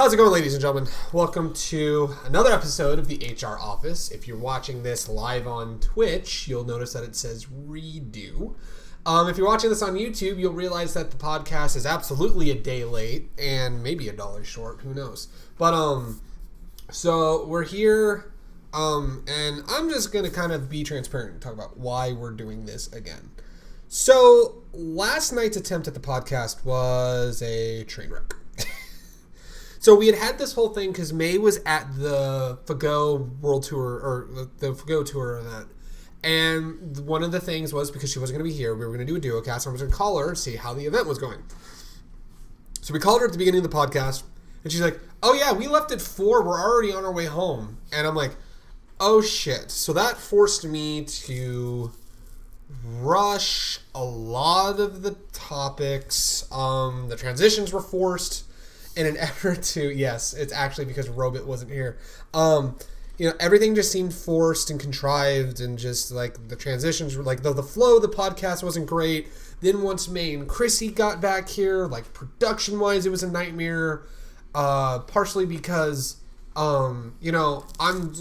How's it going, ladies and gentlemen? Welcome to another episode of the HR Office. If you're watching this live on Twitch, you'll notice that it says redo. If you're watching this on YouTube, you'll realize that the podcast is absolutely a day late and maybe $1 short. Who knows? But, so we're here, and I'm just going to kind of be transparent and talk about why we're doing this again. So, last night's attempt at the podcast was a train wreck. So we had this whole thing because Mei was at the Fago World Tour, or the Fago Tour event. And one of the things was, because she wasn't going to be here, we were going to do a duo cast, and I was going to call her and see how the event was going. So we called her at the beginning of the podcast, and she's like, oh yeah, we left at 4, we're already on our way home. And I'm like, oh shit. So that forced me to rush a lot of the topics. The transitions were forced. In an effort to, yes, it's actually because Robit wasn't here. Everything just seemed forced and contrived, and just like the transitions were like the flow of the podcast wasn't great. Then once May and Chrissy got back here, like production wise, it was a nightmare. Partially because, I'm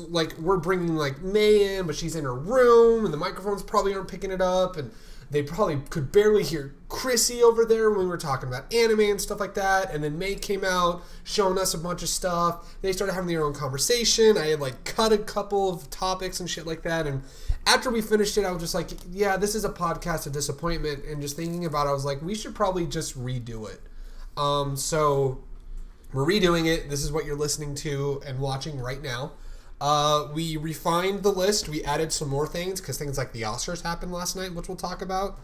like, we're bringing like May in, but she's in her room, and the microphones probably aren't picking it up, and they probably could barely hear Chrissy over there when we were talking about anime and stuff like that. And then May came out showing us a bunch of stuff. They started having their own conversation. I had like cut a couple of topics and shit like that. And after we finished it, I was just like, yeah, this is a podcast of disappointment. And just thinking about it, I was like, we should probably just redo it. So we're redoing it. This is what you're listening to and watching right now. We refined the list. We added some more things because things like the Oscars happened last night, which we'll talk about.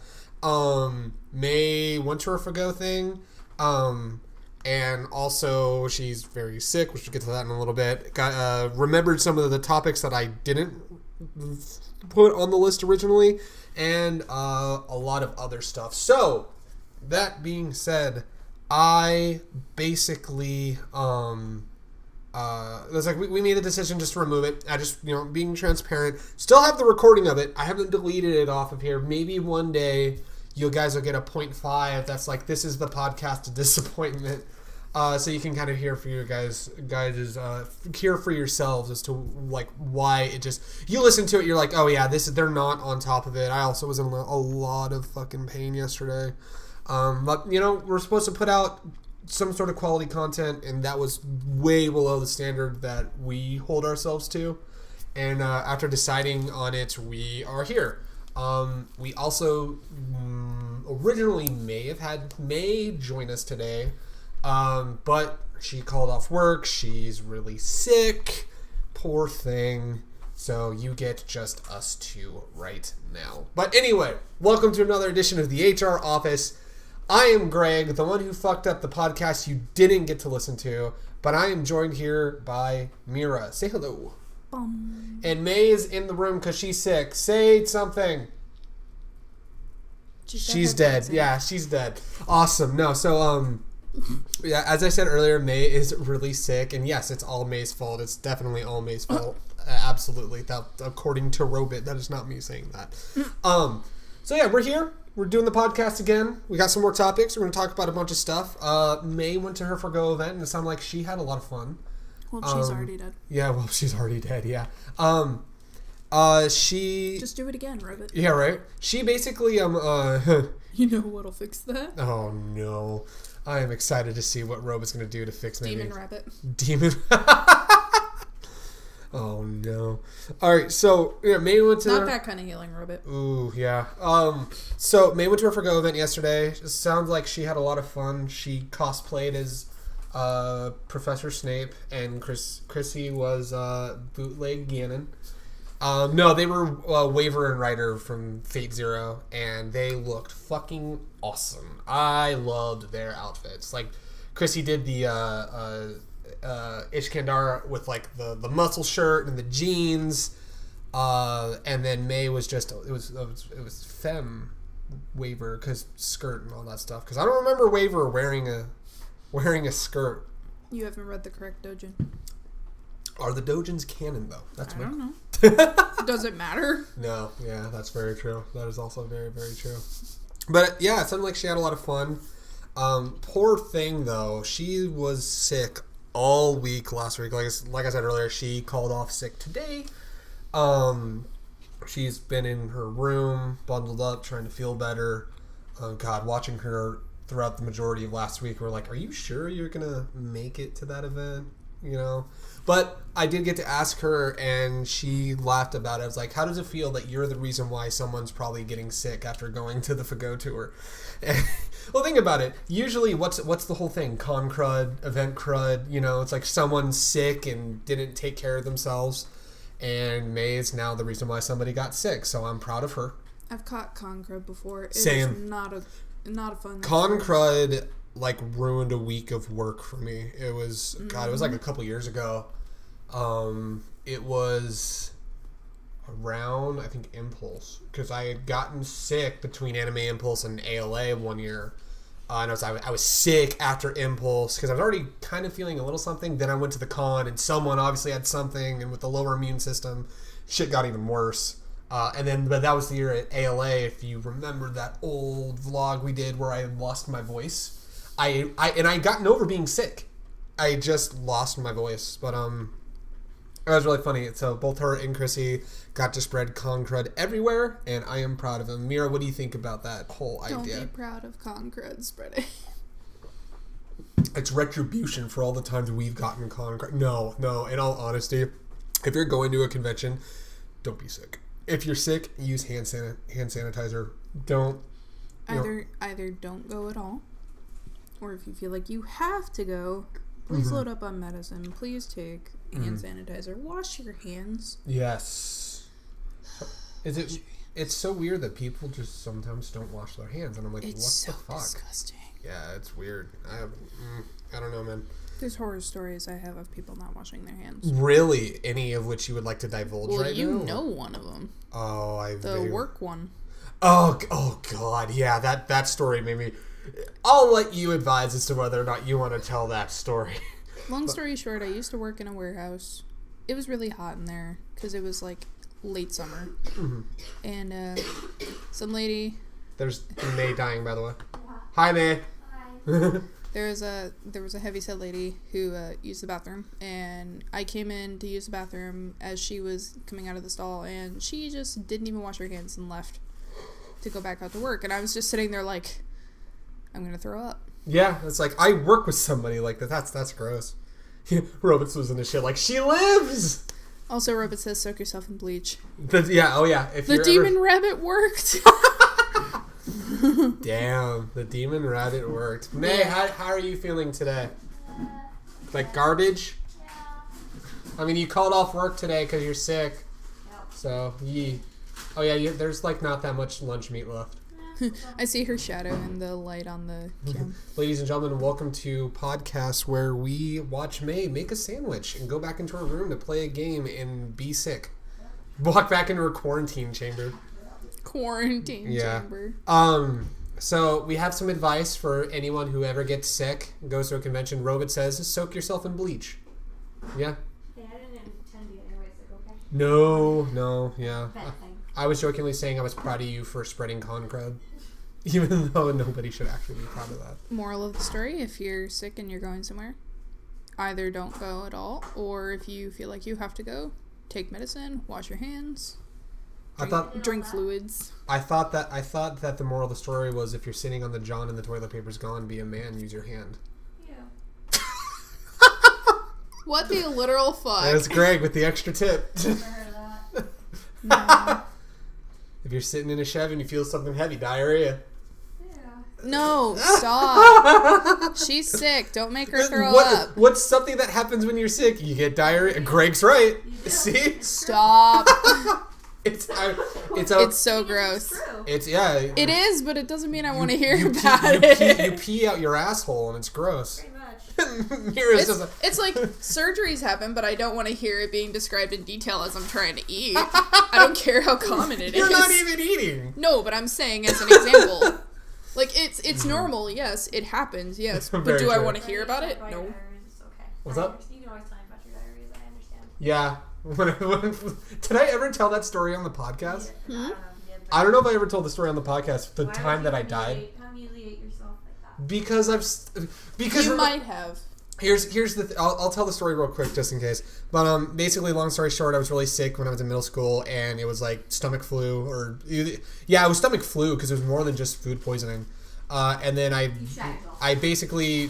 May went to her Fago thing. And also she's very sick, which we'll get to that in a little bit. Remembered some of the topics that I didn't put on the list originally, and a lot of other stuff. So, that being said, I basically, it was like we made a decision just to remove it. I just, being transparent. Still have the recording of it. I haven't deleted it off of here. Maybe one day you guys will get a 0.5 that's like, this is the podcast of disappointment. So you can kind of hear for your guys hear for yourselves as to like why it just, you listen to it, you're like, oh yeah, they're not on top of it. I also was in a lot of fucking pain yesterday. But we're supposed to put out some sort of quality content, and that was way below the standard that we hold ourselves to. And after deciding on it, we are here. We also originally may have had May join us today, but she called off work. She's really sick. Poor thing. So you get just us two right now. But anyway, welcome to another edition of the HR Office. I am Greg, the one who fucked up the podcast you didn't get to listen to, but I am joined here by Mira. Say hello. And May is in the room because she's sick. Say something. She's dead. Yeah, she's dead. Awesome. No, so, yeah, as I said earlier, May is really sick, and yes, it's all May's fault. It's definitely all May's fault. Absolutely. That, according to Robit, that is not me saying that. So yeah, we're here. We're doing the podcast again. We got some more topics. We're going to talk about a bunch of stuff. May went to her Fago event, and it sounded like she had a lot of fun. Well, she's already dead. Yeah, well, she's already dead, yeah. She... Just do it again, Robit. Yeah, right? She basically, You know what'll fix that? Oh, no. I am excited to see what Robit's going to do to fix maybe... Demon Rabbit. Demon... Oh, no. All right, so, yeah, May went to... Not that kind of healing, Robit. Ooh, yeah. So, May went to her Fago event yesterday. It sounds like she had a lot of fun. She cosplayed as Professor Snape, and Chrissy was bootleg Ganon. No, they were Waver and Ryder from Fate Zero, and they looked fucking awesome. I loved their outfits. Like, Chrissy did the... Ishkandar with like the muscle shirt and the jeans, and then May was just it was femme Waver because skirt and all that stuff, because I don't remember Waver wearing a skirt. You haven't read the correct doujin. Are the doujins canon though? I don't know. Does it matter? No, yeah, that's very true. That is also very, very true. But yeah, it sounded like she had a lot of fun. Poor thing though, she was sick all week last week. Like I said earlier, she called off sick today. She's been in her room, bundled up, trying to feel better. God, watching her throughout the majority of last week, we're like, are you sure you're going to make it to that event? You know? But I did get to ask her, and she laughed about it. I was like, how does it feel that you're the reason why someone's probably getting sick after going to the Fago tour? And, well, think about it. Usually, what's the whole thing? Con crud, event crud, you know? It's like someone's sick and didn't take care of themselves. And May is now the reason why somebody got sick, so I'm proud of her. I've caught con crud before. Same. It was not a fun Con experience. crud like ruined a week of work for me. It was God, it was like a couple years ago. It was around I think Impulse, because I had gotten sick between Anime Impulse and ALA one year. And I was sick after Impulse because I was already kind of feeling a little something. Then I went to the con and someone obviously had something, and with the lower immune system, shit got even worse. But that was the year at ALA. If you remember that old vlog we did where I lost my voice, I had gotten over being sick. I just lost my voice, but it was really funny. So both her and Chrissy got to spread con crud everywhere, and I am proud of them. Mira, what do you think about that whole idea? Don't be proud of con crud spreading. It's retribution for all the times we've gotten con crud. No. In all honesty, if you're going to a convention, don't be sick. If you're sick, use hand sanitizer. Don't. Either don't go at all, or if you feel like you have to go, please load up on medicine. Please take hand sanitizer. Wash your hands. Yes. It's so weird that people just sometimes don't wash their hands, and I'm like, what the fuck? Disgusting. Yeah, it's weird. I don't know, man. There's horror stories I have of people not washing their hands. Really? Any of which you would like to divulge right now? Well, you know one of them. Oh, The work one. Oh God, yeah, that story made me... I'll let you advise as to whether or not you want to tell that story. Long story short, I used to work in a warehouse. It was really hot in there because it was like late summer. And some lady... There's May dying, by the way. Hi, May. Hi. There was a heavyset lady who used the bathroom, and I came in to use the bathroom as she was coming out of the stall, and she just didn't even wash her hands and left to go back out to work. And I was just sitting there like, I'm gonna throw up. Yeah, it's like, I work with somebody like that. That's gross. Robots was in the shit like, she lives! Also, Robot says, soak yourself in bleach. Yeah. If The demon rabbit worked. Damn, the demon rabbit worked. May, how are you feeling today? Like garbage? Yeah. I mean, you called off work today because you're sick. Yep. So, Oh yeah, there's like not that much lunch meat left. I see her shadow in the light on the cam. Ladies and gentlemen, welcome to podcast where we watch May make a sandwich and go back into her room to play a game and be sick. Walk back into her quarantine chamber. Quarantine chamber. So we have some advice for anyone who ever gets sick, goes to a convention. Robot says, soak yourself in bleach. Yeah? Hey, I didn't intend to anyways, like, okay? No, yeah. Bad thing. I was jokingly saying I was proud of you for spreading con crud, even though nobody should actually be proud of that. Moral of the story, if you're sick and you're going somewhere, either don't go at all, or if you feel like you have to go, take medicine, wash your hands, drink fluids. I thought that the moral of the story was if you're sitting on the john and the toilet paper's gone, be a man, use your hand. Yeah. What the literal fuck? That's Greg with the extra tip. Never heard of that. No. If you're sitting in a Chevy and you feel something heavy, diarrhea. Yeah. No, stop. She's sick. Don't make her throw up. What's something that happens when you're sick? You get diarrhea. Greg's right. See? Stop. It's so gross. True. It is, but it doesn't mean I want to hear you about You it. pee out your asshole and it's gross. Pretty much. It's like surgeries happen, but I don't want to hear it being described in detail as I'm trying to eat. I don't care how common it is. You're not even eating. No, but I'm saying as an example. Like, it's normal, yes. It happens, yes. But Very do I true. want to hear about it? No. Okay. What's up? You can always tell me about your diaries. I understand. Yeah. Did I ever tell that story on the podcast? Yeah, I don't know if I ever told the story on the podcast. The time that I died. How humiliate yourself like that? Because You might have. Here's the I'll tell the story real quick just in case. But basically, long story short, I was really sick when I was in middle school, and it was like stomach flu it was stomach flu because it was more than just food poisoning. And then I basically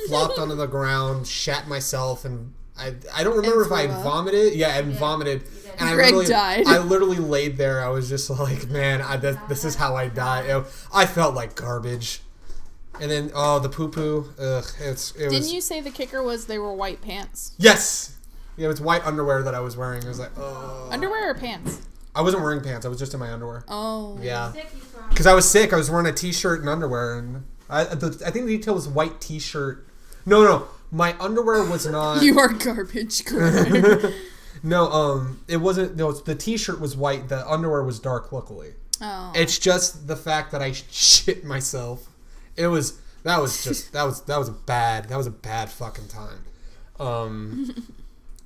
flopped onto the ground, shat myself, and I don't remember if I vomited. Yeah, and vomited. And Greg died. I literally laid there. I was just like, man, this is how I die. I felt like garbage. And then, the poo-poo. Ugh, Didn't you say the kicker was they were white pants? Yes! Yeah, it was white underwear that I was wearing. It was like, oh. Underwear or pants? I wasn't wearing pants. I was just in my underwear. Oh. Yeah. Because I was sick. I was wearing a t-shirt and underwear. And I think the detail was white t-shirt. No. My underwear was not... You are garbage, Greg. No, it wasn't... No, the t-shirt was white. The underwear was dark, luckily. Oh. It's just the fact that I shit myself. That was a bad fucking time.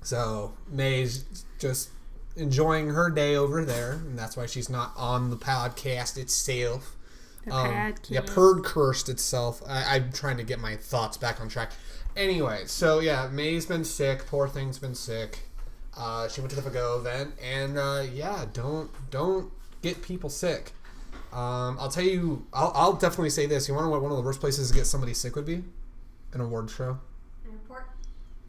So May's just enjoying her day over there, and that's why she's not on the podcast itself. Yeah, cursed itself. I'm trying to get my thoughts back on track. Anyway, so yeah, May's been sick. Poor thing's been sick. She went to the Fago event, and don't get people sick. I'll tell you, I'll definitely say this. You want to know what one of the worst places to get somebody sick would be? An award show.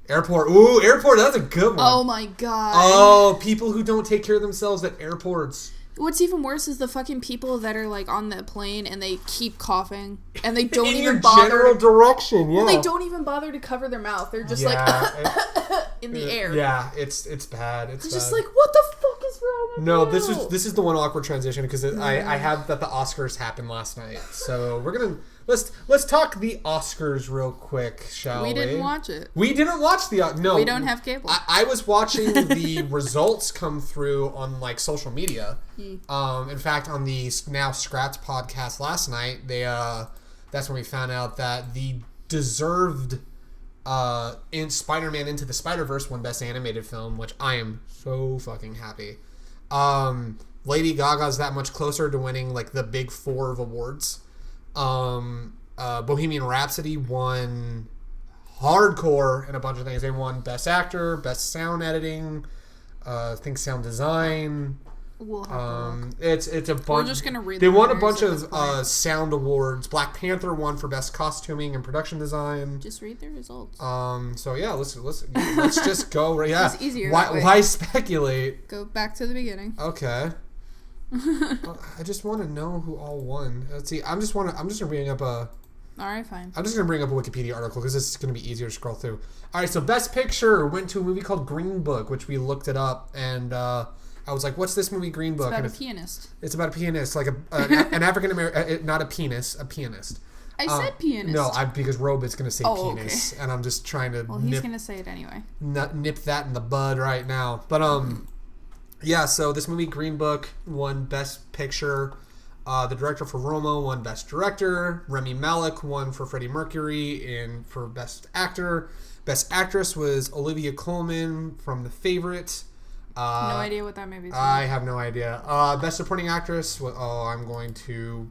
Airport. Ooh, airport. That's a good one. Oh my god. Oh, people who don't take care of themselves at airports. What's even worse is the fucking people that are like on the plane and they keep coughing and they don't even bother. General direction, yeah. Well, they don't even bother to cover their mouth. They're just in the air. Yeah, it's bad. It's just like, what the fuck is wrong with you? This is the one awkward transition because I have that the Oscars happened last night. So we're gonna let's talk the Oscars real quic, shall we? We didn't watch it. We didn't watch no. We don't have cable. I was watching the results come through on like social media. In fact, on the Now Scrapped podcast last night, that's when we found out that the deserved in Spider-Man Into the Spider-Verse won Best Animated Film, which I am so fucking happy. Lady Gaga's that much closer to winning like the big four of awards. Bohemian Rhapsody won hardcore and a bunch of things. They won Best Actor, Best Sound Editing, I think Sound Design. We'll have to look. It's a bunch. We're just gonna read. They won a bunch of sound awards. Black Panther won for best costuming and production design. Just read the results. So yeah, let's just go. Yeah. It's easier. Why speculate? Go back to the beginning. Okay. I just want to know who all won. Let's see. I'm just gonna bring up a. All right, fine. I'm just gonna bring up a Wikipedia article because this is gonna be easier to scroll through. All right, so Best Picture went to a movie called Green Book, which we looked it up and. I was like, what's this movie, Green Book? It's about a pianist. It's about a pianist, like an African American, not a penis, a pianist. I said pianist. No, because Robe is going to say penis, okay. And I'm just trying to he's going to say it anyway. Nip that in the bud right now. But, yeah, so this movie, Green Book, won Best Picture. The director for Roma won Best Director. Rami Malek won for Freddie Mercury and for Best Actor. Best Actress was Olivia Colman from The Favourite. No idea what that movie is. I have no idea. Best Supporting Actress. Our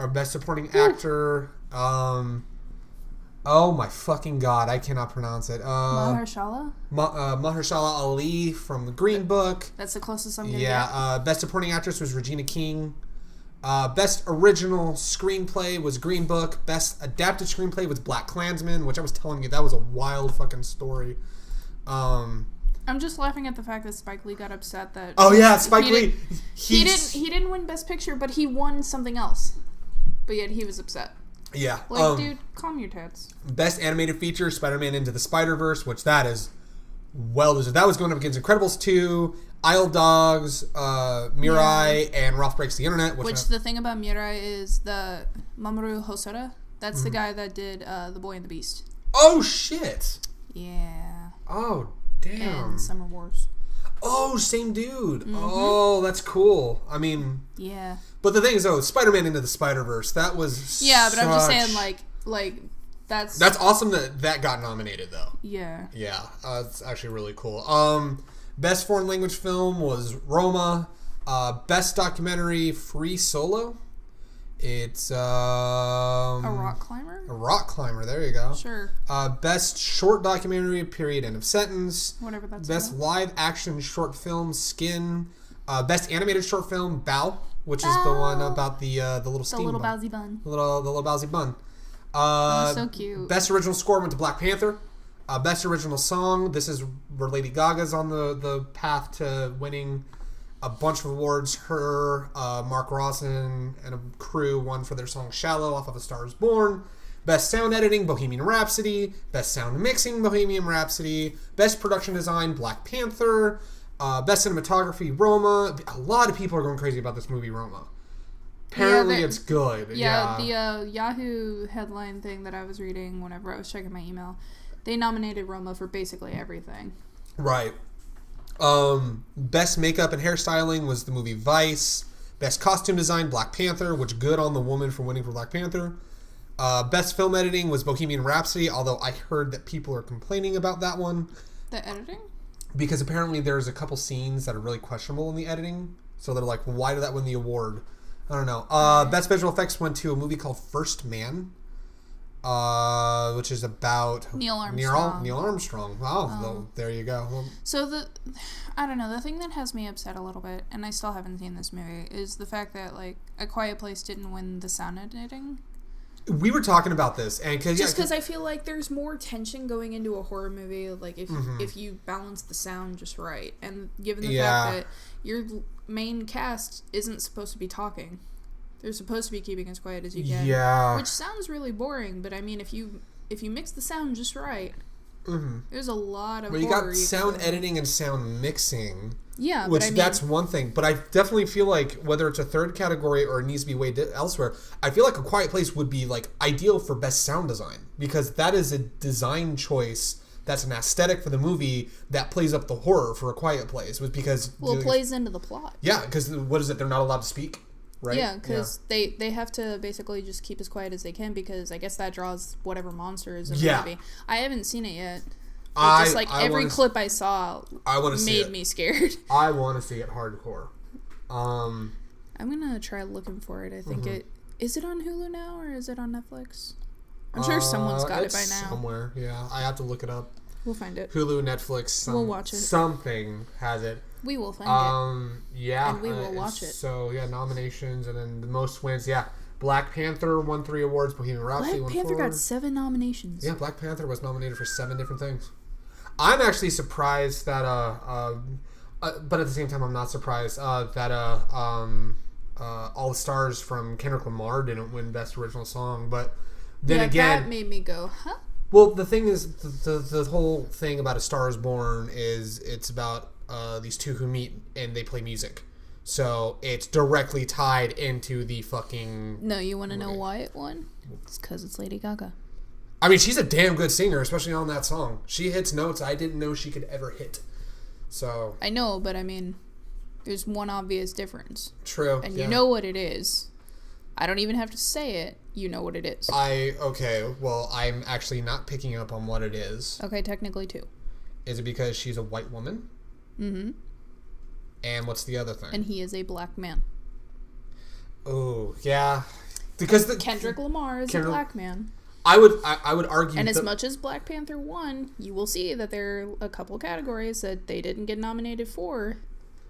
Best Supporting Actor. Oh my fucking god, I cannot pronounce it. Mahershala? Mahershala Ali from The Green Book. That's the closest I'm gonna get. Best Supporting Actress was Regina King. Best Original Screenplay was Green Book. Best Adapted Screenplay was Black Klansman, which I was telling you that was a wild fucking story. I'm just laughing at the fact that Spike Lee got upset that. Oh yeah, Spike Lee. He didn't win Best Picture, but he won something else. But yet he was upset. Yeah. Like, dude, calm your tits. Best Animated Feature: Spider-Man Into the Spider-Verse, which that is well deserved. That was going up against Incredibles 2, Isle Dogs, Mirai, and Ralph Breaks the Internet. Which the thing about Mirai is the Mamoru Hosoda. That's the guy that did The Boy and the Beast. Oh shit. Yeah. Oh. Damn. And Summer Wars. Oh, same dude. Mm-hmm. Oh, that's cool. I mean... Yeah. But the thing is, Spider-Man Into the Spider-Verse, that was Yeah, but I'm just saying, like that's... That's awesome that got nominated, though. Yeah. Yeah. It's actually really cool. Best Foreign Language Film was Roma. Best Documentary, Free Solo. It's A rock climber? A rock climber. There you go. Sure. Best short documentary, period, end of sentence. Whatever that's Best about. live action short film, Skin. Best animated short film, Bow, which is the one about the little The steam little bun. Bowsy bun. The little Bowsy bun. Oh, so cute. Best original score went to Black Panther. Best original song. This is where Lady Gaga's on the path to winning a bunch of awards. Her, Mark Ronson, and a crew won for their song "Shallow" off of "A Star Is Born." Best sound editing, Bohemian Rhapsody. Best sound mixing, Bohemian Rhapsody. Best production design, Black Panther. Best cinematography, Roma. A lot of people are going crazy about this movie, Roma. Apparently, it's good. Yeah, the Yahoo headline thing that I was reading whenever I was checking my email, they nominated Roma for basically everything. Right. Best makeup and hairstyling was the movie Vice. Best costume design, Black Panther, which good on the woman for winning for Black Panther. Best film editing was Bohemian Rhapsody, although I heard that people are complaining about that one. The editing? Because apparently there's a couple scenes that are really questionable in the editing. So they're like, why did that win the award? I don't know. Best visual effects went to a movie called First Man, which is about Neil Armstrong. Neil Armstrong. Wow, well, there you go. Well, So I don't know, the thing that has me upset a little bit, and I still haven't seen this movie, is the fact that, like, A Quiet Place didn't win the sound editing. we were talking about this, and Because I feel like there's more tension going into a horror movie, like, Mm-hmm. if you balance the sound just right. And given the Yeah. fact that your main cast isn't supposed to be talking. They're supposed to be keeping as quiet as you can. Yeah. Which sounds really boring, but I mean, if you mix the sound just right, there's a lot of Well, you horror got sound can- editing and sound mixing. Yeah, Which but I mean, that's one thing, but I definitely feel like whether it's a third category or it needs to be weighed elsewhere, I feel like A Quiet Place would be like ideal for best sound design because that is a design choice. That's an aesthetic for the movie that plays up the horror for A Quiet Place. Was because it plays into the plot. yeah, because what is it? They're not allowed to speak, right? Yeah, because they have to basically just keep as quiet as they can because I guess that draws whatever monster is in the movie. I haven't seen it yet. But just like every clip I saw made me scared. I want to see it hardcore. I'm gonna try looking for it. I think is it on Hulu now or is it on Netflix? I'm sure someone's got it by now. Somewhere, yeah. I have to look it up. We'll find it. Hulu, Netflix, We'll watch it. Something has it. We will find Yeah. And we will watch it. So, yeah, nominations and then the most wins. Yeah. Black Panther won 3 awards. Bohemian it. Rhapsody Black won Panther 4. got 7 nominations. Yeah, Black Panther was nominated for 7 different things. I'm actually surprised that, but at the same time, I'm not surprised that All the Stars from Kendrick Lamar didn't win Best Original Song. But then again, that made me go, huh? well, the thing is, the whole thing about A Star Is Born is it's about these two who meet and they play music. So it's directly tied into the fucking... No, you want to know why it won? It's because it's Lady Gaga. I mean, she's a damn good singer, especially on that song. She hits notes I didn't know she could ever hit. So... I know, but I mean, there's one obvious difference. True. And you know what it is. I don't even have to say it. You know what it is. Okay, well, I'm actually not picking up on what it is. Okay, technically 2. Is it because she's a white woman? Mm-hmm. And what's the other thing? And he is a black man. Oh, yeah. Because Kendrick Lamar is a black man. I would argue... And as much as Black Panther won, you will see that there are a couple categories that they didn't get nominated for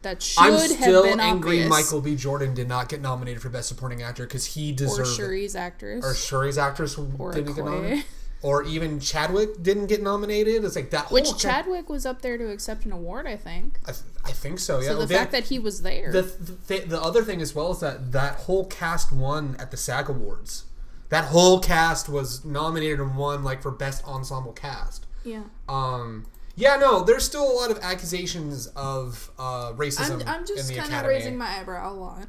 that should have been obvious. I'm still angry Michael B. Jordan did not get nominated for Best Supporting Actor because he deserved it. Or Shuri's Actress. Or Shuri's Actress didn't get nominated. Okoye. Or even Chadwick didn't get nominated. It's like that whole... Which Chadwick was up there to accept an award, I think. I think so, yeah. So the fact that he was there. The other thing as well is that whole cast won at the SAG Awards. That whole cast was nominated and won like for Best Ensemble Cast. Yeah. Yeah, no, there's still a lot of accusations of racism I'm just in the kind Academy. of raising my eyebrow a lot.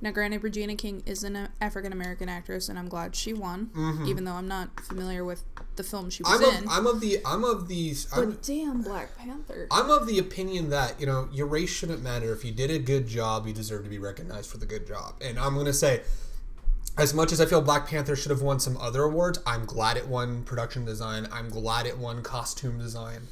Now, granted, Regina King is an African-American actress, and I'm glad she won, even though I'm not familiar with the film she was in. But damn, Black Panther. I'm of the opinion that, your race shouldn't matter. If you did a good job, you deserve to be recognized for the good job. And I'm going to say, as much as I feel Black Panther should have won some other awards, I'm glad it won production design. I'm glad it won costume design.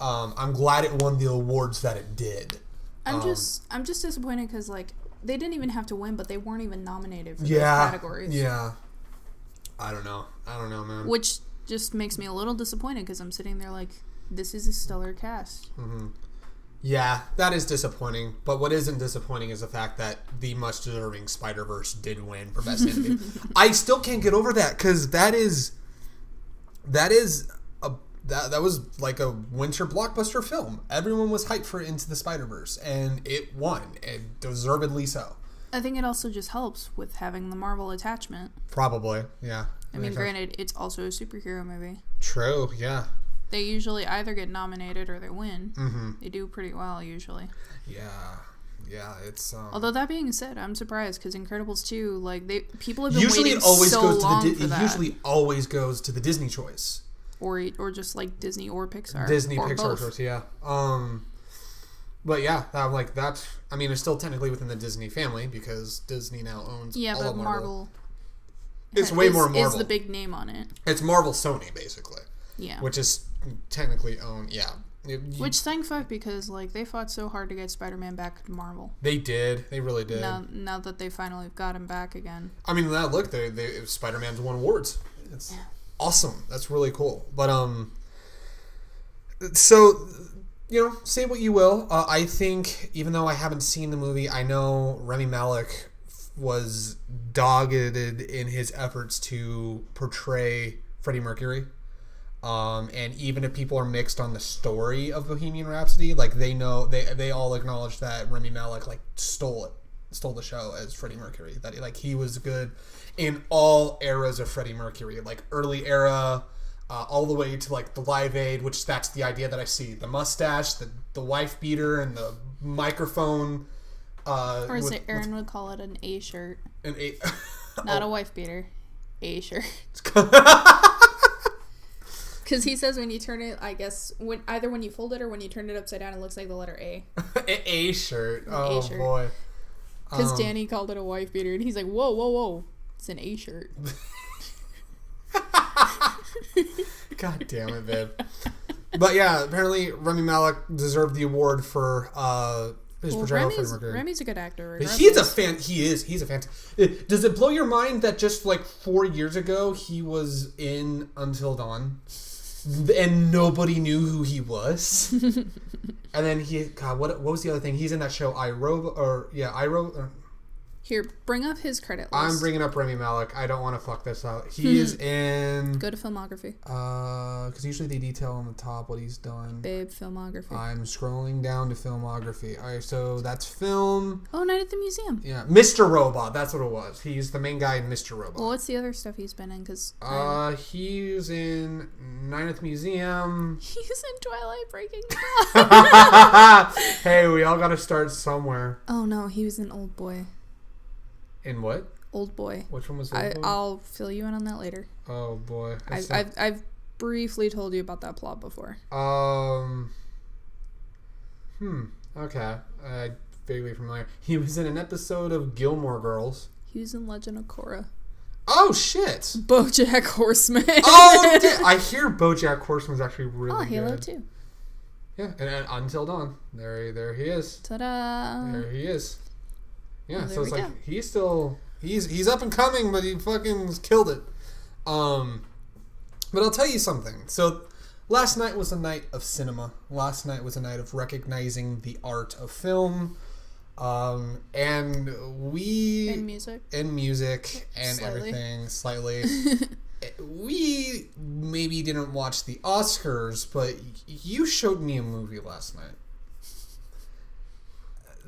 I'm glad it won the awards that it did. I'm just disappointed because, like, they didn't even have to win, but they weren't even nominated for those categories. Yeah. I don't know, man. Which just makes me a little disappointed because I'm sitting there like, this is a stellar cast. Mm-hmm. Yeah, that is disappointing. But what isn't disappointing is the fact that the much deserving Spider-Verse did win for Best Animated. I still can't get over that because that was like a winter blockbuster film. Everyone was hyped for Into the Spider-Verse, and it won, and deservedly so. I think it also just helps with having the Marvel attachment. Probably, yeah. I mean, granted, it's also a superhero movie. True, yeah. They usually either get nominated or they win. Mm-hmm. They do pretty well, usually. Yeah, it's... Although, that being said, I'm surprised, because Incredibles 2, like, people have been usually waiting it always so goes long to for that. It usually always goes to the Disney choice. Or just, like, Disney or Pixar. Disney, or Pixar both. choice, yeah. But yeah, that's... I mean, it's still technically within the Disney family, because Disney now owns all but of Marvel. It's way more Marvel. Is the big name on it. It's Marvel Sony, basically. Yeah. Which is technically owned, yeah. Which thank fuck, because like they fought so hard to get Spider-Man back to Marvel. They did. They really did. Now that they finally got him back again. I mean, look, Spider-Man's won awards. It's awesome. That's really cool. But so say what you will. I think even though I haven't seen the movie, I know Rami Malek was dogged in his efforts to portray Freddie Mercury. And even if people are mixed on the story of Bohemian Rhapsody, like they know, they all acknowledge that Rami Malek like stole the show as Freddie Mercury. That he was good in all eras of Freddie Mercury, like early era, all the way to like the Live Aid, which that's the idea that I see: the mustache, the wife beater, and the microphone. Or as Aaron would call it, an A shirt. An A, not a wife beater, A shirt. Because he says when you turn it, I guess, either when you fold it or when you turn it upside down, it looks like the letter A. A shirt. Oh, A-shirt. Boy. Because Danny called it a wife beater, and he's like, whoa. It's an A shirt. God damn it, babe. But yeah, apparently Rami Malek deserved the award for his portrayal of Freddie Mercury. Rami's a good actor. He's a fan. He's a fan. Does it blow your mind that just like 4 years ago he was in Until Dawn, and nobody knew who he was? And then what was the other thing? He's in that show iRobot. Here, bring up his credit list. I'm bringing up Rami Malek. I don't want to fuck this out. He is in... Go to filmography. Because usually they detail on the top what he's done. Babe, filmography. I'm scrolling down to filmography. All right, so that's film. Oh, Night at the Museum. Yeah, Mr. Robot. That's what it was. He's the main guy in Mr. Robot. Well, what's the other stuff he's been in? Cause he's in Night at the Museum. He's in Twilight Breaking Dawn. Hey, we all got to start somewhere. Oh no, he was in Old Boy. In what? Old Boy. Which one was Old Boy? I'll fill you in on that later. Oh boy. I've briefly told you about that plot before. Okay. Vaguely familiar. He was in an episode of Gilmore Girls. He was in Legend of Korra. Oh shit! BoJack Horseman. Oh, I hear BoJack Horseman's actually really good. Halo 2. Yeah, and Until Dawn. There he is. Ta-da! There he is. Yeah, well, so it's like he's up and coming, but he fucking killed it. But I'll tell you something. So last night was a night of cinema. Last night was a night of recognizing the art of film. And music and Slightly. everything slightly. We maybe didn't watch the Oscars, but you showed me a movie last night.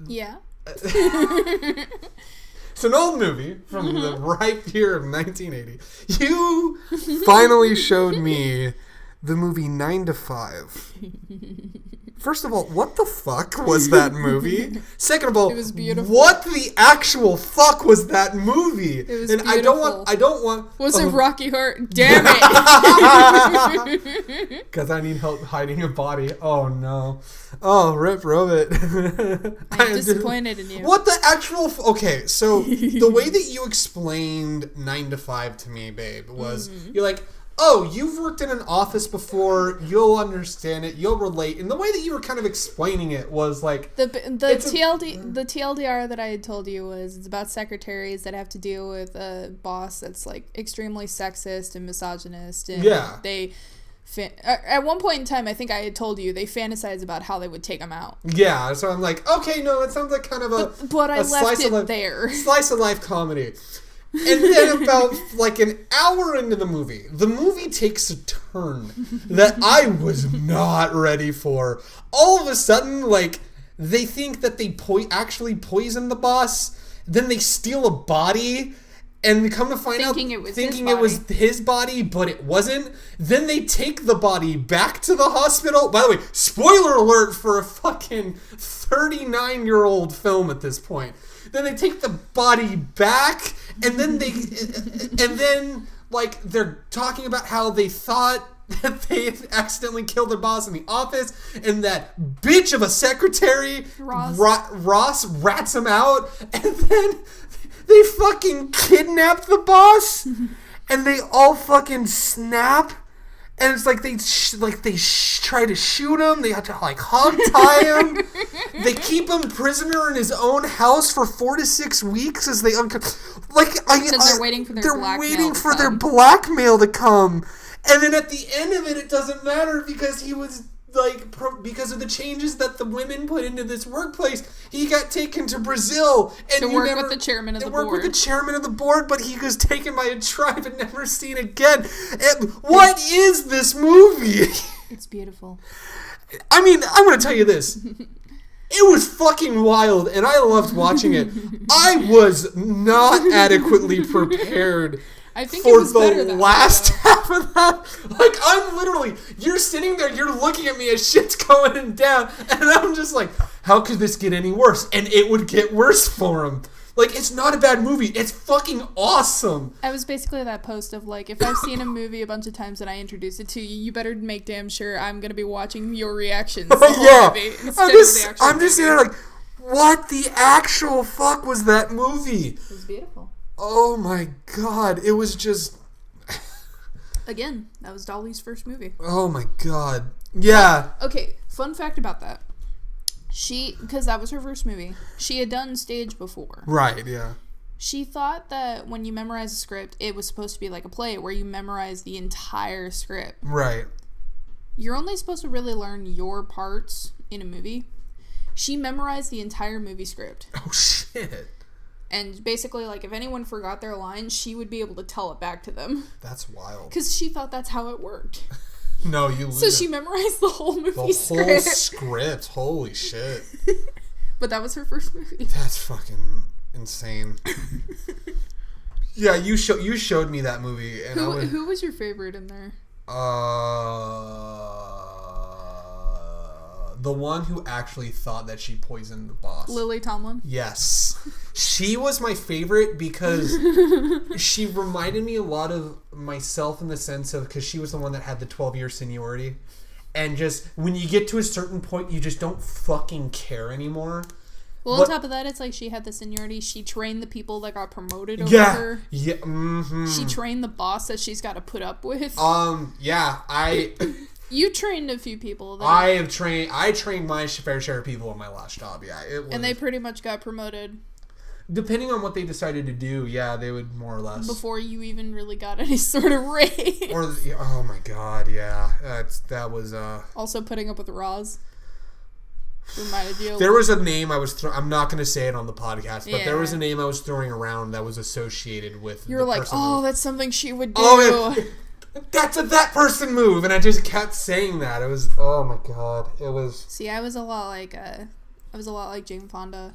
Yeah. It's an old movie from the ripe year of 1980. You finally showed me the movie 9 to 5. First of all, what the fuck was that movie? Second of all, it was beautiful. What the actual fuck was that movie? It was and beautiful. I don't want. Was it Rocky Horror? Damn it! Because I need help hiding a body. Oh no. Oh, Rip Robot. I'm disappointed in you. What the actual... Okay, so the way that you explained 9 to 5 to me, babe, was you're like, oh, you've worked in an office before, you'll understand it, you'll relate. And the way that you were kind of explaining it was like... The TLDR that I had told you was it's about secretaries that have to deal with a boss that's like extremely sexist and misogynist. And they... At one point in time, I think I had told you, they fantasize about how they would take them out. Yeah, so I'm like, okay, no, it sounds like kind of a... But I left it there. Slice of life comedy. And then about like an hour into the movie takes a turn that I was not ready for. All of a sudden, like, they think that they actually poisoned the boss. Then they steal a body and come to find out thinking it was his body, but it wasn't. Then they take the body back to the hospital. By the way, spoiler alert for a fucking 39-year-old film at this point. Then they take the body back, and then like they're talking about how they thought that they had accidentally killed their boss in the office, and that bitch of a secretary Ross rats him out, and then they fucking kidnap the boss, and they all fucking snap. And it's like they try to shoot him. They have to like hog tie him. They keep him prisoner in his own house for 4 to 6 weeks as they they're waiting for their blackmail to come. And then at the end of it, it doesn't matter because he was like because of the changes that the women put into this workplace. He got taken to Brazil and to work with the chairman of the board. With the chairman of the board, but he was taken by a tribe and never seen again. And what is this movie? It's beautiful. I mean, I'm going to tell you this. It was fucking wild, and I loved watching it. I was not adequately prepared. I think for the last half of that. Like, I'm literally, you're sitting there, you're looking at me as shit's going down, and I'm just like, how could this get any worse? And it would get worse for him. Like, it's not a bad movie. It's fucking awesome. I was basically that post of, like, if I've seen a movie a bunch of times and I introduce it to you, you better make damn sure I'm going to be watching your reactions. Yeah. I'm just sitting there like, what the actual fuck was that movie? It was beautiful. Oh my god, it was just... Again, that was Dolly's first movie. Oh my god. Yeah. Okay, fun fact about that. Because that was her first movie, she had done stage before. Right, yeah. She thought that when you memorize a script, it was supposed to be like a play where you memorize the entire script. Right. You're only supposed to really learn your parts in a movie. She memorized the entire movie script. Oh, shit. And basically, like, if anyone forgot their lines, she would be able to tell it back to them. That's wild. Because she thought that's how it worked. No, you lose. So she memorized the whole movie script. The whole script. Holy shit. But that was her first movie. That's fucking insane. Yeah, you showed me that movie. And who was your favorite in there? The one who actually thought that she poisoned the boss. Lily Tomlin? Yes. She was my favorite because she reminded me a lot of myself in the sense of, because she was the one that had the 12-year seniority. And just, when you get to a certain point, you just don't fucking care anymore. Well, on top of that, it's like she had the seniority. She trained the people that got promoted over her. Yeah. Mm-hmm. She trained the boss that she's got to put up with. Yeah, You trained a few people. I trained my fair share of people in my last job. Yeah, and they pretty much got promoted. Depending on what they decided to do, yeah, they would more or less. Before you even really got any sort of raise. Oh my god, yeah, that was. Also putting up with Roz. Reminded you. There was a name I was. I'm not going to say it on the podcast, but there was a name I was throwing around that was associated with. You're like, that's something she would do. Oh, that's a that person move, and I just kept saying that. It was, oh my god, it was. See, I was a lot like Jane Fonda.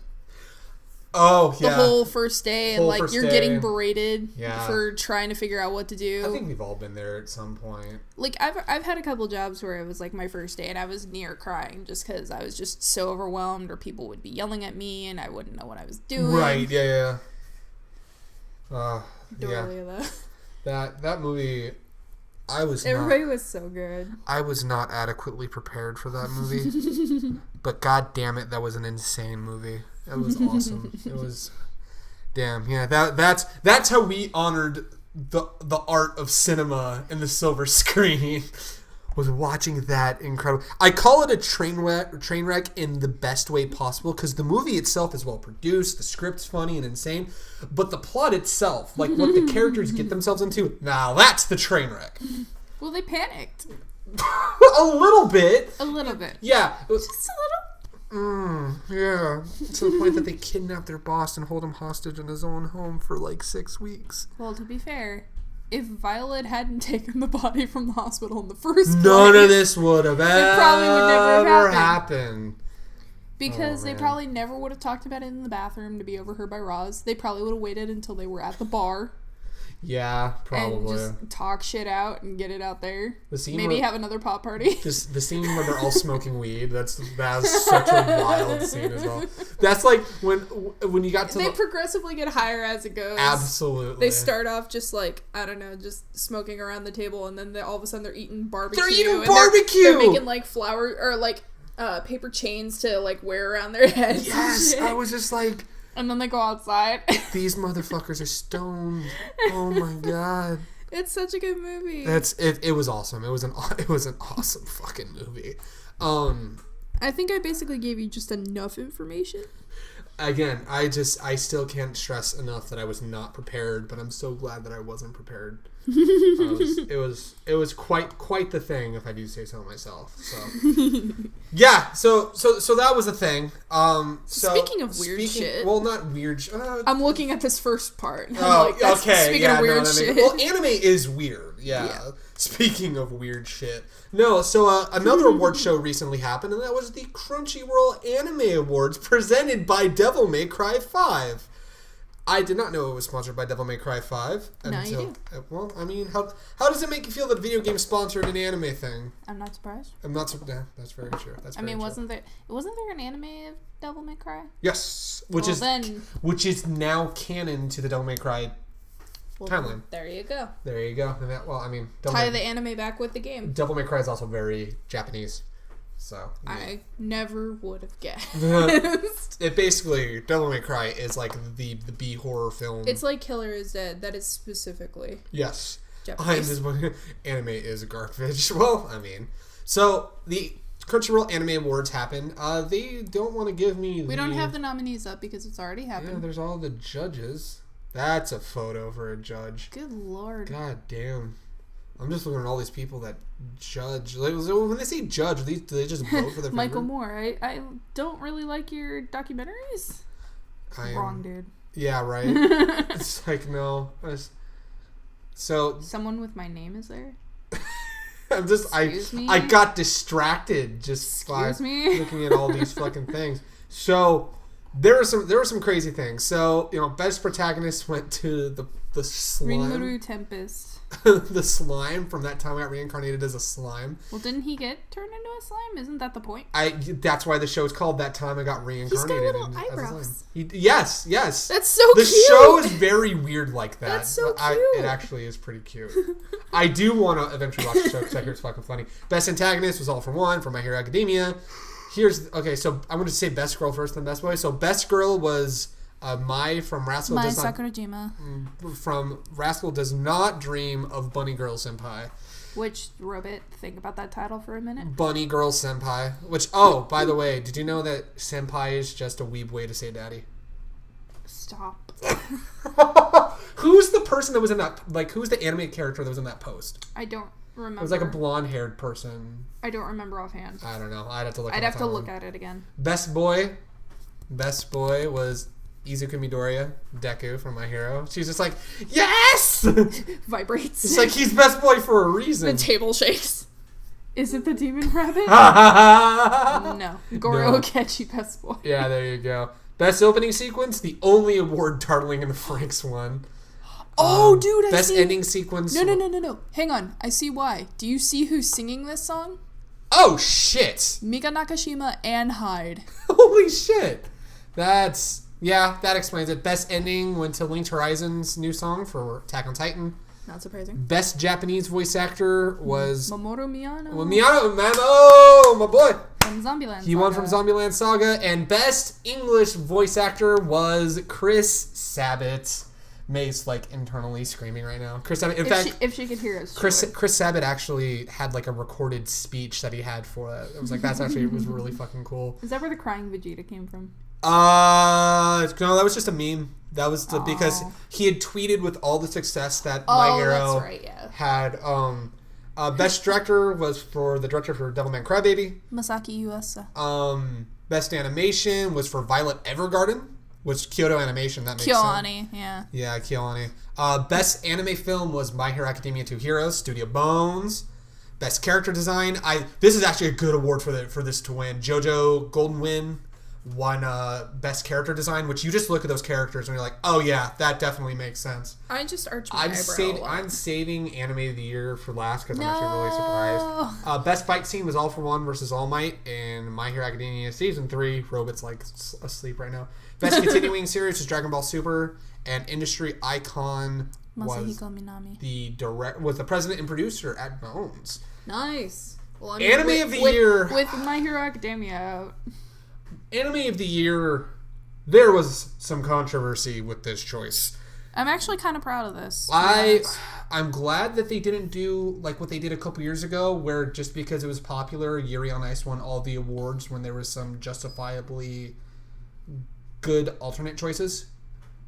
Oh yeah. The whole first day, and like you're getting berated for trying to figure out what to do. I think we've all been there at some point. Like I've had a couple jobs where it was like my first day, and I was near crying just because I was just so overwhelmed, or people would be yelling at me, and I wouldn't know what I was doing. Right? Yeah. That movie. Everybody was so good. I was not adequately prepared for that movie. But god damn it, that was an insane movie. It was awesome. It was damn, yeah, that's how we honored the art of cinema and the silver screen was watching that incredible. I call it a train wreck in the best way possible because the movie itself is well produced, the script's funny and insane, but the plot itself, like what the characters get themselves into, now that's the train wreck. Well, they panicked. A little bit. A little bit. Yeah. Just a little. Yeah. To the point that they kidnap their boss and hold him hostage in his own home for like 6 weeks. Well, to be fair, if Violet hadn't taken the body from the hospital in the first place, none of this would have probably would never have happened. Because they probably never would have talked about it in the bathroom to be overheard by Roz. They probably would have waited until they were at the bar. Yeah, probably. And just talk shit out and get it out there. Maybe where, have another pop party. Just the scene where they're all smoking weed. That's such a wild scene as well. That's like when you got to they progressively get higher as it goes. Absolutely. They start off just like, I don't know, just smoking around the table, and then all of a sudden they're eating barbecue. They're eating barbecue! They're making like flour or like paper chains to like wear around their heads. Yes, I was just like, and then they go outside. These motherfuckers are stoned. Oh my god. It's such a good movie. It was awesome. It was an awesome fucking movie. I think I basically gave you just enough information. Again, I still can't stress enough that I was not prepared, but I'm so glad that I wasn't prepared. It was quite the thing, if I do say so myself. So yeah, so that was a thing. Speaking of weird shit, well, not weird. I'm looking at this first part. Oh, like, okay. Speaking of weird shit. Well, anime is weird. Yeah. Speaking of weird shit. No, so another award show recently happened, and that was the Crunchyroll Anime Awards presented by Devil May Cry 5. I did not know it was sponsored by Devil May Cry 5 now you do. Well, I mean, how does it make you feel that a video game sponsored an anime thing? I'm not surprised. I'm not surprised. Yeah, that's very true. Wasn't there an anime of Devil May Cry? Yes, which is now canon to the Devil May Cry timeline. There you go. There you go. Well, I mean, tie the anime back with the game. Devil May Cry is also very Japanese. So I never would have guessed. It basically, Devil May Cry is like the B horror film. It's like Killer is Dead. That is specifically yes. Japanese. Anime is garbage. Well, I mean, so the Crunchyroll Anime Awards happened. They don't want to give me. We don't have the nominees up because it's already happened. Yeah, there's all the judges. That's a photo for a judge. Good lord. God damn. I'm just looking at all these people that judge. Like, when they say judge, do they just vote for their Michael Moore, I don't really like your documentaries. Wrong, dude. Yeah, right. It's like, no. So someone with my name is there? I'm just I got distracted just by looking at all these fucking things. So there were some crazy things. So, best protagonist went to the slime. Rimuru Tempest. The slime from That Time I Got Reincarnated as a Slime. Well, didn't he get turned into a slime? Isn't that the point? That's why the show is called That Time I Got Reincarnated. He's got little eyebrows. Yes. That's so cute. The show is very weird like that. That's so cute. It actually is pretty cute. I do want to eventually watch the show because I hear it's fucking funny. Best antagonist was All for One from My Hero Academia. So I'm going to say best girl first, then best boy. So best girl was Mai from Rascal Mai Sakurajima. From Rascal Does Not Dream of Bunny Girl Senpai. Which, Robit, think about that title for a minute. Bunny Girl Senpai. Which, oh, by the way, did you know that senpai is just a weeb way to say daddy? Stop. Who's the person that was in that, who's the anime character that was in that post? I don't remember. It was like a blonde-haired person. I don't remember offhand. I don't know. I'd have to look at it again. Best boy was Izuku Midoriya, Deku from My Hero. She's just like, yes! Vibrates. It's like he's best boy for a reason. The table shakes. Is it the demon rabbit? No. Goro Akechi, best boy. Yeah, there you go. Best opening sequence, the only award Darling in the Franxx won. Oh, dude, Best ending sequence. No. Hang on. I see why. Do you see who's singing this song? Oh, shit. Mika Nakashima and Hyde. Holy shit. That explains it. Best ending went to Linked Horizon's new song for Attack on Titan. Not surprising. Best Japanese voice actor was Mamoru Miyano. Well, Miyano, my boy. From Zombieland He won from Zombieland Saga. And best English voice actor was Chris Sabat. Mei's like internally screaming right now. Chris Sabat, if she could hear us, Chris Sabat actually had like a recorded speech that he had for it. It was like it was really fucking cool. Is that where the crying Vegeta came from? No, that was just a meme. That was because he had tweeted with all the success that My Hero had. Best director was for the director for Devilman Crybaby. Masaki Yuasa. Best animation was for Violet Evergarden, which Kyoto Animation. That makes sense. KyoAni, yeah. Yeah, KyoAni. Best anime film was My Hero Academia 2 Heroes, Studio Bones. Best character design. This is actually a good award for this to win. JoJo Golden Wind won best character design, which you just look at those characters and you're like, oh yeah, that definitely makes sense. I just arched my eyebrow. I'm saving anime of the year for last because I'm actually really surprised. Best fight scene was All for One versus All Might in My Hero Academia Season 3. Robot's like asleep right now. Best continuing series is Dragon Ball Super, and industry icon was the president and producer at Bones. Nice. Well, I mean, anime of the year with My Hero Academia out. Anime of the year, there was some controversy with this choice. I'm actually kind of proud of this. I'm glad that they didn't do like what they did a couple years ago, where just because it was popular, Yuri on Ice won all the awards when there was some justifiably good alternate choices.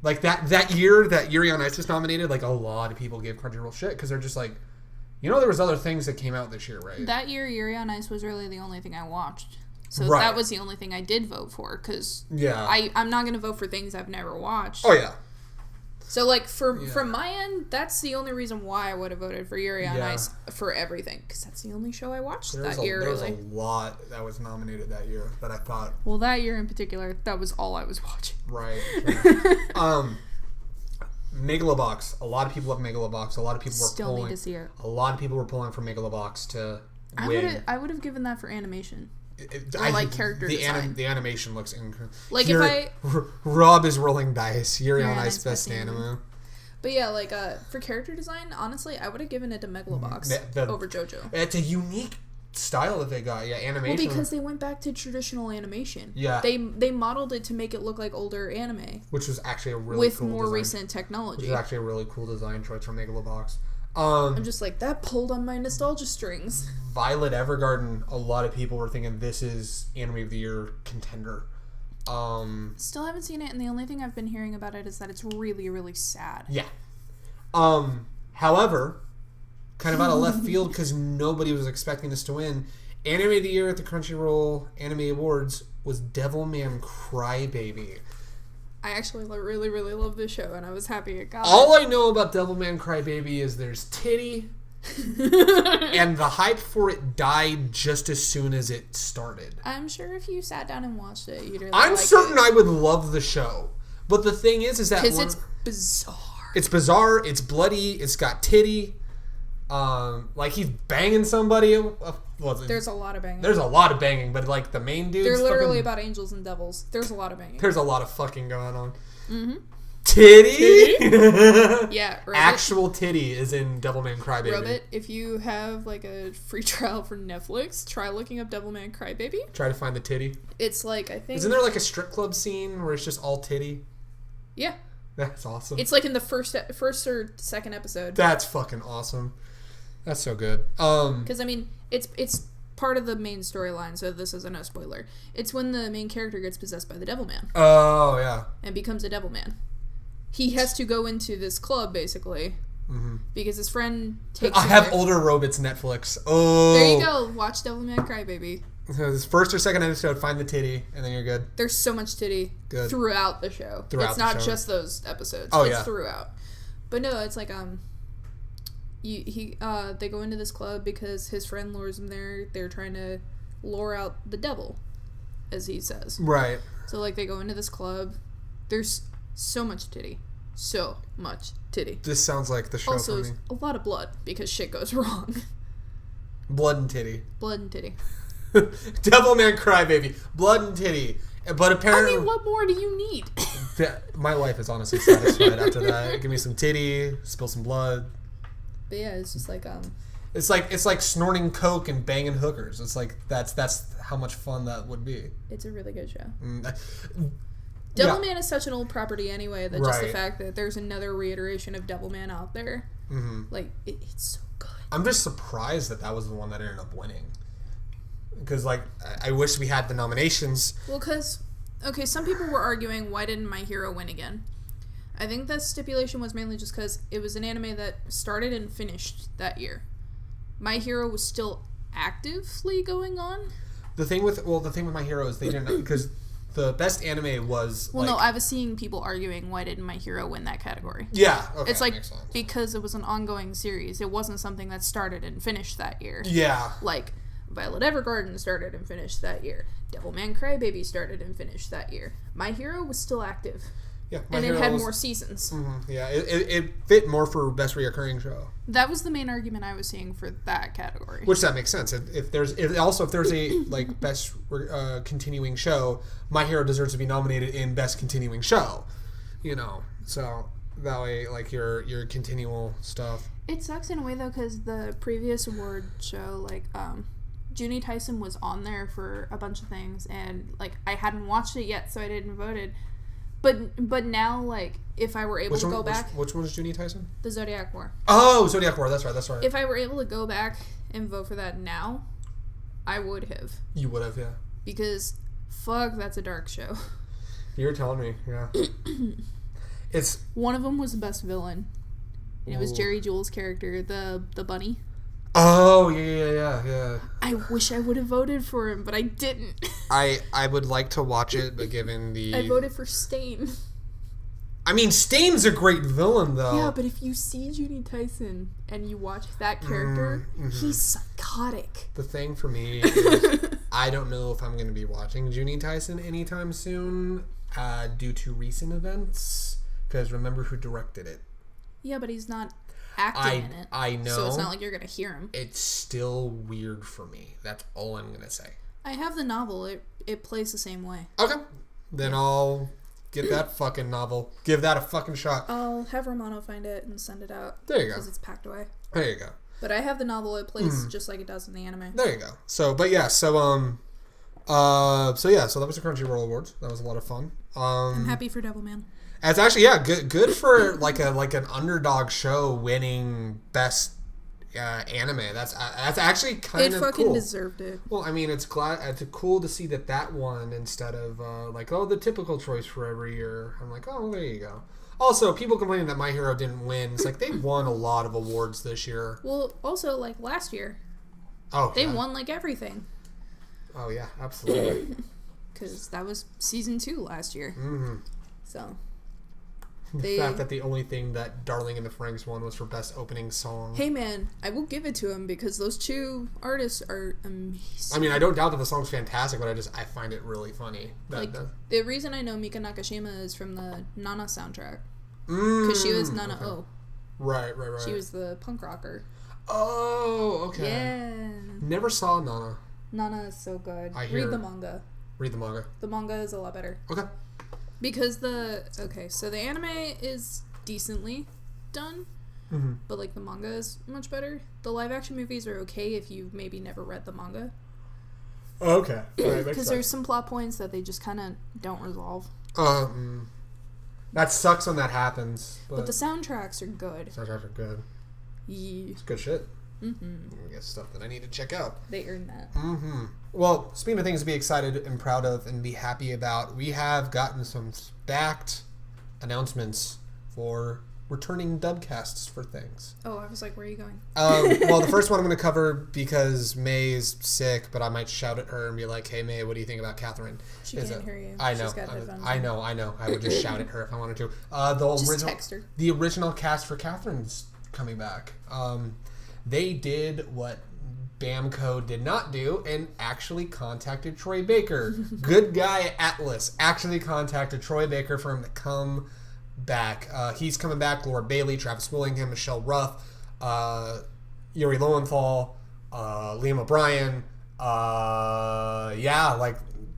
Like that year that Yuri on Ice was nominated, like a lot of people gave Crunchyroll shit because they're just like, there was other things that came out this year, right? That year, Yuri on Ice was really the only thing I watched. So that was the only thing I did vote for, because I'm not going to vote for things I've never watched. Oh, yeah. So, like, from my end, that's the only reason why I would have voted for Yuri on Ice for everything, because that's the only show I watched that year, There was a lot that was nominated that year that I thought... Well, that year in particular, that was all I was watching. Right. Megalobox. A lot of people love Megalobox. A lot of people Still need to see it. A lot of people were pulling for Megalobox to win. I would have given that for animation. Character design. The animation looks incredible. Like Rob is rolling dice. Yuri on Ice best anime. But yeah, like for character design, honestly, I would have given it to Megalobox over JoJo. It's a unique style that they got. Yeah, animation. Well, because they went back to traditional animation. Yeah. They modeled it to make it look like older anime, which was actually a really cool more design. Recent technology. Which is actually a really cool design choice from Megalobox. I'm just like, that pulled on my nostalgia strings. Violet Evergarden, a lot of people were thinking this is Anime of the Year contender. Still haven't seen it, and the only thing I've been hearing about it is that it's really, really sad. Yeah. However, kind of out of left field because nobody was expecting this to win, Anime of the Year at the Crunchyroll Anime Awards was Devilman Crybaby. I actually really, really love this show, and I was happy it got All I know about Devilman Crybaby is there's titty, and the hype for it died just as soon as it started. I'm sure if you sat down and watched it, you'd really I'm certain I would love the show. But the thing is that... Because it's bizarre. It's bizarre, it's bloody, it's got titty. Like he's banging somebody. There's a lot of banging. There's a lot of banging, but like the main dude's they're literally about angels and devils. There's a lot of banging. There's a lot of fucking going on. Mm-hmm. Titty? Yeah. Robert, actual titty is in Devilman Crybaby. Robert, if you have like a free trial for Netflix, try looking up Devilman Crybaby. Try to find the titty. It's like, I think... Isn't there like a strip club scene where it's just all titty? Yeah. That's awesome. It's like in the first or second episode. That's fucking awesome. That's so good. Because I mean, it's part of the main storyline, so this isn't a spoiler. It's when the main character gets possessed by the Devil Man. Oh yeah. And becomes a Devil Man. He has to go into this club basically because his friend takes. I have older Robots Netflix. Oh. There you go. Watch Devilman Crybaby. So this first or second episode, find the titty, and then you're good. There's so much titty throughout the show. It's not just those episodes. Oh, it's throughout. But no, it's like they go into this club because his friend lures him there. They're trying to lure out the devil, as he says. Right. So like they go into this club. There's so much titty. So much titty. This sounds like the show also, for me. A lot of blood because shit goes wrong. Blood and titty. Blood and titty. Devilman Crybaby. Blood and titty. But apparently... I mean, what more do you need? My life is honestly satisfied after that. Give me some titty, spill some blood. But yeah, it's just like... It's like snorting coke and banging hookers. It's like, that's how much fun that would be. It's a really good show. Devilman is such an old property anyway that just the Right. fact that there's another reiteration of Devilman out there, like, it's so good. I'm just surprised that was the one that ended up winning. Because, like, I wish we had the nominations. Well, because, okay, some people were arguing, why didn't My Hero win again? I think that stipulation was mainly just because it was an anime that started and finished that year. My Hero was still actively going on. The thing with My Hero is they didn't, because the best anime was, Well, no, I was seeing people arguing, why didn't My Hero win that category? Yeah, okay. It's like, makes sense. because it was an ongoing series. It wasn't something that started and finished that year. Yeah. Like, Violet Evergarden started and finished that year. Devilman Crybaby started and finished that year. My Hero was still active. Yeah, And it had more seasons. Yeah, it fit more for best reoccurring show. That was the main argument I was seeing for that category. Which that makes sense. If there's a like best continuing show, My Hero deserves to be nominated in best continuing show. You know, so that way, like your continual stuff. It sucks in a way though, because the previous award show, like, Junie Tyson was on there for a bunch of things, and like I hadn't watched it yet, so I didn't vote it. But now, like, if I were able to go back... Which one is Junie Tyson? The Zodiac War. Oh, Zodiac War. That's right. If I were able to go back and vote for that now, I would have. You would have, yeah. Because, fuck, that's a dark show. You're telling me, yeah. It's... One of them was the best villain. And it was Jerry Jewell's character, the bunny. Oh, yeah. I wish I would have voted for him, but I didn't. I would like to watch it, but given the... I voted for Stain. I mean, Stain's a great villain, though. Yeah, but if you see Junie Tyson and you watch that character, he's psychotic. The thing for me is I don't know if I'm going to be watching Junie Tyson anytime soon due to recent events, because remember who directed it. Yeah, but he's not acting in it. I know. So it's not like you're going to hear him. It's still weird for me. That's all I'm going to say. I have the novel. It plays the same way. Okay. Then I'll get that fucking novel. Give that a fucking shot. I'll have Romano find it and send it out. There you go. Because it's packed away. There you go. But I have the novel. It plays just like it does in the anime. There you go. So that was the Crunchyroll Awards. That was a lot of fun. I'm happy for Devilman. It's actually good for like an underdog show winning best anime. That's actually kind of cool. It fucking deserved it. Well, I mean, it's cool to see that one instead of the typical choice for every year. I'm like, oh, there you go. Also, people complaining that My Hero didn't win. It's like they won a lot of awards this year. Well, also like last year. Oh, they won like everything. Oh yeah, absolutely. Because that was season 2 last year. Mm-hmm. So. The fact that the only thing that Darling in the Franxx won was for best opening song. Hey man, I will give it to him because those two artists are amazing. I mean, I don't doubt that the song's fantastic, but I find it really funny. The reason I know Mika Nakashima is from the Nana soundtrack. Because she was Nana O. Right. She was the punk rocker. Oh, okay. Yeah. Never saw Nana. Nana is so good. Read the manga. Read the manga. The manga is a lot better. Okay. Because so the anime is decently done, but like the manga is much better. The live action movies are okay if you maybe never read the manga. Okay. Because there's some plot points that they just kind of don't resolve. That sucks when that happens. But the soundtracks are good. Soundtracks are good. Yeah. It's good shit. I guess stuff that I need to check out. They earn that. Well, speaking of things to be excited and proud of and be happy about, we have gotten some backed announcements for returning dubcasts for things. Oh, I was like, where are you going? Well, the first one I'm going to cover because May's sick, but I might shout at her and be like, hey, May, what do you think about Catherine? She can't hear you. I know. She's got headphones I know. I would just shout at her if I wanted to. Just text her. The original cast for Catherine's coming back. They did what Bamco did not do and actually contacted Troy Baker. Good guy Atlas actually contacted Troy Baker for him to come back. He's coming back. Laura Bailey, Travis Willingham, Michelle Ruff, Yuri Lowenthal, Liam O'Brien.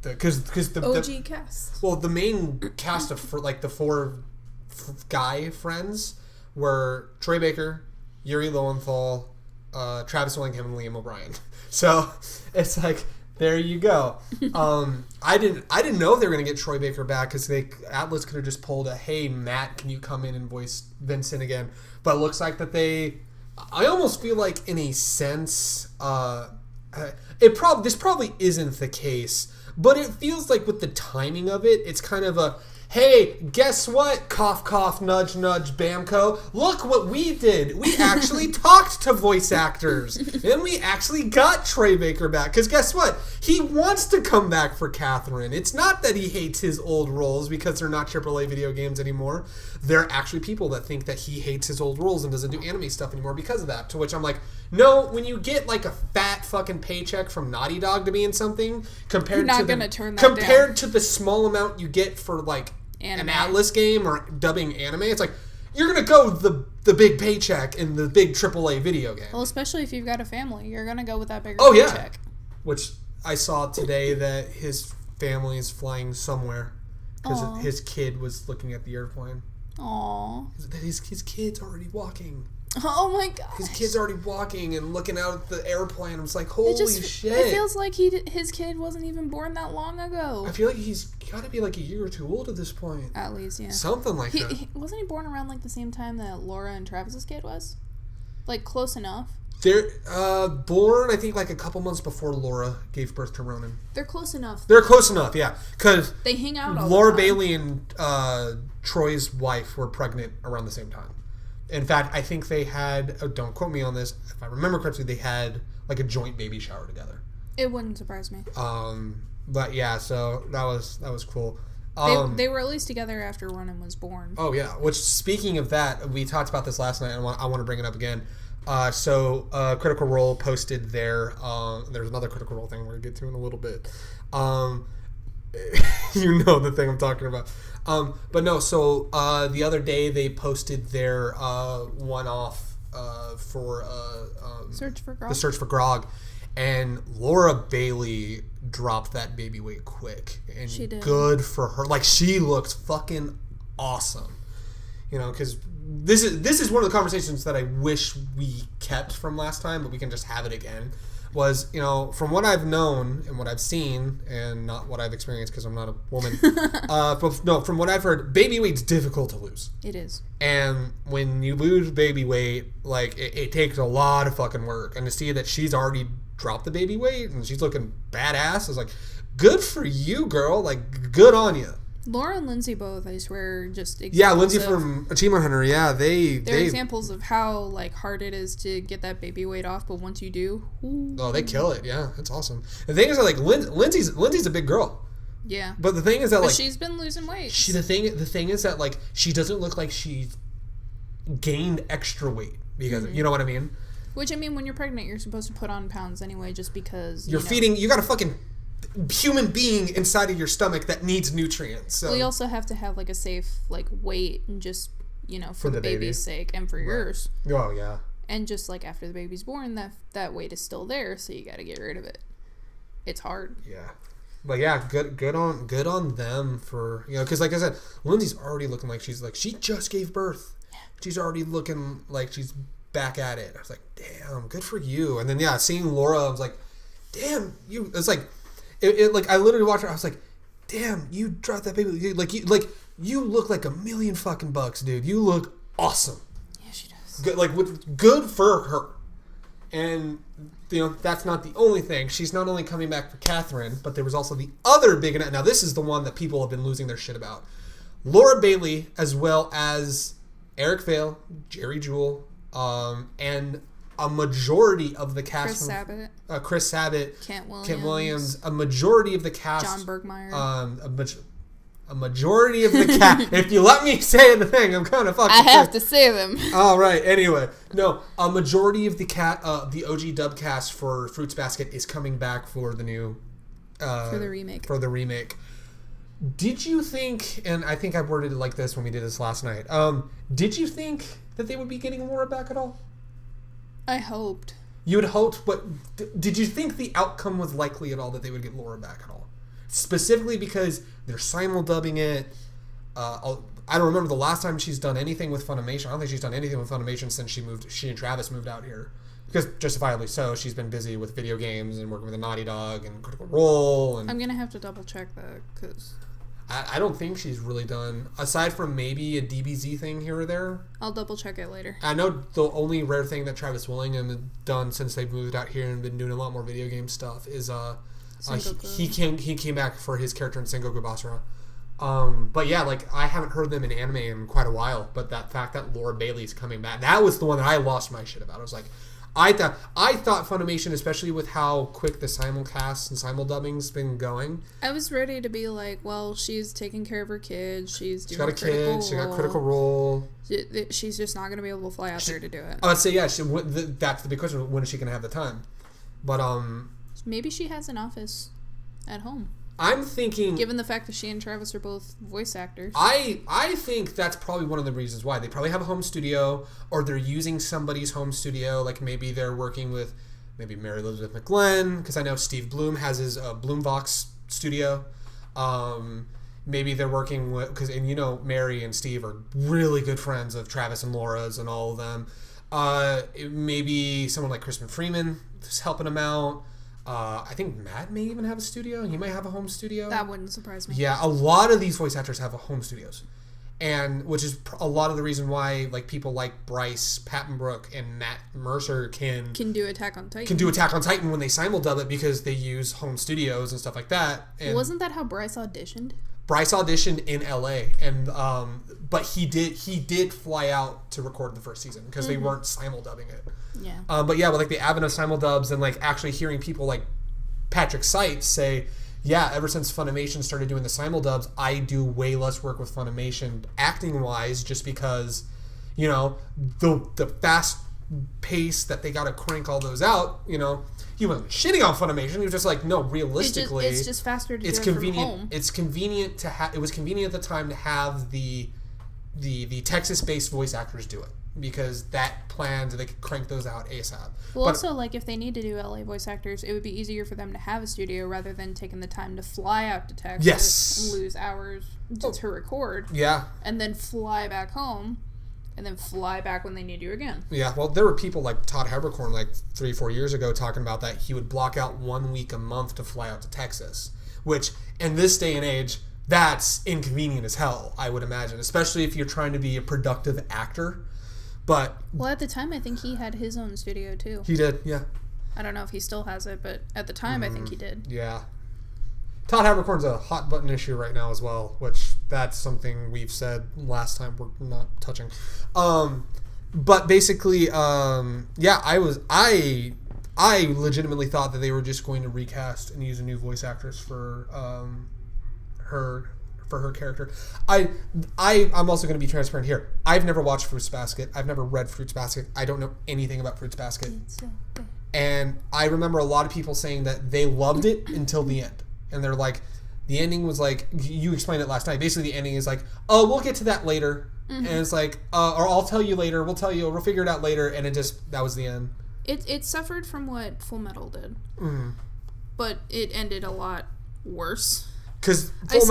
Because the OG cast. Well, the main cast of the four guy friends were Troy Baker, Yuri Lowenthal, Travis Willingham, and Liam O'Brien. So it's like There you go. I didn't know they were gonna get Troy Baker back because Atlas could have just pulled a, hey Matt, can you come in and voice Vincent again? But it looks like that I almost feel like in a sense, this probably isn't the case, but it feels like with the timing of it, it's kind of a, hey, guess what? Cough, cough, nudge, nudge, Bamco. Look what we did. We actually talked to voice actors. And we actually got Troy Baker back. Because guess what? He wants to come back for Catherine. It's not that he hates his old roles because they're not AAA video games anymore. There are actually people that think that he hates his old roles and doesn't do anime stuff anymore because of that. To which I'm like, no, when you get like a fat fucking paycheck from Naughty Dog to be in something, compared to the small amount you get for like an Atlas game or dubbing anime, it's like you're gonna go the big paycheck in the big AAA video game. Well, especially if you've got a family, you're gonna go with that bigger Yeah. paycheck. Which I saw today that his family is flying somewhere because his kid was looking at the airplane. Aww. His kid's already walking. Oh my god. His kid's already walking and looking out at the airplane. I was like, holy shit. It feels like his kid wasn't even born that long ago. I feel like he's got to be like a year or two old at this point. At least, yeah. Something like that. Wasn't he born around like the same time that Laura and Travis's kid was? Like close enough. They're born, I think, like a couple months before Laura gave birth to Ronan. They're close enough. They're close enough, yeah. Because they hang out all Laura the time. Bailey and Troy's wife were pregnant around the same time. In fact, I think they had, don't quote me on this, if I remember correctly, they had like a joint baby shower together. It wouldn't surprise me. But yeah, so that was cool. They were at least together after Ronan was born. Oh yeah, which speaking of that, we talked about this last night and I want to bring it up again. Critical Role posted there's another Critical Role thing we're going to get to in a little bit. You know the thing I'm talking about. But no, so the other day they posted their one-off for Search for Grog. The Search for Grog, and Laura Bailey dropped that baby weight quick, and she did. Good for her. Like, she looked fucking awesome, you know, because this is one of the conversations that I wish we kept from last time, but we can just have it again. Was, you know, from what I've known and what I've seen, and not what I've experienced because I'm not a woman, but no, from what I've heard, baby weight's difficult to lose. It is. And when you lose baby weight, like, it takes a lot of fucking work. And to see that she's already dropped the baby weight and she's looking badass, is like, good for you, girl. Like, good on you. Laura and Lindsay both, I swear, just examples. Yeah, Lindsay from Achievement Hunter, yeah, they're examples of how, like, hard it is to get that baby weight off, but once you do, ooh. Oh, they kill it, yeah, it's awesome. The thing is that, like, Lindsay's a big girl. Yeah. But the thing is that, like, she's been losing weight. The thing is that, like, she doesn't look like she's gained extra weight, because, you know what I mean? Which, I mean, when you're pregnant, you're supposed to put on pounds anyway, just because, you got a fucking human being inside of your stomach that needs nutrients. So. Well, you also have to have like a safe like weight, and just for the baby's sake and for yours. Oh yeah. And just like after the baby's born, that weight is still there, so you got to get rid of it. It's hard. Yeah, but yeah, good on them for because like I said, Lindsay's already looking like she just gave birth. Yeah. She's already looking like she's back at it. I was like, damn, good for you. And then seeing Laura, I was like, damn, you. It's like. It like I literally watched her. I was like, "Damn, you dropped that baby! You look like $1,000,000 fucking bucks, dude. You look awesome." Yeah, she does. Good for her. And that's not the only thing. She's not only coming back for Catherine, but there was also the other big. Now this is the one that people have been losing their shit about. Laura Bailey, as well as Eric Vale, Jerry Jewell, and a majority of the cast. Chris Sabat. Kent Williams. A majority of the cast. John Bergmeyer. A majority of the cast. If you let me say the thing, I'm kind of fucking. I have to say them. All right. Anyway, no. A majority of the OG dub cast for Fruits Basket is coming back for the new. For the remake. For the remake. Did you think? And I think I worded it like this when we did this last night. Did you think that they would be getting Laura back at all? I hoped. You had hoped, but did you think the outcome was likely at all that they would get Laura back at all? Specifically because they're simul-dubbing it. I don't remember the last time she's done anything with Funimation. I don't think she's done anything with Funimation since she and Travis moved out here. because justifiably so, she's been busy with video games and working with a Naughty Dog and Critical Role. And I'm gonna have to double check that because I don't think she's really done, aside from maybe a DBZ thing here or there. I'll double check it later. I know the only rare thing that Travis Willingham has done since they've moved out here and been doing a lot more video game stuff is he came back for his character in Sengoku Basara. But yeah, like I haven't heard them in anime in quite a while. But that fact that Laura Bailey's coming back, that was the one that I lost my shit about. I was like, I thought Funimation, especially with how quick the simulcasts and simuldubbing's been going. I was ready to be like, well, she's taking care of her kids. She's got a kid. She got Critical Role. She's just not going to be able to fly out there to do it. I would say yeah. That's the big question. When is she going to have the time? But maybe she has an office at home. I'm thinking, given the fact that she and Travis are both voice actors, I think that's probably one of the reasons why they probably have a home studio, or they're using somebody's home studio. Like maybe they're working with Mary Elizabeth McGlenn, because I know Steve Bloom has his Bloomvox studio. Maybe they're working with, and Mary and Steve are really good friends of Travis and Laura's and all of them. Maybe someone like Crispin Freeman is helping them out. I think Matt may even have a studio. He might have a home studio. That wouldn't surprise me. Yeah, a lot of these voice actors have home studios, and which is a lot of the reason why like people like Bryce Papenbrook and Matt Mercer can do Attack on Titan. Can do Attack on Titan when they simuldub it because they use home studios and stuff like that. And wasn't that how Bryce auditioned? Bryce auditioned in LA, and but he did fly out to record the first season because they weren't simuldubbing it. Yeah. But yeah, with like the advent of simuldubs and like actually hearing people like Patrick Seitz say, yeah, ever since Funimation started doing the simuldubs, I do way less work with Funimation acting wise, just because the fast pace that they got to crank all those out. He wasn't shitting on Funimation. He was just like, no, realistically, it's just faster to do it convenient. From home. It's convenient to have. It was convenient at the time to have the Texas-based voice actors do it because that planned they could crank those out ASAP. Well, also like if they need to do LA voice actors, it would be easier for them to have a studio rather than taking the time to fly out to Texas and lose hours to record. Yeah, and then fly back home. And then fly back when they need you again. Yeah, well, there were people like Todd Haberkorn like 3-4 years ago talking about that. He would block out 1 week a month to fly out to Texas, which in this day and age, that's inconvenient as hell, I would imagine, especially if you're trying to be a productive actor. But well, at the time, I think he had his own studio too. He did, yeah. I don't know if he still has it, but at the time, I think he did. Yeah. Todd Haberkorn's a hot button issue right now as well, which that's something we've said last time we're not touching. But basically, yeah, I legitimately thought that they were just going to recast and use a new voice actress for her character. I'm also going to be transparent here. I've never watched Fruits Basket. I've never read Fruits Basket. I don't know anything about Fruits Basket. It's so good. And I remember a lot of people saying that they loved it until the end. And they're like, the ending was like, you explained it last night. Basically, the ending is like, oh, we'll get to that later. Mm-hmm. And it's like, or I'll tell you later. We'll figure it out later. And that was the end. It suffered from what Full Metal did. Mm-hmm. But it ended a lot worse. Because Full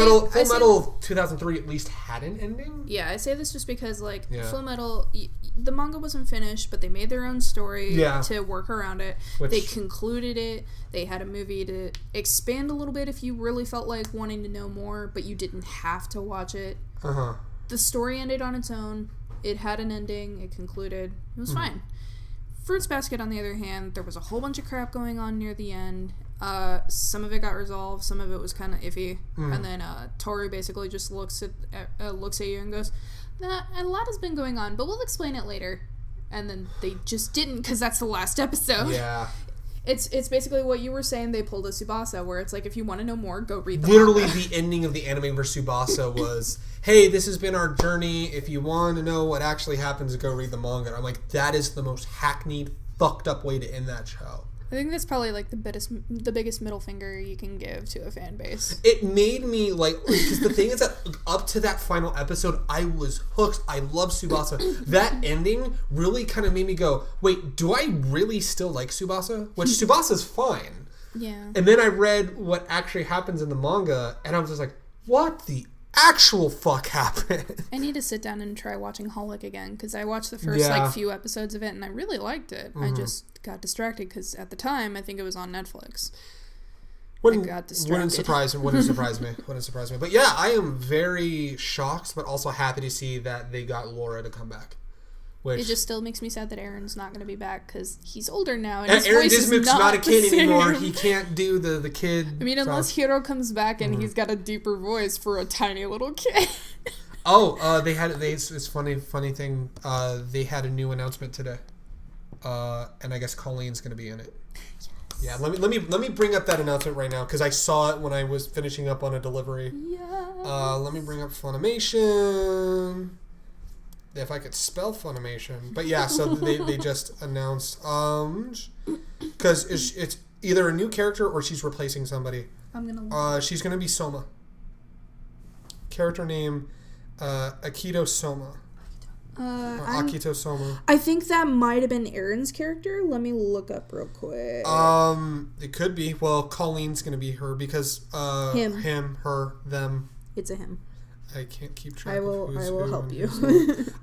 Metal 2003 at least had an ending? Yeah, I say this just because, Full Metal, the manga wasn't finished, but they made their own story to work around it. They concluded it. They had a movie to expand a little bit if you really felt like wanting to know more, but you didn't have to watch it. Uh-huh. The story ended on its own. It had an ending. It concluded. It was fine. Fruits Basket, on the other hand, there was a whole bunch of crap going on near the end. Some of it got resolved, some of it was kind of iffy, and then Tori basically just looks at you and goes, "Nah, a lot has been going on, but we'll explain it later." And then they just didn't, because that's the last episode. Yeah. It's basically what you were saying. They pulled a Tsubasa, where it's like, if you want to know more, go read the Literally, manga. The ending of the anime for Tsubasa was, hey, this has been our journey. If you want to know what actually happens, go read the manga. And I'm like, that is the most hackneyed, fucked up way to end that show. I think that's probably like the biggest middle finger you can give to a fan base. It made me because the thing is that up to that final episode, I was hooked. I love Tsubasa. That ending really kind of made me go, wait, do I really still like Tsubasa? Which Tsubasa's fine. Yeah. And then I read what actually happens in the manga, and I was just like, what the actual fuck happened? I need to sit down and try watching Holic again, because I watched the first few episodes of it and I really liked it. I just got distracted because at the time I think it was on Netflix. Wouldn't surprise me. Wouldn't surprise me. But yeah, I am very shocked, but also happy to see that they got Laura to come back. Which, it just still makes me sad that Aaron's not going to be back because he's older now. And Aaron his voice Dismuke's is not a kid the same. anymore. He can't do the kid. I mean, unless Hiro comes back and he's got a deeper voice for a tiny little kid. It's funny thing. They had a new announcement today, and I guess Colleen's going to be in it. Yeah, let me bring up that announcement right now because I saw it when I was finishing up on a delivery. Yeah. Let me bring up Funimation. If I could spell Funimation, but yeah, so they just announced because it's either a new character or she's replacing somebody. I'm gonna. She's gonna be Soma. Character name, Akito Soma. Akito Soma. I think that might have been Aaron's character. Let me look up real quick. It could be. Well, Colleen's gonna be her because him, her, them. It's a him. I can't keep track. I will help you.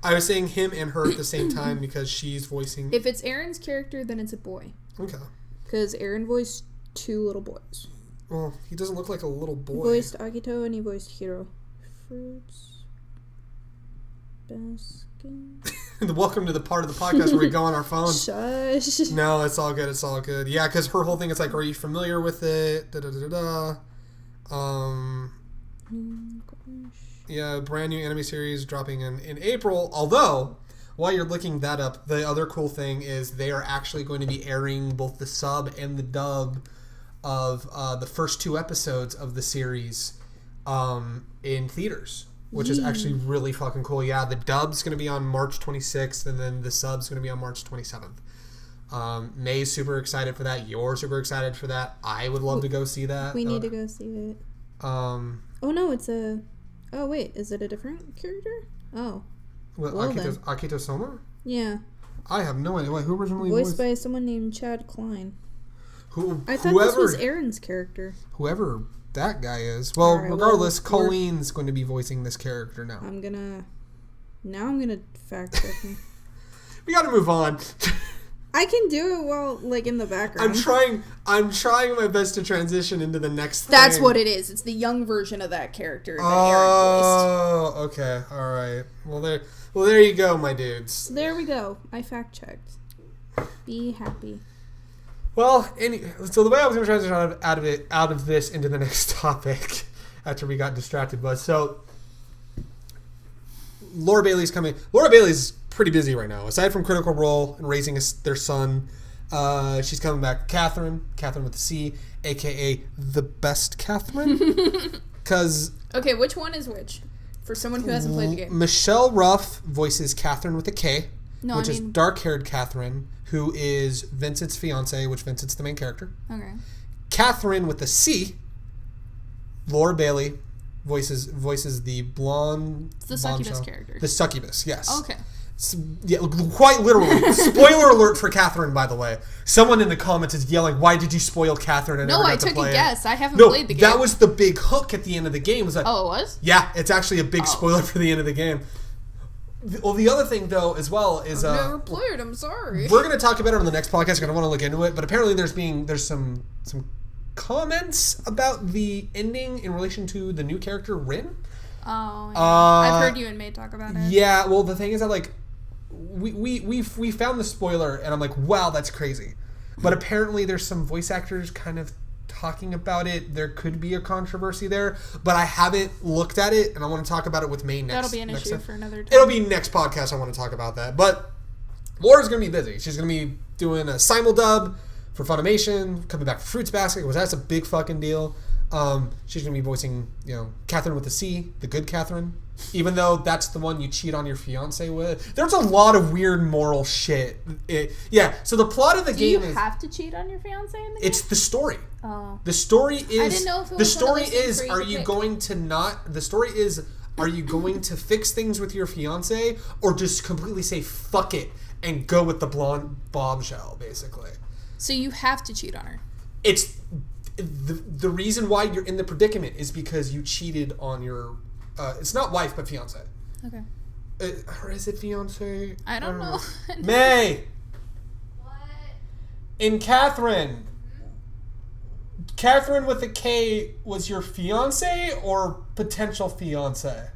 I was saying him and her at the same time because she's voicing. If it's Aaron's character, then it's a boy. Okay. Because Aaron voiced 2 little boys. Well, he doesn't look like a little boy. He voiced Akito and he voiced Hiro. Fruits. Baskin. Welcome to the part of the podcast where we go on our phone. Shush. No, it's all good. It's all good. Yeah, because her whole thing is like, are you familiar with it? Da da da da. Yeah, brand new anime series dropping in April. Although, while you're looking that up, the other cool thing is they are actually going to be airing both the sub and the dub of the first 2 episodes of the series in theaters, which is actually really fucking cool. Yeah, the dub's going to be on March 26th, and then the sub's going to be on March 27th. May's super excited for that. You're super excited for that. I would love to go see that. We need to go see it. Oh, no, it's a... Oh, wait, is it a different character? Oh. What, well, Akito Soma? Yeah. I have no idea. Wait, who originally voiced by someone named Chad Klein. I thought this was Aaron's character. Whoever that guy is. Well, right, regardless, Colleen's going to be voicing this character now. I'm gonna fact check him. We gotta move on. I can do it while, like, in the background. I'm trying my best to transition into the next thing. That's what it is. It's the young version of that character that Aaron voiced. Oh, okay. All right. Well, there you go, my dudes. There we go. I fact checked. Be happy. Well, so the way I was going to transition out of this into the next topic after we got distracted was, so Laura Bailey's coming. Laura Bailey's pretty busy right now. Aside from Critical Role and raising their son, she's coming back. Catherine with the C, a.k.a. the best Catherine. Okay, which one is which? For someone who hasn't played the game. Michelle Ruff voices Catherine with a K, is dark-haired Catherine, who is Vincent's fiance, which Vincent's the main character. Okay. Catherine with a C, Laura Bailey voices the blonde. It's the succubus character. The succubus, yes. Okay. Yeah, quite literally. Spoiler alert for Catherine, by the way. Someone in the comments is yelling, "Why did you spoil Catherine?" No, I took a guess. I haven't played the game. That was the big hook at the end of the game. Was like, oh, it was? Yeah, it's actually a big spoiler for the end of the game. Well, the other thing, though, as well, is... I've never played, I'm sorry. We're going to talk about it on the next podcast. I'm going to want to look into it. But apparently there's some comments about the ending in relation to the new character, Rin. Oh, yeah. I've heard you and May talk about it. Yeah, well, the thing is that, like, we found the spoiler, and I'm like, wow, that's crazy. But apparently there's some voice actors kind of talking about it. There could be a controversy there, but I haven't looked at it, and I want to talk about it with May next. That'll be an issue time. For another time. It'll be next podcast. I want to talk about that. But Laura's going to be busy. She's going to be doing a simuldub for Funimation, coming back for Fruits Basket, because that's a big fucking deal. She's going to be voicing, Catherine with a C, the good Catherine. Even though that's the one you cheat on your fiance with. There's a lot of weird moral shit. So the plot of the game is... Do you have to cheat on your fiance in the game? It's the story. Oh. The story is... I didn't know if it was the story one of those is, things are where you you pick. going to not... The story is, are you going to fix things with your fiance or just completely say fuck it and go with the blonde bombshell, basically? So you have to cheat on her. It's... The reason why you're in the predicament is because you cheated on your It's not wife, but fiance. Okay. Or is it fiance? I don't know. May! What? In Catherine. Catherine with a K was your fiance or potential fiance? I don't remember.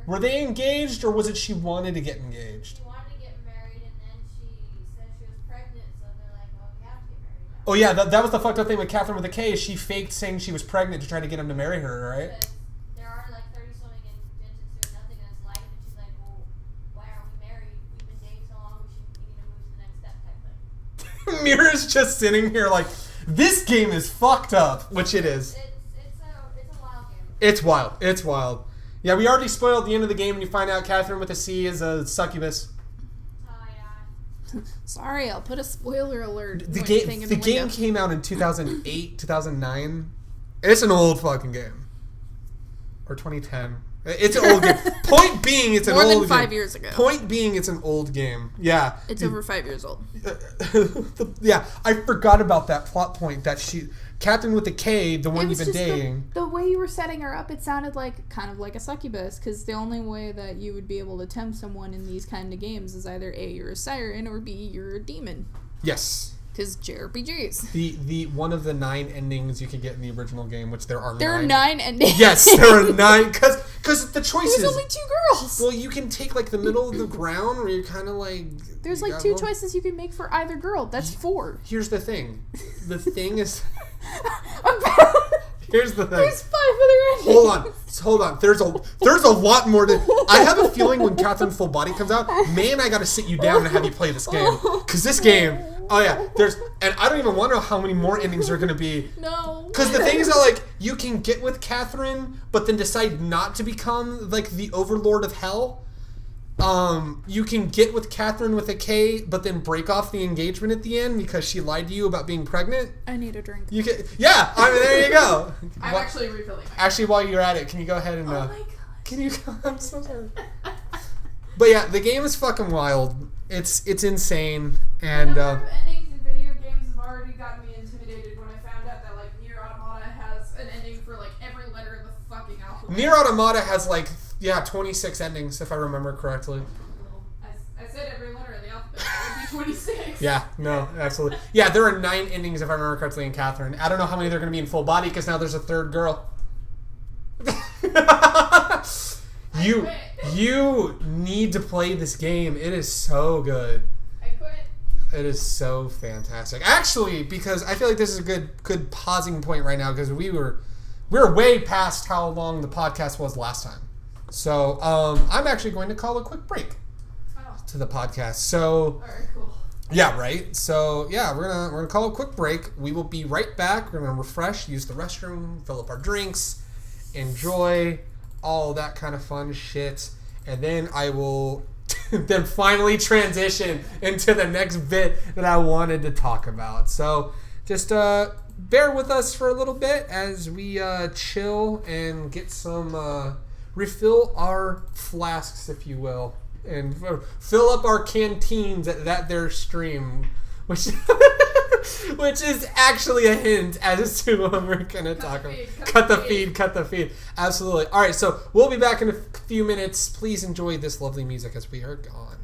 Were they engaged, or was it she wanted to get engaged? She wanted to get married, and then she said she was pregnant, so they're like, well, we have to get married now. Oh yeah, that was the fucked up thing with Catherine with a K. Is she faked saying she was pregnant to try to get him to marry her, right? Because there are like 30 swimming and Vincent's doing nothing in his life, and she's like, well, why aren't we married? We've been dating so long, we need to move to the next step type thing. Mira's just sitting here like, this game is fucked up, which it is. It's a wild game. It's wild. It's wild. Yeah, we already spoiled the end of the game, and you find out Catherine with a C is a succubus. Oh, yeah. Sorry, I'll put a spoiler alert. The thing game in the the game window. came out in 2008, 2009. It's an old fucking game. Or 2010. It's an old game. Point being, it's an More old game. than 5 years ago. Point being, it's an old game. Yeah. It's over 5 years old. Yeah, I forgot about that plot point that Catherine with the K, the one you've been dating. The way you were setting her up, it sounded like kind of like a succubus, because the only way that you would be able to tempt someone in these kind of games is either A, you're a siren, or B, you're a demon. Yes. Because JRPGs. The one of the 9 endings you could get in the original game, which there are 9. There are 9 endings. Yes, there are 9, because the choices. There's only 2 girls. Well, you can take like the middle of the ground where you're kind of like. There's you like got 2 one. choices you can make for either girl. That's 4. Here's the thing. The thing is. About- Here's the thing. There's 5 other endings. Hold on. There's a lot more to. I have a feeling when Catherine Full Body comes out, man, I got to sit you down and have you play this game, because this game. Oh yeah, and I don't even want to know how many more endings there are gonna be. No. Because the thing is that, like, you can get with Catherine, but then decide not to become, like, the overlord of hell. You can get with Catherine with a K, but then break off the engagement at the end because she lied to you about being pregnant. I need a drink. You can, yeah, I mean, there you go. I'm actually refilling my Actually, while you're at it, can you go ahead and, Oh my god. can you, I'm so sorry. But yeah, the game is fucking wild. It's insane, and, The number of endings in video games have already gotten me intimidated when I found out that, like, Nier Automata has an ending for, like, every letter in the fucking alphabet. Nier Automata has, like, 26 endings, if I remember correctly. Well, I said every letter in the alphabet. That would be 26. Yeah, no, absolutely. Yeah, there are 9 endings, if I remember correctly, in Catherine. I don't know how many they're going to be in Full Body, because now there's a 3rd girl. You need to play this game. It is so good. I quit. It is so fantastic. Actually, because I feel like this is a good pausing point right now, because we're way past how long the podcast was last time. So I'm actually going to call a quick break to the podcast. So Alright, cool. yeah, right. So yeah, we're gonna call a quick break. We will be right back. We're gonna refresh, use the restroom, fill up our drinks, enjoy all that kind of fun shit, and then I will then finally transition into the next bit that I wanted to talk about. So just bear with us for a little bit as we chill and get some refill our flasks, if you will, and fill up our canteens at that there stream, which which is actually a hint as to what we're gonna talk about. Cut the feed. Absolutely. All right, so we'll be back in a few minutes. Please enjoy this lovely music as we are gone.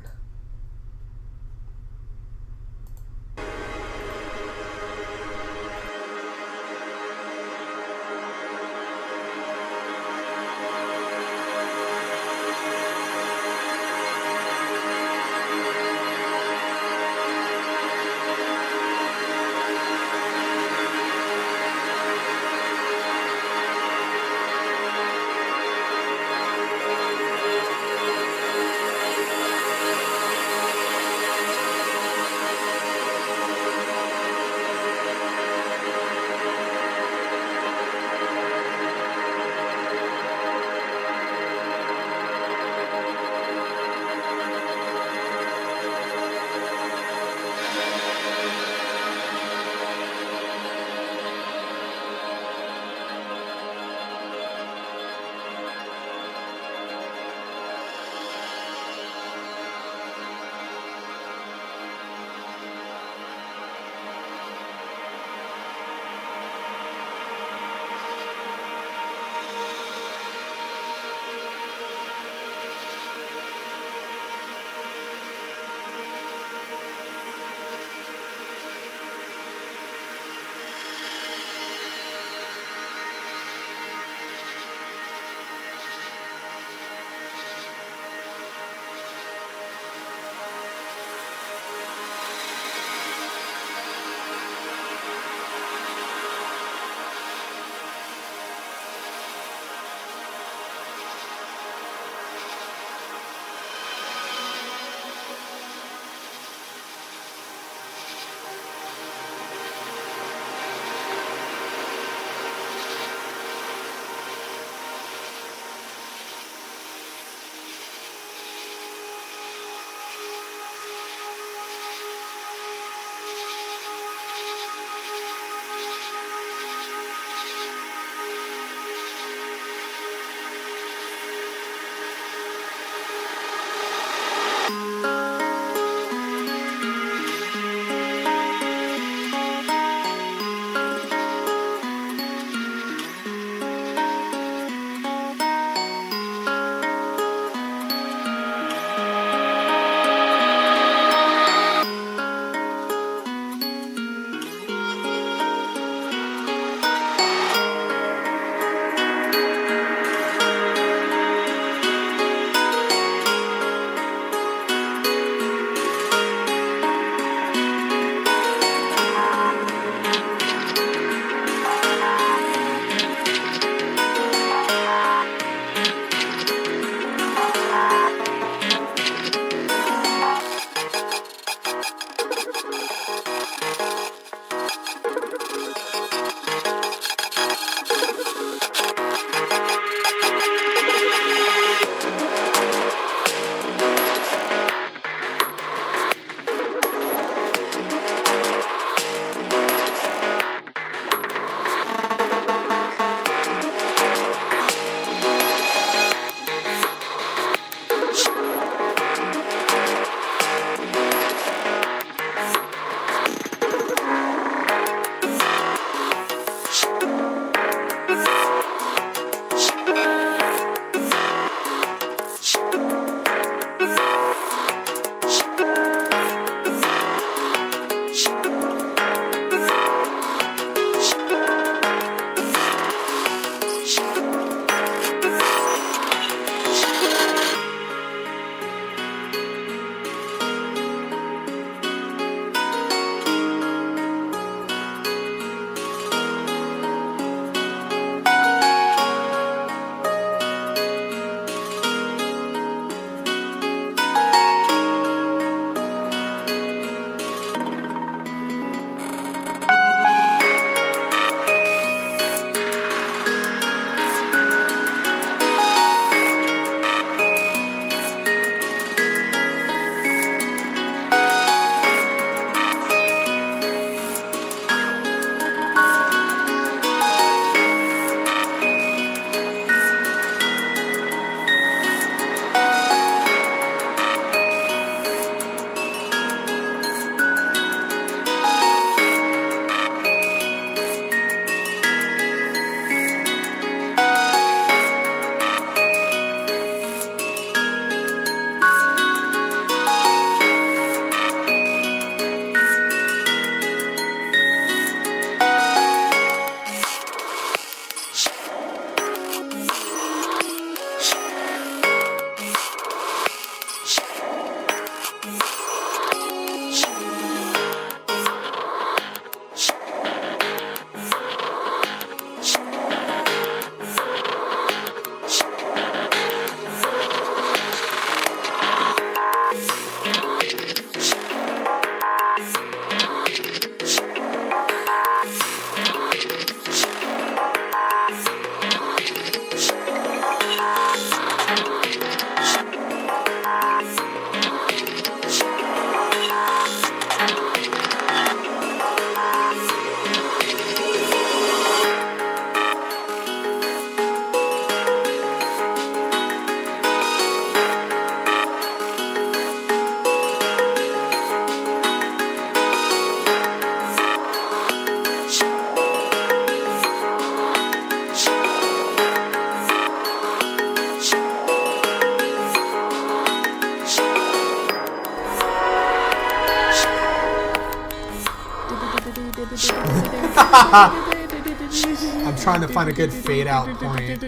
I'm trying to find a good fade out point.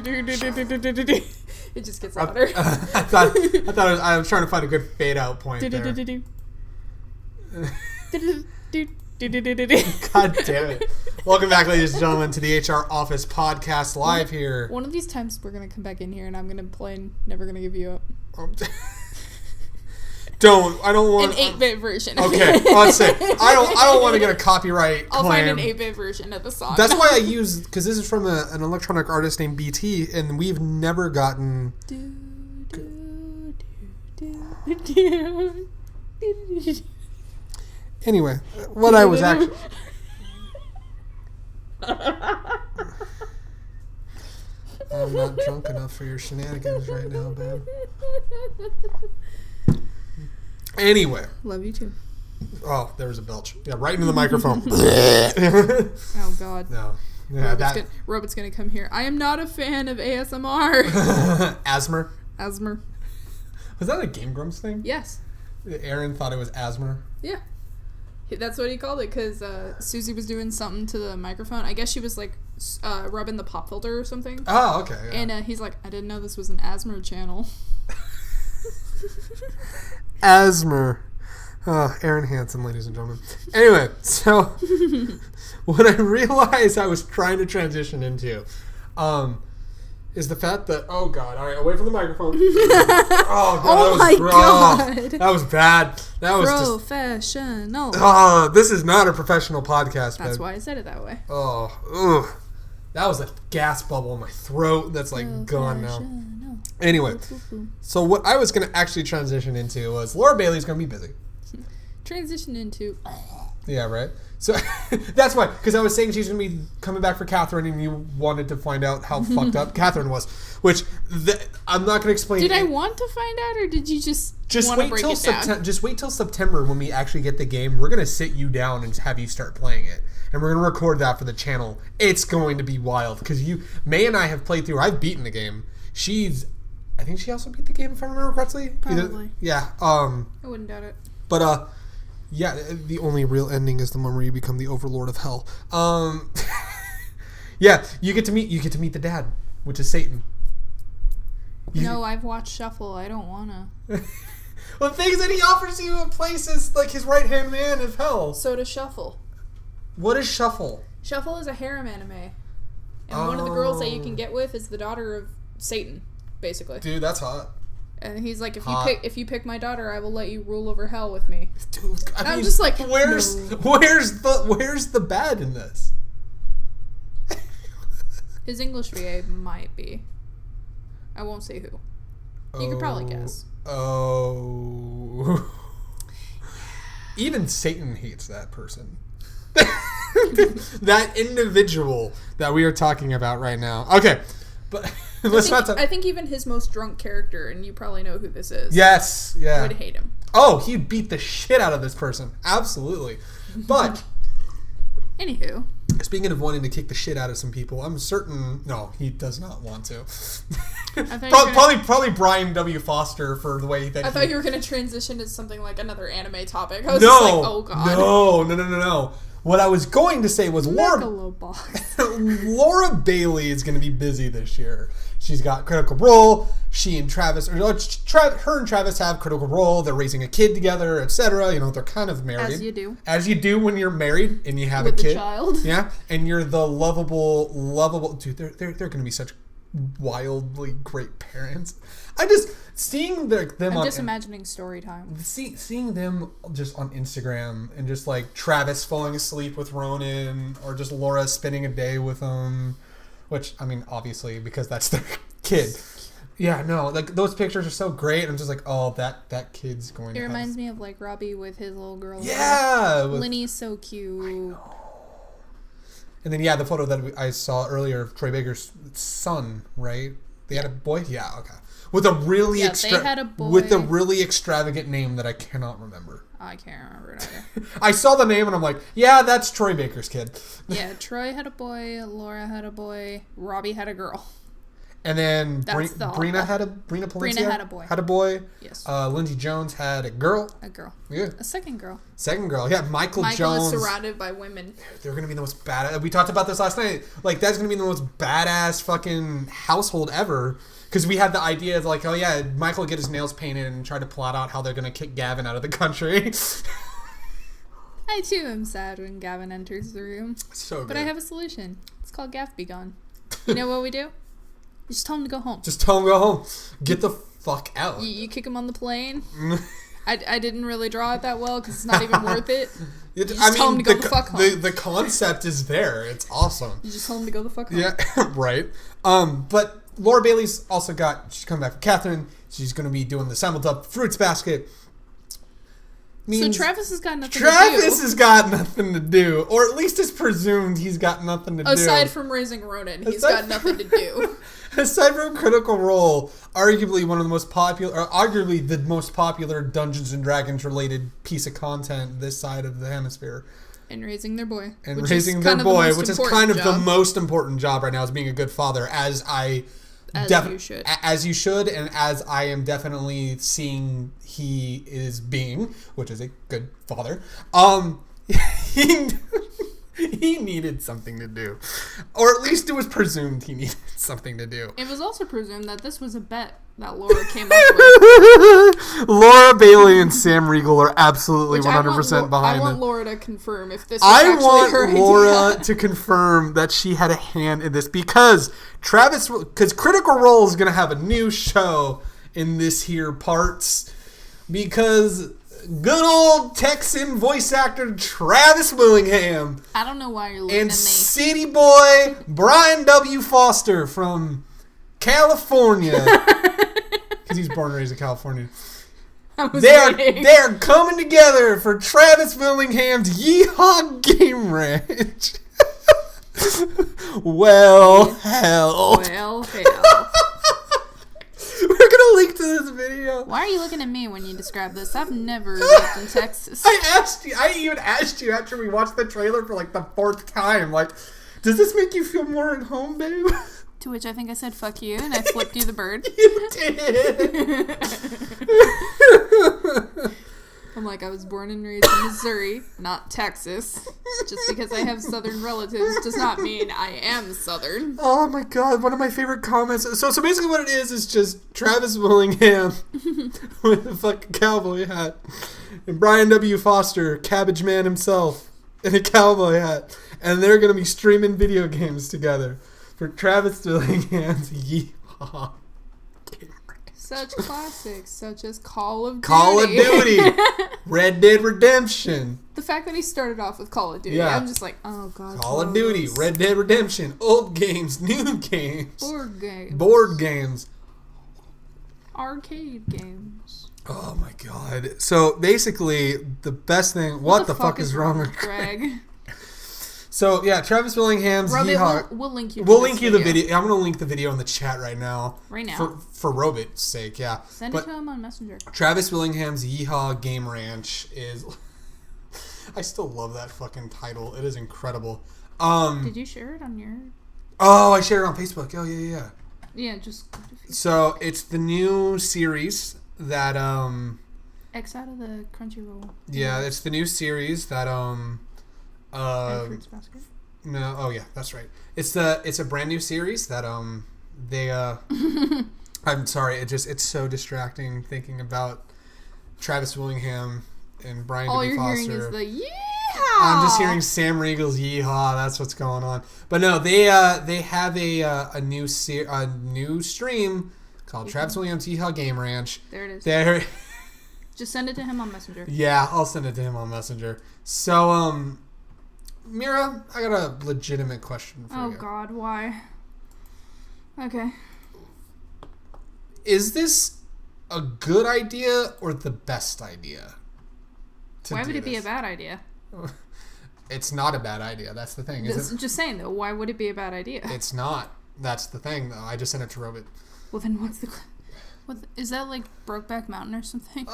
It just gets louder. I was trying to find a good fade out point there. God damn it. Welcome back, ladies and gentlemen, to the HR Office Podcast live here. One of these times we're going to come back in here and I'm going to play Never Gonna Give You Up. I don't want an 8-bit version. Okay, let's say I don't want to get a copyright I'll claim. find an 8-bit version of the song. That's why I use, because this is from an electronic artist named BT, and we've never gotten. Anyway, what I was actually. I'm not drunk enough for your shenanigans right now, babe. Anyway. Love you too. Oh, there was a belch. Yeah, right into the microphone. Oh, God. No. Yeah, Robot's gonna come here. I am not a fan of ASMR. Asmer? Asmer. Was that a Game Grumps thing? Yes. Aaron thought it was Asmer? Yeah. That's what he called it, because Susie was doing something to the microphone. I guess she was, like, rubbing the pop filter or something. Oh, okay. Yeah. And he's like, I didn't know this was an Asmer channel. Asmer. Aaron Hansen, ladies and gentlemen. Anyway, so what I realized I was trying to transition into is the fact that, oh God, all right, away from the microphone. Oh God, that was bad. That was professional. This is not a professional podcast. That's babe. why I said it that way. Oh, that was a gas bubble in my throat that's like gone now. Anyway, so what I was going to actually transition into was Laura Bailey's going to be busy. Transition into... Yeah, right? So that's why, because I was saying she's going to be coming back for Catherine and you wanted to find out how fucked up Catherine was, which I'm not going to explain. Did I want to find out or did you just want to break it down? Just wait till September when we actually get the game. We're going to sit you down and have you start playing it. And we're going to record that for the channel. It's going to be wild because May and I have played through. I've beaten the game. I think she also beat the game if I remember correctly. Probably. Yeah. I wouldn't doubt it. But yeah, the only real ending is the one where you become the overlord of hell. Yeah, you get to meet the dad, which is Satan. No, I've watched Shuffle. I don't wanna. Well, the thing is that he offers you a place as like his right hand man of hell. So does Shuffle. What is Shuffle? Shuffle is a harem anime, and one of the girls that you can get with is the daughter of Satan. Basically, dude, that's hot. And he's like, if you pick my daughter, I will let you rule over hell with me. Dude, I'm just like, where's the bad in this? His English VA might be. I won't say who. You could probably guess. Oh. Even Satan hates that person. That individual that we are talking about right now. Okay, but I think even his most drunk character, and you probably know who this is. Yes, yeah. Would hate him. Oh, he'd beat the shit out of this person. Absolutely. But anywho, speaking of wanting to kick the shit out of some people, I'm certain no, he does not want to. Probably Brian W. Foster for the way that I thought you were going to transition to something like another anime topic. I was just like, oh God. No. What I was going to say was Laura Bailey is going to be busy this year. She's got Critical Role. Her and Travis have Critical Role. They're raising a kid together, etc. You know, they're kind of married. As you do when you're married and you have a kid. With a child. Yeah, and you're the lovable. Dude, they're going to be such wildly great parents. I just seeing them. I'm just imagining story time. Seeing them just on Instagram and just like Travis falling asleep with Ronan or just Laura spending a day with them, which I mean obviously because that's their kid. Yeah, no, like those pictures are so great. I'm just like, oh, that kid's going. It reminds me of like Robbie with his little girl. Yeah, Linny's so cute. I know. And then the photo that I saw earlier of Troy Baker's son, right? They had a boy. Yeah, okay. With a really with a really extravagant name that I cannot remember. I can't remember it either. I saw the name and I'm like, yeah, that's Troy Baker's kid. Yeah, Troy had a boy, Laura had a boy, Robbie had a girl. And then That's Brina Palencia had a boy. Had a boy. Yes. Lindsay Jones had a girl. A girl. Yeah. A second girl. Second girl. Yeah. Michael Jones. is surrounded by women. They're going to be the most badass. We talked about this last night. Like, that's going to be the most badass fucking household ever. Because we had the idea of like, oh yeah, Michael will get his nails painted and try to plot out how they're going to kick Gavin out of the country. I too am sad when Gavin enters the room. So good. But I have a solution. It's called Gav Be Gone. You know what we do? You just tell him to go home. Just tell him to go home. Get the fuck out. You kick him on the plane. I didn't really draw it that well because it's not even worth it. You just tell him to go the fuck home. The concept is there. It's awesome. You just tell him to go the fuck home. Yeah, right. But Laura Bailey's also she's coming back for Catherine. She's going to be doing the Simuldub Fruits Basket. So Travis has got nothing to do. Travis has got nothing to do. Or at least it's presumed he's got nothing to do. Aside from raising Ronan, he's got nothing to do. Aside from Critical Role, arguably one of the most popular, or arguably the most popular Dungeons and Dragons related piece of content this side of the hemisphere. And raising their boy. And raising their boy, which is kind of the most important job right now, is being a good father, as you should, and as I am definitely seeing he is being, which is a good father. He needed something to do, or at least it was presumed he needed something to do. It was also presumed that this was a bet that Laura came up with. Laura Bailey and Sam Riegel are absolutely 100% behind I want it. Laura to confirm if this was actually her idea. I want Laura to confirm that she had a hand in this because Critical Role is going to have a new show in this here parts because good old Texan voice actor Travis Willingham. I don't know why you're looking and at me. City boy Brian W. Foster from California. Because he's born and raised in California. They're coming together for Travis Willingham's Yeehaw Game Ranch. Well, hell. We're gonna link to this video. Why are you looking at me when you describe this? I've never lived in Texas. I even asked you after we watched the trailer for like the 4th time. Like, does this make you feel more at home, babe? To which I think I said, fuck you, and I flipped you the bird. You did. I'm like, I was born and raised in Missouri, not Texas. Just because I have Southern relatives does not mean I am Southern. Oh my god, one of my favorite comments. So basically what it is just Travis Willingham with a fucking cowboy hat. And Brian W. Foster, Cabbage Man himself, in a cowboy hat. And they're going to be streaming video games together for Travis Willingham's Yeehaw. Such classics, such as Call of Duty. Call of Duty. Red Dead Redemption. The fact that he started off with Call of Duty, yeah. I'm just like, oh god. Call of Duty, Red Dead Redemption, old games, new games. Board games. Arcade games. Oh my god. So basically, the best thing... What the fuck is wrong with Greg? So, yeah, Travis Willingham's Yeehaw. We'll link you the video. I'm going to link the video in the chat right now. Right now? For Robit's sake, yeah. Send it to him on Messenger. Travis Willingham's Yeehaw Game Ranch is... I still love that fucking title. It is incredible. Did you share it on your... Oh, I shared it on Facebook. Oh, yeah. Yeah, just... So, it's the new series that... X out of the Crunchyroll. Yeah, it's the new series that... Fruits Basket? No, oh yeah, that's right. It's a brand new series that they I'm sorry, it's so distracting thinking about Travis Willingham and Brian W. Foster. All you're hearing is the yeehaw. I'm just hearing Sam Riegel's yeehaw. That's what's going on. But no, they have a new stream called Travis Williams Yeehaw Game Ranch. There it is. Just send it to him on Messenger. Yeah, I'll send it to him on Messenger. So Mira, I got a legitimate question for you. Oh god, why? Okay. Is this a good idea or the best idea? Why would it be a bad idea? It's not a bad idea. That's the thing. Just saying though, why would it be a bad idea? It's not. That's the thing though. I just sent it to Robit. Well then what's the... is that like Brokeback Mountain or something?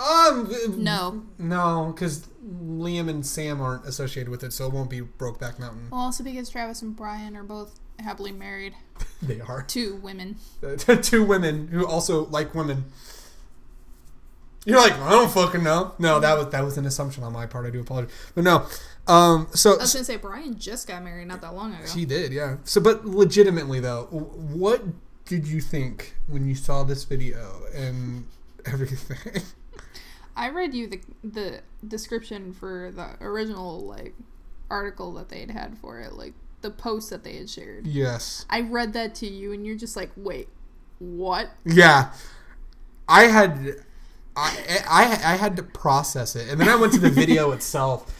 No, because Liam and Sam aren't associated with it, so it won't be Brokeback Mountain. Well, also because Travis and Brian are both happily married. They are. 2 women. 2 women who also like women. You're like, I don't fucking know. No, that was an assumption on my part. I do apologize. But no. So I was going to say, Brian just got married not that long ago. She did, yeah. So, but legitimately though, what did you think when you saw this video and everything? I read you the description for the original, like, article that they had for it, like, the post that they had shared. Yes. I read that to you, and you're just like, wait, what? Yeah. I had to process it, and then I went to the video itself.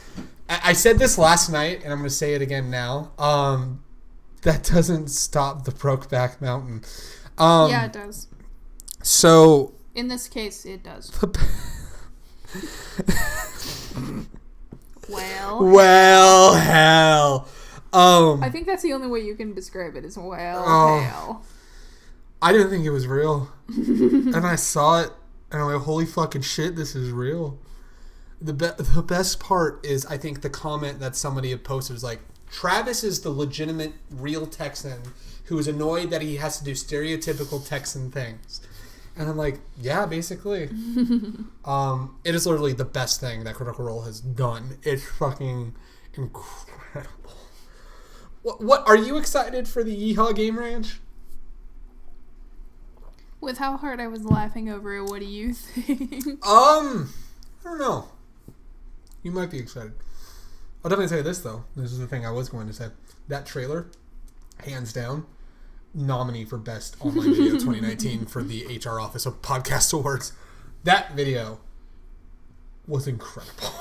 I said this last night, and I'm going to say it again now. That doesn't stop the Brokeback Mountain. Yeah, it does. So... In this case, it does. Well, hell. I think that's the only way you can describe it is hell. I didn't think it was real. And I saw it, and I'm like, holy fucking shit, this is real. The best part is, I think, the comment that somebody had posted was like, Travis is the legitimate real Texan who is annoyed that he has to do stereotypical Texan things. And I'm like, yeah, basically. It is literally the best thing that Critical Role has done. It's fucking incredible. What are you excited for the Yeehaw Game Ranch? With how hard I was laughing over it, what do you think? I don't know. You might be excited. I'll definitely say this, though. This is the thing I was going to say. That trailer, hands down, nominee for Best Online Video 2019 for the HR Office of Podcast Awards. That video was incredible.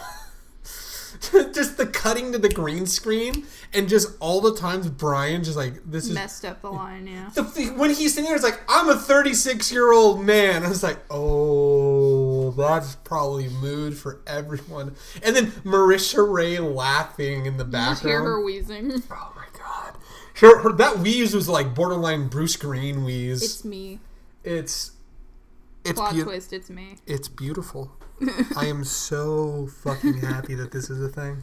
Just the cutting to the green screen and just all the times Brian just like, this is... Messed up the line, yeah. When he's sitting there, it's like, I'm a 36-year-old man. I was like, oh, that's probably mood for everyone. And then Marisha Ray laughing in the background. You just hear her wheezing. Oh my god. Her that wheeze was like borderline Bruce Green wheeze. It's me. It's plot twist, it's me. It's beautiful. I am so fucking happy that this is a thing.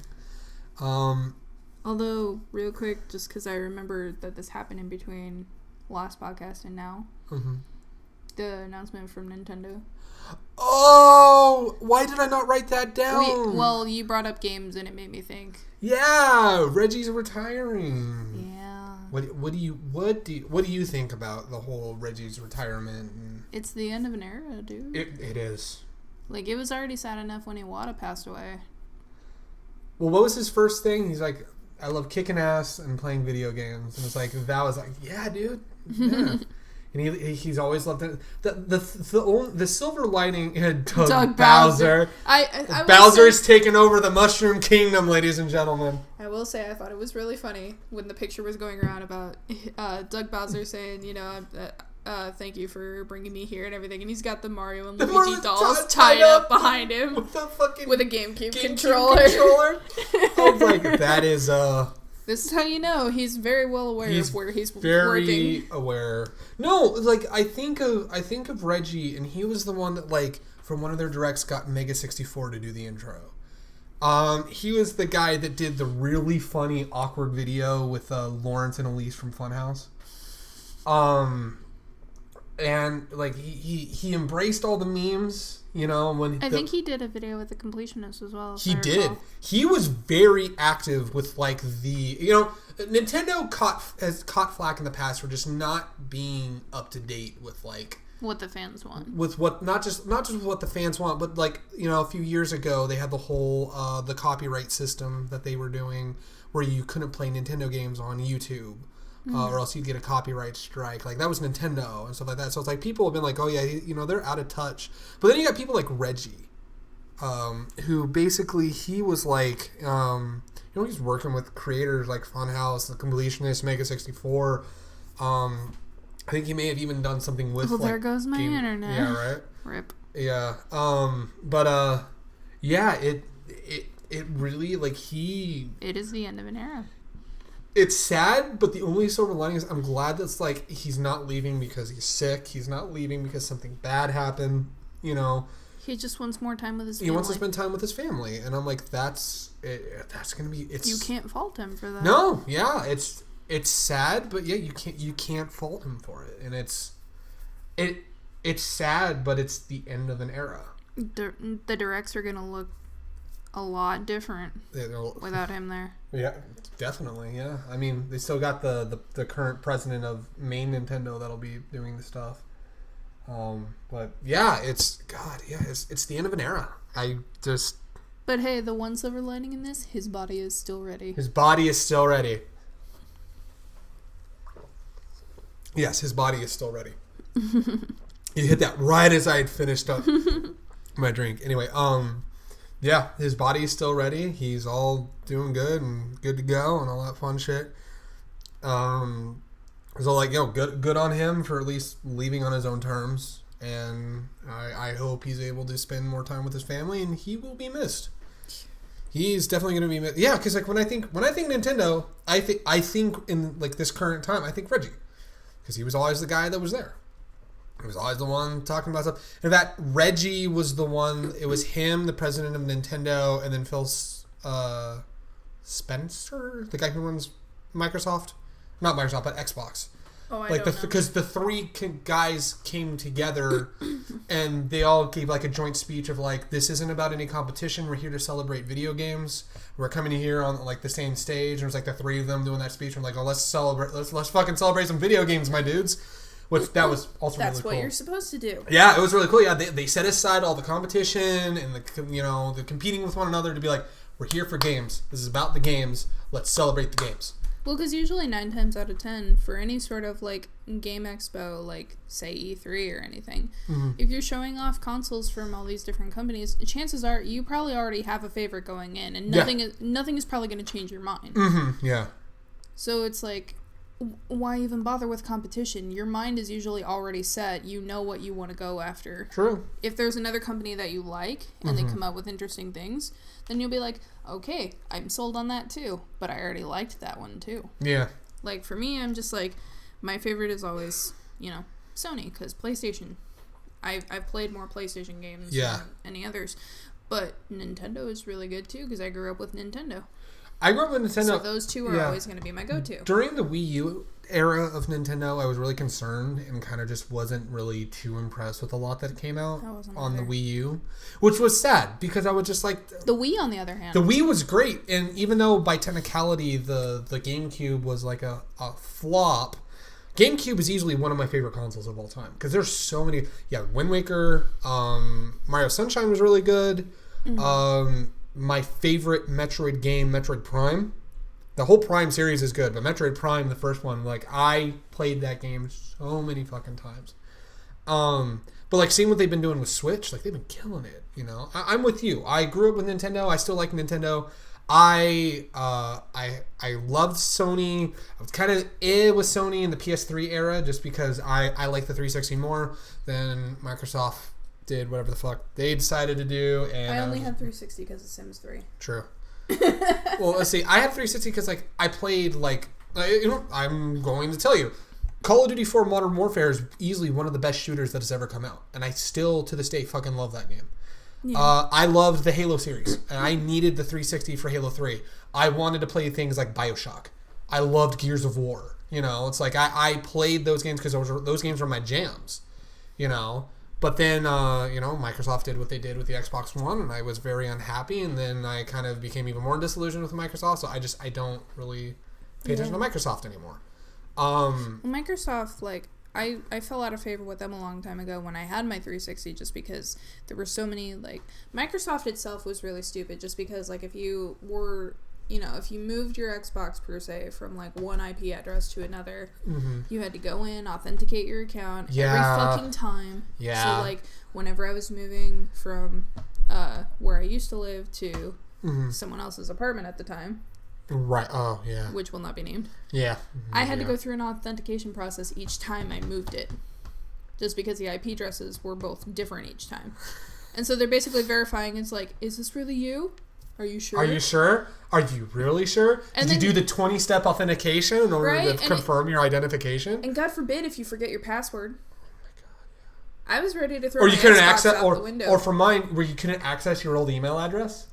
Although, real quick, just because I remember that this happened in between last podcast and now, the announcement from Nintendo. Oh, why did I not write that down? Well, you brought up games and it made me think. Yeah, Reggie's retiring. Yeah. What do you think about the whole Reggie's retirement? It's the end of an era, dude. It is. Like, it was already sad enough when Iwata passed away. Well, what was his first thing? He's like, I love kicking ass and playing video games. And it's like, that was like, yeah, dude. Yeah. And he's always loved it. The silver lining in Doug Bowser. Bowser's taken over the Mushroom Kingdom, ladies and gentlemen. I will say, I thought it was really funny when the picture was going around about Doug Bowser saying, you know, thank you for bringing me here and everything. And he's got the Mario and Luigi dolls tied up behind him with a GameCube controller. I was like, that is this is how you know he's very well aware of where he's very working. Aware. No, like I think of Reggie, and he was the one that, like, from one of their directs got Mega 64 to do the intro. He was the guy that did the really funny awkward video with Lawrence and Elise from Funhouse. And like he embraced all the memes. You know, when I think he did a video with the completionist as well. He did. He was very active with like Nintendo has caught flack in the past for just not being up to date with like what the fans want. With what not just what the fans want, but like, you know, a few years ago they had the whole the copyright system that they were doing where you couldn't play Nintendo games on YouTube. Or else you'd get a copyright strike. Like, that was Nintendo and stuff like that. So it's like, people have been like, oh yeah, you know, they're out of touch. But then you got people like Reggie, who basically, he was like, you know, he's working with creators like Funhouse, The Completionist, Mega 64. I think he may have even done something with there goes my internet. Yeah, right? Rip. Yeah. Yeah, it really, like, it is the end of an era. It's sad, but the only silver lining is I'm glad that's like he's not leaving because he's sick. He's not leaving because something bad happened. You know, he just wants more time with his family. He wants to spend time with his family, and I'm like, that's gonna be. You can't fault him for that. No, yeah, it's it's sad, but yeah, you can't fault him for it, and it's sad, but it's the end of an era. The directs are gonna look a lot different without him there. Yeah, definitely. Yeah, I mean, they still got the current president of main Nintendo that'll be doing the stuff. But yeah, it's the end of an era. But hey, the one silver lining in this, his body is still ready. His body is still ready. Yes, his body is still ready. You hit that right as I had finished up my drink. Anyway, yeah, his body is still ready. He's all doing good and good to go and all that fun shit. So like, good on him for at least leaving on his own terms. And I hope he's able to spend more time with his family, and he will be missed. He's definitely going to be missed. Yeah, because like when I think Nintendo, I think in like this current time, I think Reggie, because he was always the guy that was there. He was always the one talking about stuff. In fact, Reggie was the one. It was him, the president of Nintendo, and then Phil Spencer, the guy who runs Microsoft, not Microsoft, but Xbox. Oh, I like don't know. Because the three guys came together, and they all gave like a joint speech of like, this isn't about any competition. We're here to celebrate video games. We're coming here on like the same stage. And it was like the three of them doing that speech. I'm like, oh, let's celebrate. Let's fucking celebrate some video games, my dudes. Which that was also really cool. That's what you're supposed to do. Yeah, it was really cool. Yeah, they set aside all the competition and the competing with one another to be like, we're here for games. This is about the games. Let's celebrate the games. Well, because usually 9 times out of 10, for any sort of, like, game expo, like, say, E3 or anything, if you're showing off consoles from all these different companies, chances are you probably already have a favorite going in, and nothing is probably going to change your mind. Mm-hmm. Yeah. So it's like, why even bother with competition? Your mind is usually already set. You know what you want to go after. True. If there's another company that you like, and they come up with interesting things, then you'll be like, okay, I'm sold on that too, but I already liked that one too. Yeah. Like, for me, I'm just like, my favorite is always, Sony, because PlayStation. I've played more PlayStation games than any others, but Nintendo is really good too, because I grew up with Nintendo. I grew up with Nintendo. So those two are always going to be my go-to. During the Wii U era of Nintendo, I was really concerned and kind of just wasn't really too impressed with a lot that came out on the Wii U, which was sad because I was just like... The Wii, on the other hand. The Wii was great, and even though by technicality the GameCube was like a flop, GameCube is easily one of my favorite consoles of all time because there's so many... Yeah, Wind Waker, Mario Sunshine was really good. My favorite Metroid game, Metroid Prime. The whole Prime series is good, but Metroid Prime, the first one, like, I played that game so many fucking times. But, like, seeing what they've been doing with Switch, like, they've been killing it, I'm with you. I grew up with Nintendo. I still like Nintendo. I loved Sony. I was kind of with Sony in the PS3 era just because I like the 360 more than Microsoft did whatever the fuck they decided to do. And I only had 360 because of Sims 3. True. Well, let's see. I had 360 because like I played like I'm going to tell you, Call of Duty 4 Modern Warfare is easily one of the best shooters that has ever come out, and I still to this day fucking love that game. Yeah. I loved the Halo series, and I needed the 360 for Halo 3. I wanted to play things like BioShock. I loved Gears of War. It's like I played those games because those games were my jams. But then, Microsoft did what they did with the Xbox One, and I was very unhappy, and then I kind of became even more disillusioned with Microsoft, so I don't really pay attention to Microsoft anymore. Microsoft, like, I fell out of favor with them a long time ago when I had my 360 just because there were so many, like, Microsoft itself was really stupid just because, like, if you were... if you moved your Xbox, per se, from, like, one IP address to another, you had to go in, authenticate your account every fucking time. Yeah. So, like, whenever I was moving from where I used to live to someone else's apartment at the time. Right. Oh, yeah. Which will not be named. Yeah. I had to go through an authentication process each time I moved it. Just because the IP addresses were both different each time. And so they're basically verifying, it's like, is this really you? Are you sure? Are you sure? Are you really sure? Did you do the 20-step authentication in order to confirm your identification? And God forbid if you forget your password. Oh my God, yeah. I was ready to throw my Xbox out the window. Or for mine, where you couldn't access your old email address?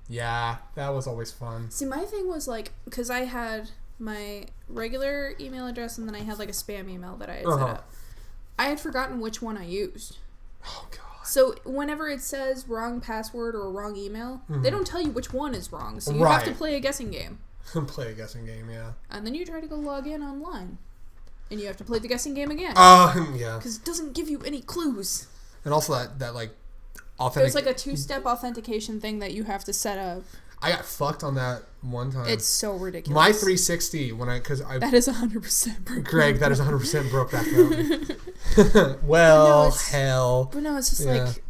Yeah, that was always fun. See, my thing was like, because I had my regular email address, and then I had like a spam email that I had set Uh-huh. up. I had forgotten which one I used. Oh, God. So whenever it says wrong password or wrong email, they don't tell you which one is wrong. So you have to Right. play a guessing game. Play a guessing game, yeah. And then you try to go log in online. And you have to play the guessing game again. Yeah. Because it doesn't give you any clues. And also that like, There's like a 2-step authentication thing that you have to set up. I got fucked on that one time. It's so ridiculous. My 360, That is 100% broken. Greg, that is 100% broke that down. Well, No, it's- hell. But no, it's just Yeah. like...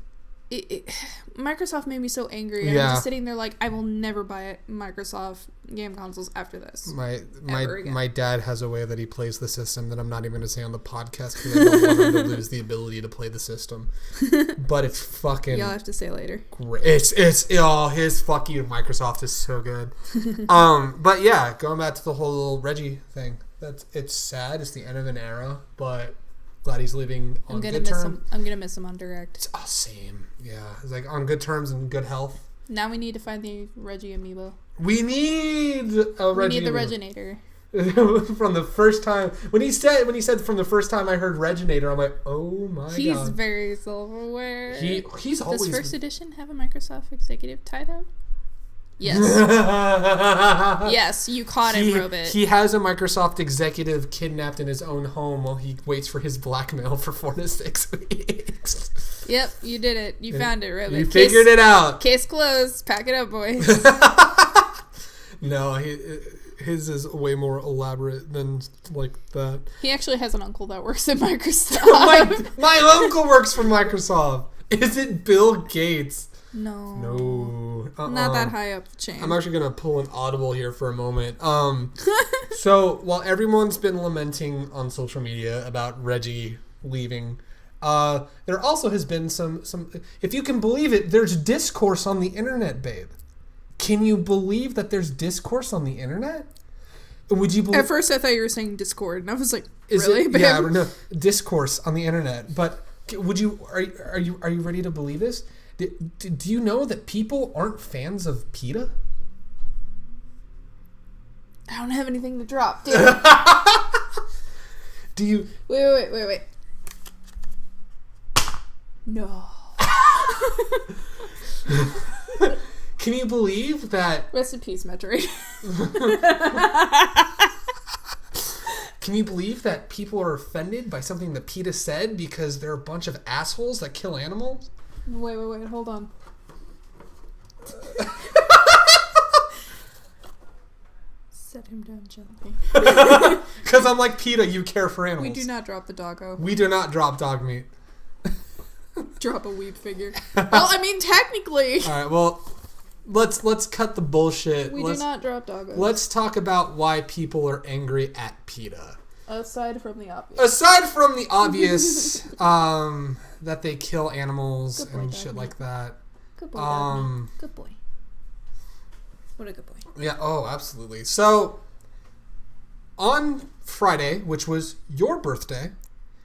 Microsoft made me so angry. And I'm just sitting there like, I will never buy Microsoft game consoles after this. Ever again. My dad has a way that he plays the system that I'm not even going to say on the podcast because I don't want him to lose the ability to play the system. But it's fucking You'll have to say later. great. His fuck you Microsoft is so good. But yeah, going back to the whole Reggie thing. It's sad. It's the end of an era, but glad he's living on good terms. I'm gonna miss him on Direct. Same. Yeah, it's like on good terms and good health. Now we need to find the Reggie amiibo. We need a Reggie. We need the amiibo. Reginator. From the first time when he said from the first time I heard Reginator, I'm like, oh my god. He's very self-aware. He's always. Does First Edition have a Microsoft executive title? Yes. Yes, you caught him, Robit. He has a Microsoft executive kidnapped in his own home while he waits for his blackmail for 4 to 6 weeks. Yep, you did it. You found it, Robit. You figured it out. Case closed. Pack it up, boys. No, his is way more elaborate than like that. He actually has an uncle that works at Microsoft. my uncle works for Microsoft. Is it Bill Gates? No. No. Not that high up the chain. I'm actually going to pull an audible here for a moment. So while everyone's been lamenting on social media about Reggie leaving, there also has been some, if you can believe it, there's discourse on the internet, babe. Can you believe that there's discourse on the internet? Would you believe? At first I thought you were saying Discord, and I was like, really, babe? Yeah, no, discourse on the internet. But would you? Are you ready to believe this? Do you know that people aren't fans of PETA? I don't have anything to drop, dude. Do you? Wait. No. Can you believe that? Rest in peace, Metroid. Can you believe that people are offended by something that PETA said because they're a bunch of assholes that kill animals? Wait, hold on. Set him down gently. Because I'm like, PETA, you care for animals. We do not drop the doggo. We do not drop dog meat. Drop a weeb figure. Well, I mean, technically. All right, well, let's cut the bullshit. We do not drop doggos. Let's talk about why people are angry at PETA. Aside from the obvious. Aside from the obvious, that they kill animals Good boy, and dog shit meat. like that. Good boy, Dogman. Good boy. What a good boy. Yeah, oh, absolutely. So, on Friday, which was your birthday,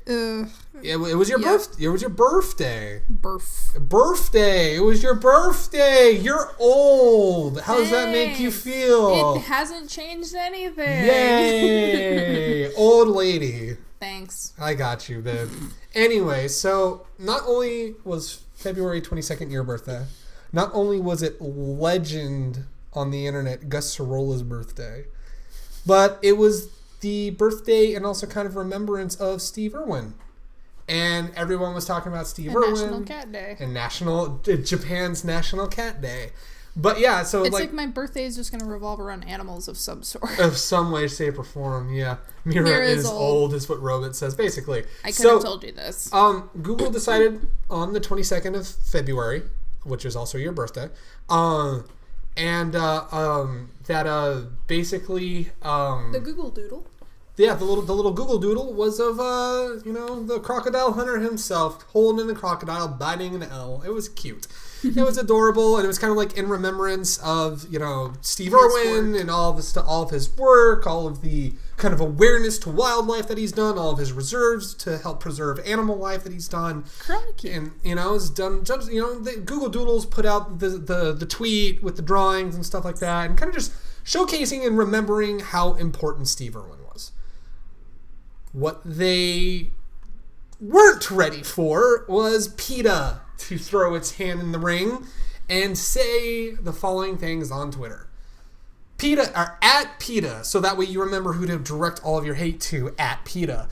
it was your birthday. It was your birthday. Birthday. It was your birthday. You're old. How does that make you feel? It hasn't changed anything. Yay, old lady. Thanks. I got you, babe. Anyway, so not only was February 22nd your birthday, not only was it legend on the internet Gus Sorola's birthday, but it was the birthday and also kind of remembrance of Steve Irwin. And everyone was talking about Steve Irwin. National Cat Day. And Japan's National Cat Day. But yeah, so it's like my birthday is just going to revolve around animals of some sort. Of some way, shape, or form, yeah. Mira is old, is what Robit says, basically. I could have told you this. Google decided on the 22nd of February, which is also your birthday, that basically... the Google Doodle? Yeah, the little Google Doodle was of, the crocodile hunter himself, holding the crocodile, biting an L. It was cute. It was adorable, and it was kind of like in remembrance of, Steve Irwin and all of his work, all of the kind of awareness to wildlife that he's done, all of his reserves to help preserve animal life that he's done. Crikey. And, it's done, the Google Doodles put out the tweet with the drawings and stuff like that, and kind of just showcasing and remembering how important Steve Irwin was. What they weren't ready for was PETA to throw its hand in the ring and say the following things on Twitter. PETA, or at PETA, so that way you remember who to direct all of your hate to, at PETA.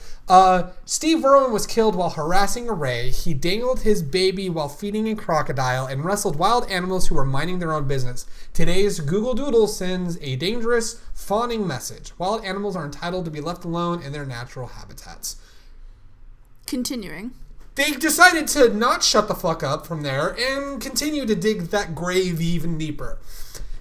Steve Irwin was killed while harassing a ray. He dangled his baby while feeding a crocodile and wrestled wild animals who were minding their own business. Today's Google Doodle sends a dangerous, fawning message. Wild animals are entitled to be left alone in their natural habitats. Continuing. They decided to not shut the fuck up from there and continue to dig that grave even deeper.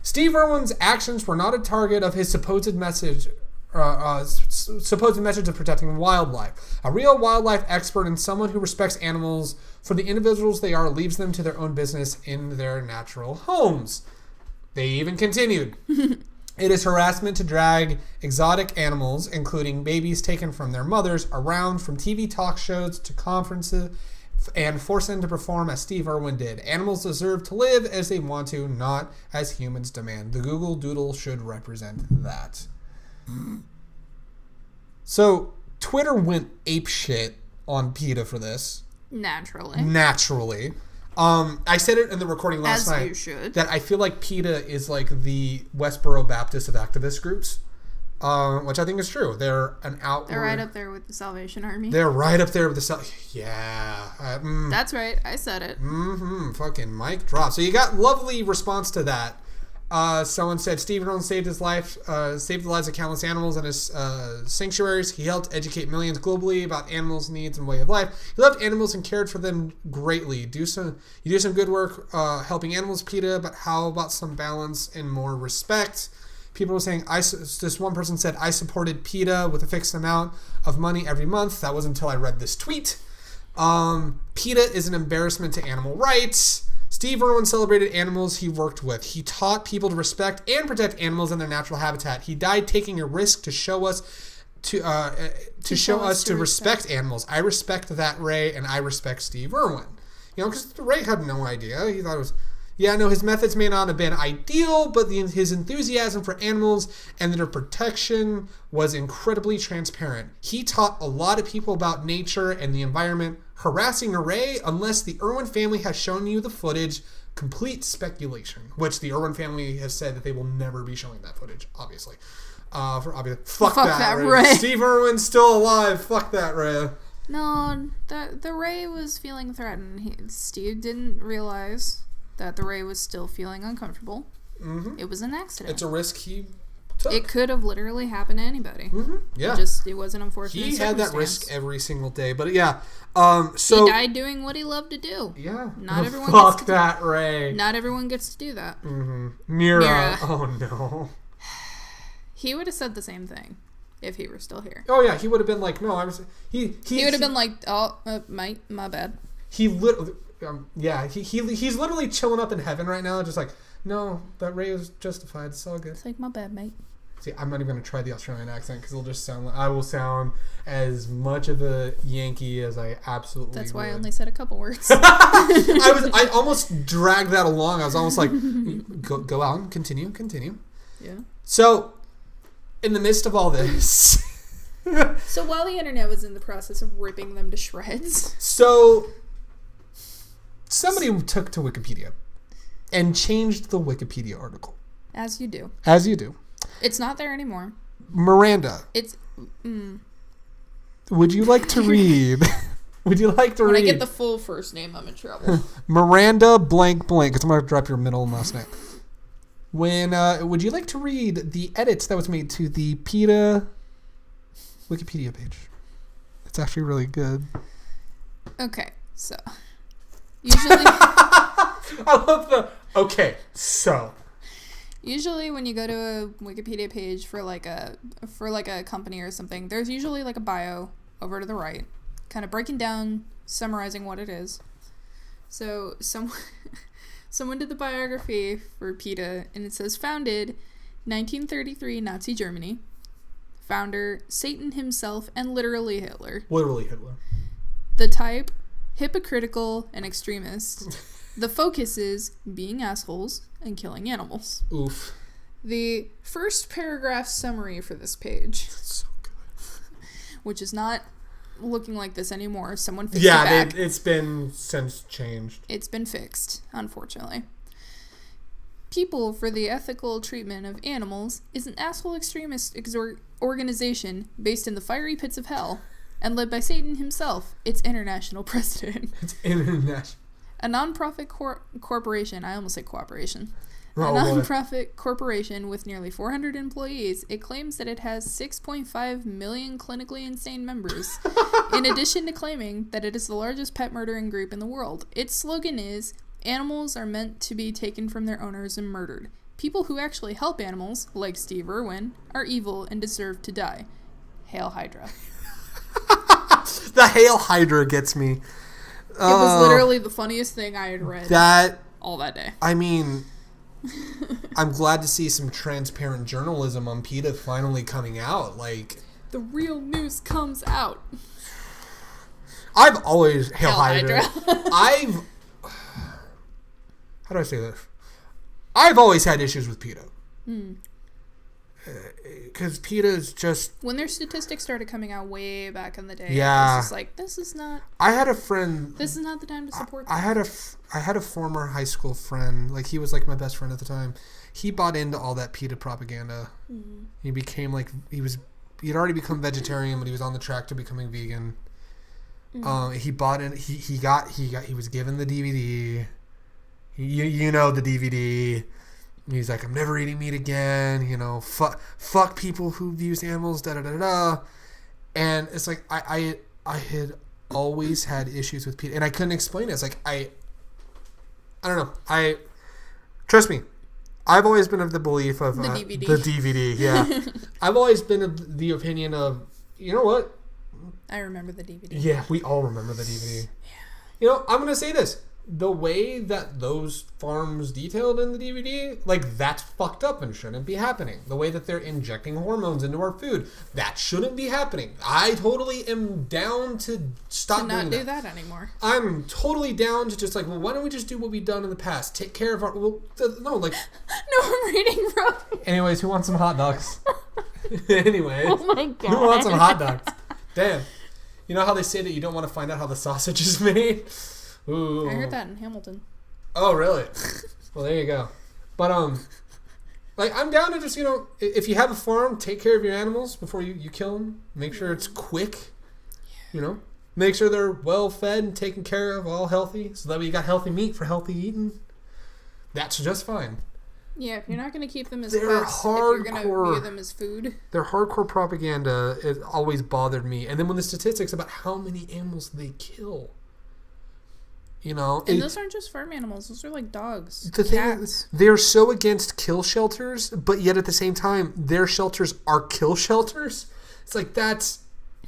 Steve Irwin's actions were not a target of his supposed message of protecting wildlife. A real wildlife expert and someone who respects animals for the individuals they are leaves them to their own business in their natural homes. They even continued. It is harassment to drag exotic animals, including babies taken from their mothers, around from TV talk shows to conferences and force them to perform as Steve Irwin did. Animals deserve to live as they want to, not as humans demand. The Google Doodle should represent that. So, Twitter went apeshit on PETA for this. Naturally. I said it in the recording last night. As you should. That I feel like PETA is like the Westboro Baptist of activist groups. Which I think is true. They're an outward... They're right up there with the Salvation Army. They're right up there with the... Yeah. That's right. I said it. Fucking mic drop. So you got lovely response to that. Someone said Steve Irwin saved his life, saved the lives of countless animals in his sanctuaries. He helped educate millions globally about animals' needs and way of life. He loved animals and cared for them greatly. You do some good work helping animals, PETA, but how about some balance and more respect? People were saying, this one person said, I supported PETA with a fixed amount of money every month. That was until I read this tweet. PETA is an embarrassment to animal rights. Steve Irwin celebrated animals he worked with. He taught people to respect and protect animals in their natural habitat. He died taking a risk to show us to respect animals. I respect that, Ray, and I respect Steve Irwin. You know, because Ray had no idea. He thought it was... Yeah, no, his methods may not have been ideal, but his enthusiasm for animals and their protection was incredibly transparent. He taught a lot of people about nature and the environment. Harassing a ray, unless the Irwin family has shown you the footage, complete speculation, which the Irwin family has said that they will never be showing that footage, obviously. Fuck that, Ray. Steve Irwin's still alive. Fuck that, Ray. No, the Ray was feeling threatened. Steve didn't realize that the Ray was still feeling uncomfortable. Mm-hmm. It was an accident. It's a risk he took. It could have literally happened to anybody. Mm-hmm. Yeah. It was an unfortunate He had that risk every single day. But yeah. So he died doing what he loved to do. Yeah. Not everyone Fuck that, Ray. Not everyone gets to do that. Mm-hmm. Mira. Oh, no. He would have said the same thing if he were still here. Oh, yeah. He would have been like, no, I was... He would have been like, oh, my bad. He literally... he's literally chilling up in heaven right now, just like, no, that Ray was justified. It's all good. It's like, my bad, mate. See, I'm not even going to try the Australian accent because it'll just sound like I will sound as much of a Yankee as I absolutely That's why would. I only said a couple words. I almost dragged that along. I was almost like, go on, continue. Yeah. So, in the midst of all this... So while the internet was in the process of ripping them to shreds... Somebody took to Wikipedia and changed the Wikipedia article. As you do. It's not there anymore. Miranda. It's... Would you like to read? When I get the full first name, I'm in trouble. Miranda blank blank. Because I'm going to drop your middle and last name. Would you like to read the edits that was made to the PETA Wikipedia page? It's actually really good. Okay, so... Usually, I love the okay. So, usually when you go to a Wikipedia page for like a company or something, there's usually like a bio over to the right, kind of breaking down, summarizing what it is. So someone did the biography for PETA, and it says founded 1933 Nazi Germany, founder Satan himself and literally Hitler. The type. Hypocritical and extremist. The focus is being assholes and killing animals. Oof. The first paragraph summary for this page, So good. which is not looking like this anymore. Someone fixed it back. It's been since changed. It's been fixed, unfortunately. People for the Ethical Treatment of Animals is an asshole extremist organization based in the fiery pits of hell and led by Satan himself, its international president. It's international. A non-profit corporation, I almost said cooperation. A Oh, boy. non-profit corporation with nearly 400 employees, it claims that it has 6.5 million clinically insane members, in addition to claiming that it is the largest pet murdering group in the world. Its slogan is, animals are meant to be taken from their owners and murdered. People who actually help animals, like Steve Irwin, are evil and deserve to die. Hail Hydra. The Hail Hydra gets me. It was literally the funniest thing I had read all that day. I mean, I'm glad to see some transparent journalism on PETA finally coming out. Like, The real news comes out. I've always Hail Hydra. Hydra. How do I say this? I've always had issues with PETA. Because PETA is just... When their statistics started coming out way back in the day, Yeah. I was just like, this is not the time to support them. I had a former high school friend, like he was like my best friend at the time. He bought into all that PETA propaganda. Mm-hmm. He became like he'd already become vegetarian, but he was on the track to becoming vegan. Mm-hmm. He bought in. He was given the DVD. You know the DVD. He's like, I'm never eating meat again. You know, fuck people who abuse animals. Da da da da. And it's like I had always had issues with PETA, and I couldn't explain it. It's like I don't know. Trust me. I've always been of the belief of The DVD. The DVD. Yeah, I've always been of the opinion of, you know what? I remember the DVD. Yeah, we all remember the DVD. Yeah. You know, I'm gonna say this. The way that those farms detailed in the DVD, like, that's fucked up and shouldn't be happening. The way that they're injecting hormones into our food, that shouldn't be happening. I totally am down to stop To not doing do that anymore. I'm totally down to just like, well, why don't we just do what we've done in the past? Take care of our... Well, no, like... No, I'm reading from... Anyways, who wants some hot dogs? Anyways. Oh my god. Who wants some hot dogs? Damn. You know how they say that you don't want to find out how the sausage is made? Ooh. I heard that in Hamilton. Oh, really? Well, there you go. But, like, I'm down to just, you know, if you have a farm, take care of your animals before you kill them. Make sure it's quick, you know. Make sure they're well fed and taken care of, all healthy, so that way you got healthy meat for healthy eating. That's just fine. Yeah, if you're not going to keep them as They're pets, if you're going to hardcore. view them as food. Their hardcore propaganda, it always bothered me. And then when the statistics about how many animals they kill, you know. And those aren't just farm animals. Those are like dogs, The thing cats. is, they're so against kill shelters, but yet at the same time, their shelters are kill shelters. It's like, that's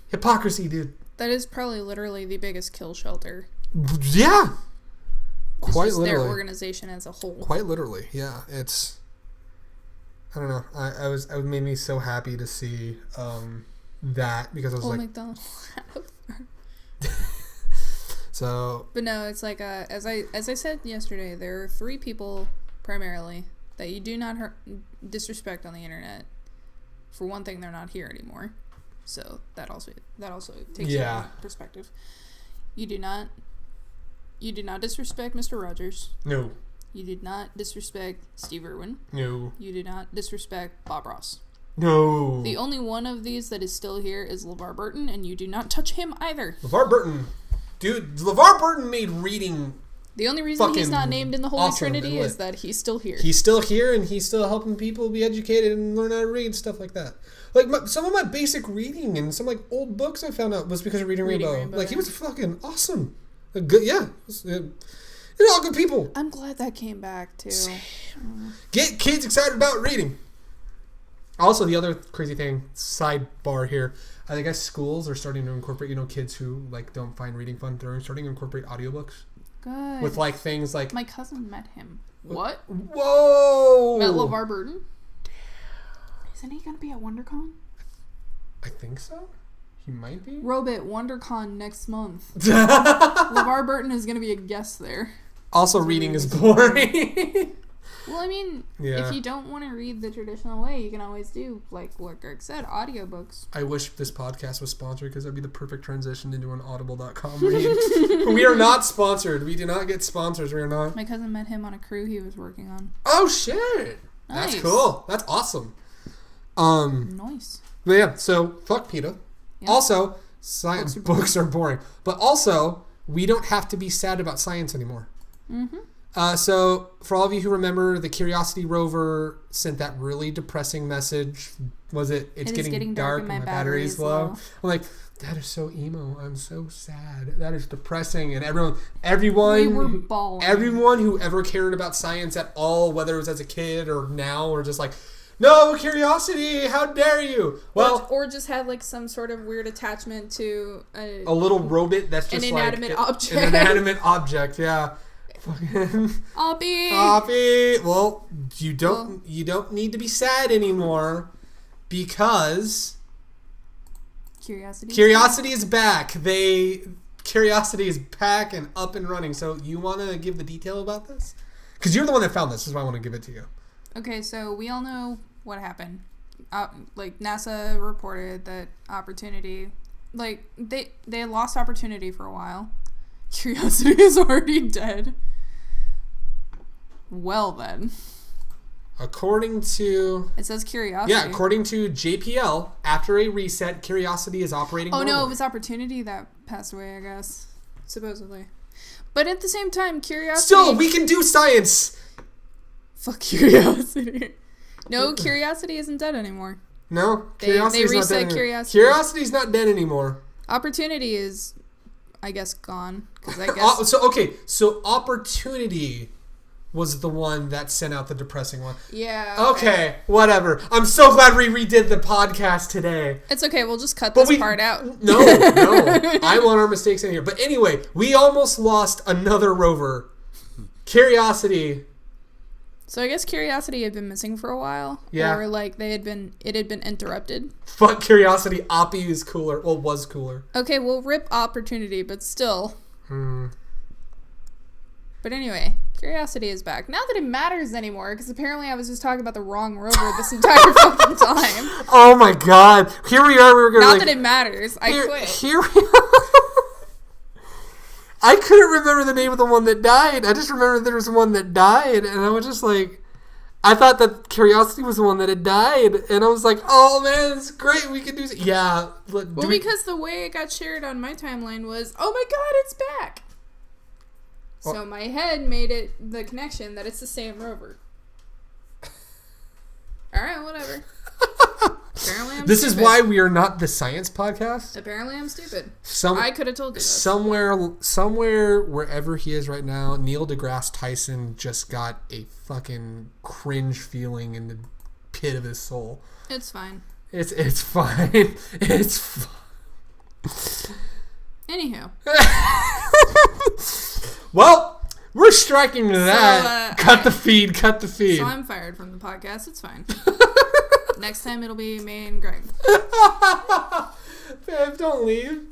hypocrisy, dude. That is probably literally the biggest kill shelter. Yeah. It's Quite just literally. their organization as a whole. Quite literally, yeah. It's, I don't know. It made me so happy to see that, because I was Old like, McDonald. so. But no, it's like as I said yesterday, there are 3 people primarily that you do not disrespect on the internet. For one thing, they're not here anymore, so that also takes it into perspective. You do not disrespect Mr. Rogers. No. You did not disrespect Steve Irwin. No. You did not disrespect Bob Ross. No. The only one of these that is still here is LeVar Burton, and you do not touch him either. LeVar Burton. Dude, LeVar Burton made reading... The only reason he's not named in the Holy awesome Trinity and is that he's still here. He's still here, and he's still helping people be educated and learn how to read, stuff like that. Like, some of my basic reading and some, like, old books I found out was because of Reading Rainbow. Like, he was fucking awesome. Good, yeah. They're all good people. I'm glad that came back, too. Get kids excited about reading. Also, the other crazy thing, sidebar here, I guess schools are starting to incorporate, you know, kids who, like, don't find reading fun, they're starting to incorporate audiobooks. Good. With, like, things like... My cousin met him. What? Whoa! Met LeVar Burton? Damn. Isn't he going to be at WonderCon? I think so. He might be. Robit, WonderCon next month. LeVar Burton is going to be a guest there. Also, reading is boring. Well, I mean, if you don't want to read the traditional way, you can always do, like what Greg said, audiobooks. I wish this podcast was sponsored because that'd be the perfect transition into an audible.com read. We are not sponsored. We do not get sponsors. We are not. My cousin met him on a crew he was working on. Oh, shit. Nice. That's cool. That's awesome. Nice. But yeah, so fuck PETA. Yeah. Also, science books are boring. But also, we don't have to be sad about science anymore. Mm-hmm. So, for all of you who remember, the Curiosity rover sent that really depressing message. Was it? It's getting dark and my battery is low. I'm like, that is so emo. I'm so sad. That is depressing. And everyone, we were bawling. Everyone who ever cared about science at all, whether it was as a kid or now, or just like, no, Curiosity, how dare you? Well, or just had like some sort of weird attachment to a little robot that's just an inanimate object. An inanimate object, yeah. Oppie. Well, you don't need to be sad anymore because Curiosity is back. Curiosity is back and up and running. So you want to give the detail about this? Because you're the one that found this. Is why I want to give it to you. Okay, so we all know what happened. Like NASA reported that Opportunity, like they lost Opportunity for a while. Curiosity is already dead. Well then. According to... It says Curiosity. Yeah, according to JPL, after a reset, Curiosity is operating normally. No, it was Opportunity that passed away, I guess. Supposedly. But at the same time, Curiosity... Still, we can do science! Fuck Curiosity. No, Curiosity isn't dead anymore. No? They reset not dead Curiosity. Curiosity's not dead anymore. Opportunity is, I guess, gone. Cause I guess... So Opportunity was the one that sent out the depressing one. Yeah. Okay, whatever. I'm so glad we redid the podcast today. It's okay, we'll just cut this part out. No. I want our mistakes in here. But anyway, we almost lost another rover. Curiosity. So I guess Curiosity had been missing for a while. Yeah. Or like it had been interrupted. Fuck Curiosity. Oppie is cooler. Well, was cooler. Okay, we'll rip Opportunity, but still. But anyway, Curiosity is back. Not that it matters anymore, because apparently I was just talking about the wrong rover this entire fucking time. Oh my god. Here we are. We were gonna Not that it matters. I quit. Here we are. I couldn't remember the name of the one that died. I just remembered there was one that died, and I was just like, I thought that Curiosity was the one that had died, and I was like, oh man, it's great, we can do this. Yeah. Because the way it got shared on my timeline was, oh my god, it's back. So my head made it the connection that it's the same rover. Alright, whatever. Apparently I'm This stupid. is why we are not the science podcast. Apparently I'm stupid. I could have told you this. Somewhere, wherever he is right now, Neil deGrasse Tyson just got a fucking cringe feeling in the pit of his soul. It's fine. It's fine. It's fine. Anywho. Well, we're striking to that. Cut the feed. So I'm fired from the podcast. It's fine. Next time it'll be me and Greg. Babe, don't leave.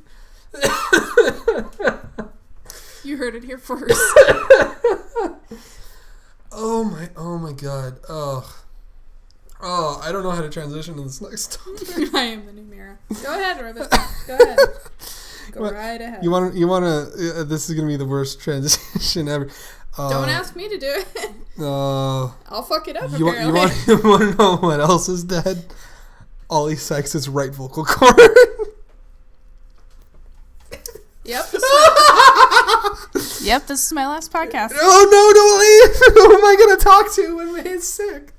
You heard it here first. Oh my god. Oh, I don't know how to transition to this next topic. I am the new Mira. Go ahead, Robert. Go ahead. Go right ahead. You want to? This is gonna be the worst transition ever. Don't ask me to do it. I'll fuck it up. You want to know what else is dead? Ollie Sykes' right vocal cord. Yep. Yep. This is my last podcast. Oh no! Don't leave. Who am I gonna talk to when May's sick?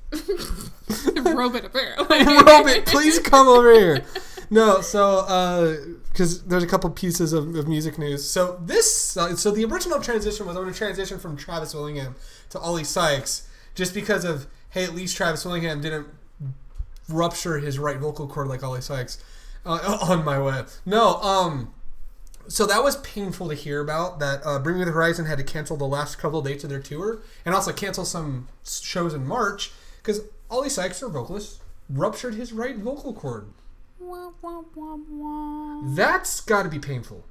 Robot, apparently. Robot, please come over here. No, so because there's a couple pieces of music news. So so the original transition was I'm going to transition from Travis Willingham to Ollie Sykes, just because of at least Travis Willingham didn't rupture his right vocal cord like Ollie Sykes on my way. No, so that was painful to hear about. That Bring Me the Horizon had to cancel the last couple of dates of their tour and also cancel some shows in March because Ollie Sykes, their vocalist, ruptured his right vocal cord. That's got to be painful.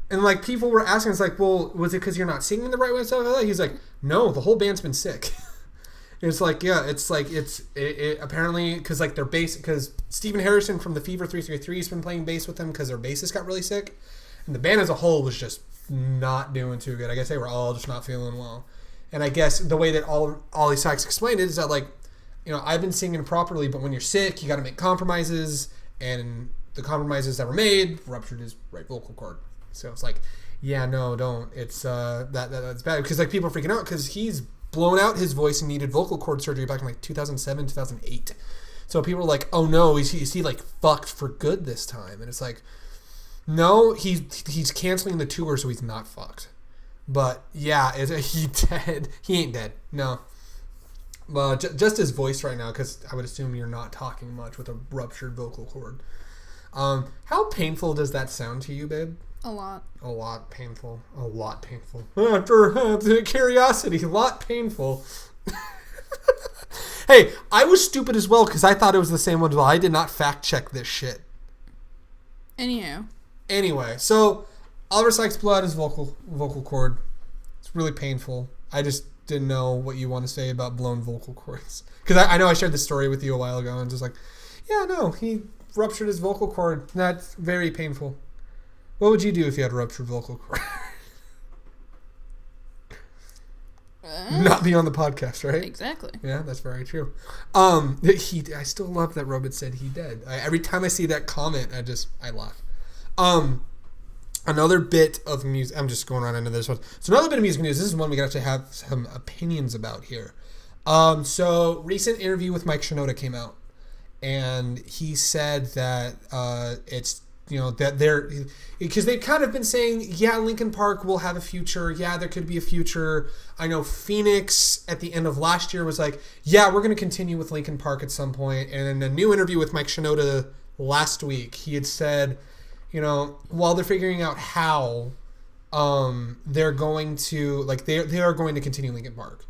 And like people were asking, it's like, well, was it because you're not singing the right way and stuff like that? He's like, no, the whole band's been sick. It's like, yeah, it's like, it apparently, because like their bass, because Stephen Harrison from the Fever 333 has been playing bass with them because their bassist got really sick. And the band as a whole was just not doing too good. I guess they were all just not feeling well. And I guess the way that Ollie Sykes explained it is that, like, you know, I've been singing properly, but when you're sick, you got to make compromises. And the compromises that were made ruptured his right vocal cord. So it's like, yeah, no, don't. It's that's bad. Because, like, people are freaking out because he's blown out his voice and needed vocal cord surgery back in, like, 2007, 2008. So people are like, oh, no, is he like, fucked for good this time? And it's like, no, he's canceling the tour, so he's not fucked. But, yeah, is he dead? He ain't dead. No. Well, just his voice right now, because I would assume you're not talking much with a ruptured vocal cord. How painful does that sound to you, babe? A lot. A lot painful. A lot painful. For curiosity, a lot painful. Hey, I was stupid as well, because I thought it was the same one as well. I did not fact check this shit. Anyway, so Oliver Sykes blew out his vocal cord. It's really painful. I just didn't know what you want to say about blown vocal cords. Because I know I shared this story with you a while ago and just like, yeah, no, he ruptured his vocal cord. That's very painful. What would you do if you had a ruptured vocal cord? Not be on the podcast, right? Exactly. Yeah, that's very true. I still love that Robert said he did. Every time I see that comment, I laugh. Another bit of music. I'm just going right into this one. So another bit of music news. This is one we can actually have some opinions about here. So recent interview with Mike Shinoda came out, and he said that it's, you know, that they're, because they've kind of been saying, yeah, Linkin Park will have a future. Yeah, there could be a future. I know Phoenix at the end of last year was like, yeah, we're going to continue with Linkin Park at some point. And in a new interview with Mike Shinoda last week, he had said, you know, while they're figuring out how, they're going to, like, they are going to continue Linkin Park.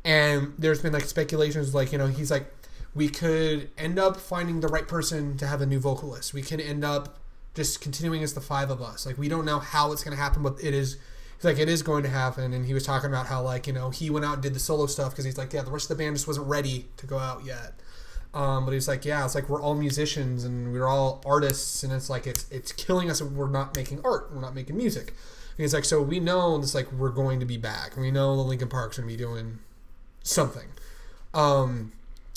And there's been, like, speculations, like, you know, he's like, we could end up finding the right person to have a new vocalist. We can end up just continuing as the five of us. Like, we don't know how it's going to happen, but it is, he's like, it is going to happen. And he was talking about how, like, you know, he went out and did the solo stuff because he's like, yeah, the rest of the band just wasn't ready to go out yet. But he's like, yeah, it's like we're all musicians and we're all artists, and it's like it's killing us if we're not making art, we're not making music. And he's like, so we know it's like we're going to be back. We know the Linkin Park's going to be doing something.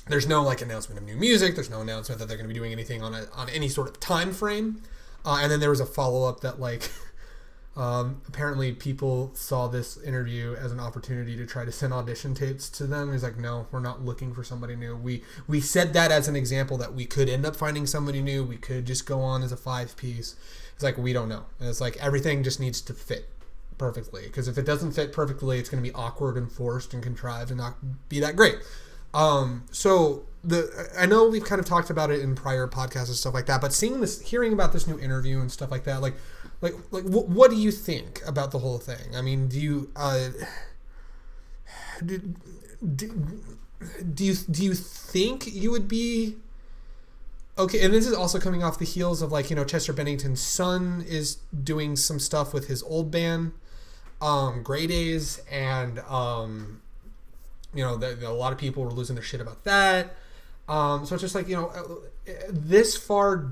There's no, like, announcement of new music. There's no announcement that they're going to be doing anything on any sort of time frame. And then there was a follow-up that, like, apparently people saw this interview as an opportunity to try to send audition tapes to them. He's like, no, we're not looking for somebody new. We said that as an example that we could end up finding somebody new. We could just go on as a 5-piece. It's like, we don't know. And it's like everything just needs to fit perfectly. Because if it doesn't fit perfectly, it's going to be awkward and forced and contrived and not be that great. So I know we've kind of talked about it in prior podcasts and stuff like that, but hearing about this new interview and stuff like that, like what do you think about the whole thing? I mean, do you think you would be okay? And this is also coming off the heels of, like, you know, Chester Bennington's son is doing some stuff with his old band, Grey Days, and you know, a lot of people were losing their shit about that. So it's just like, you know, this far,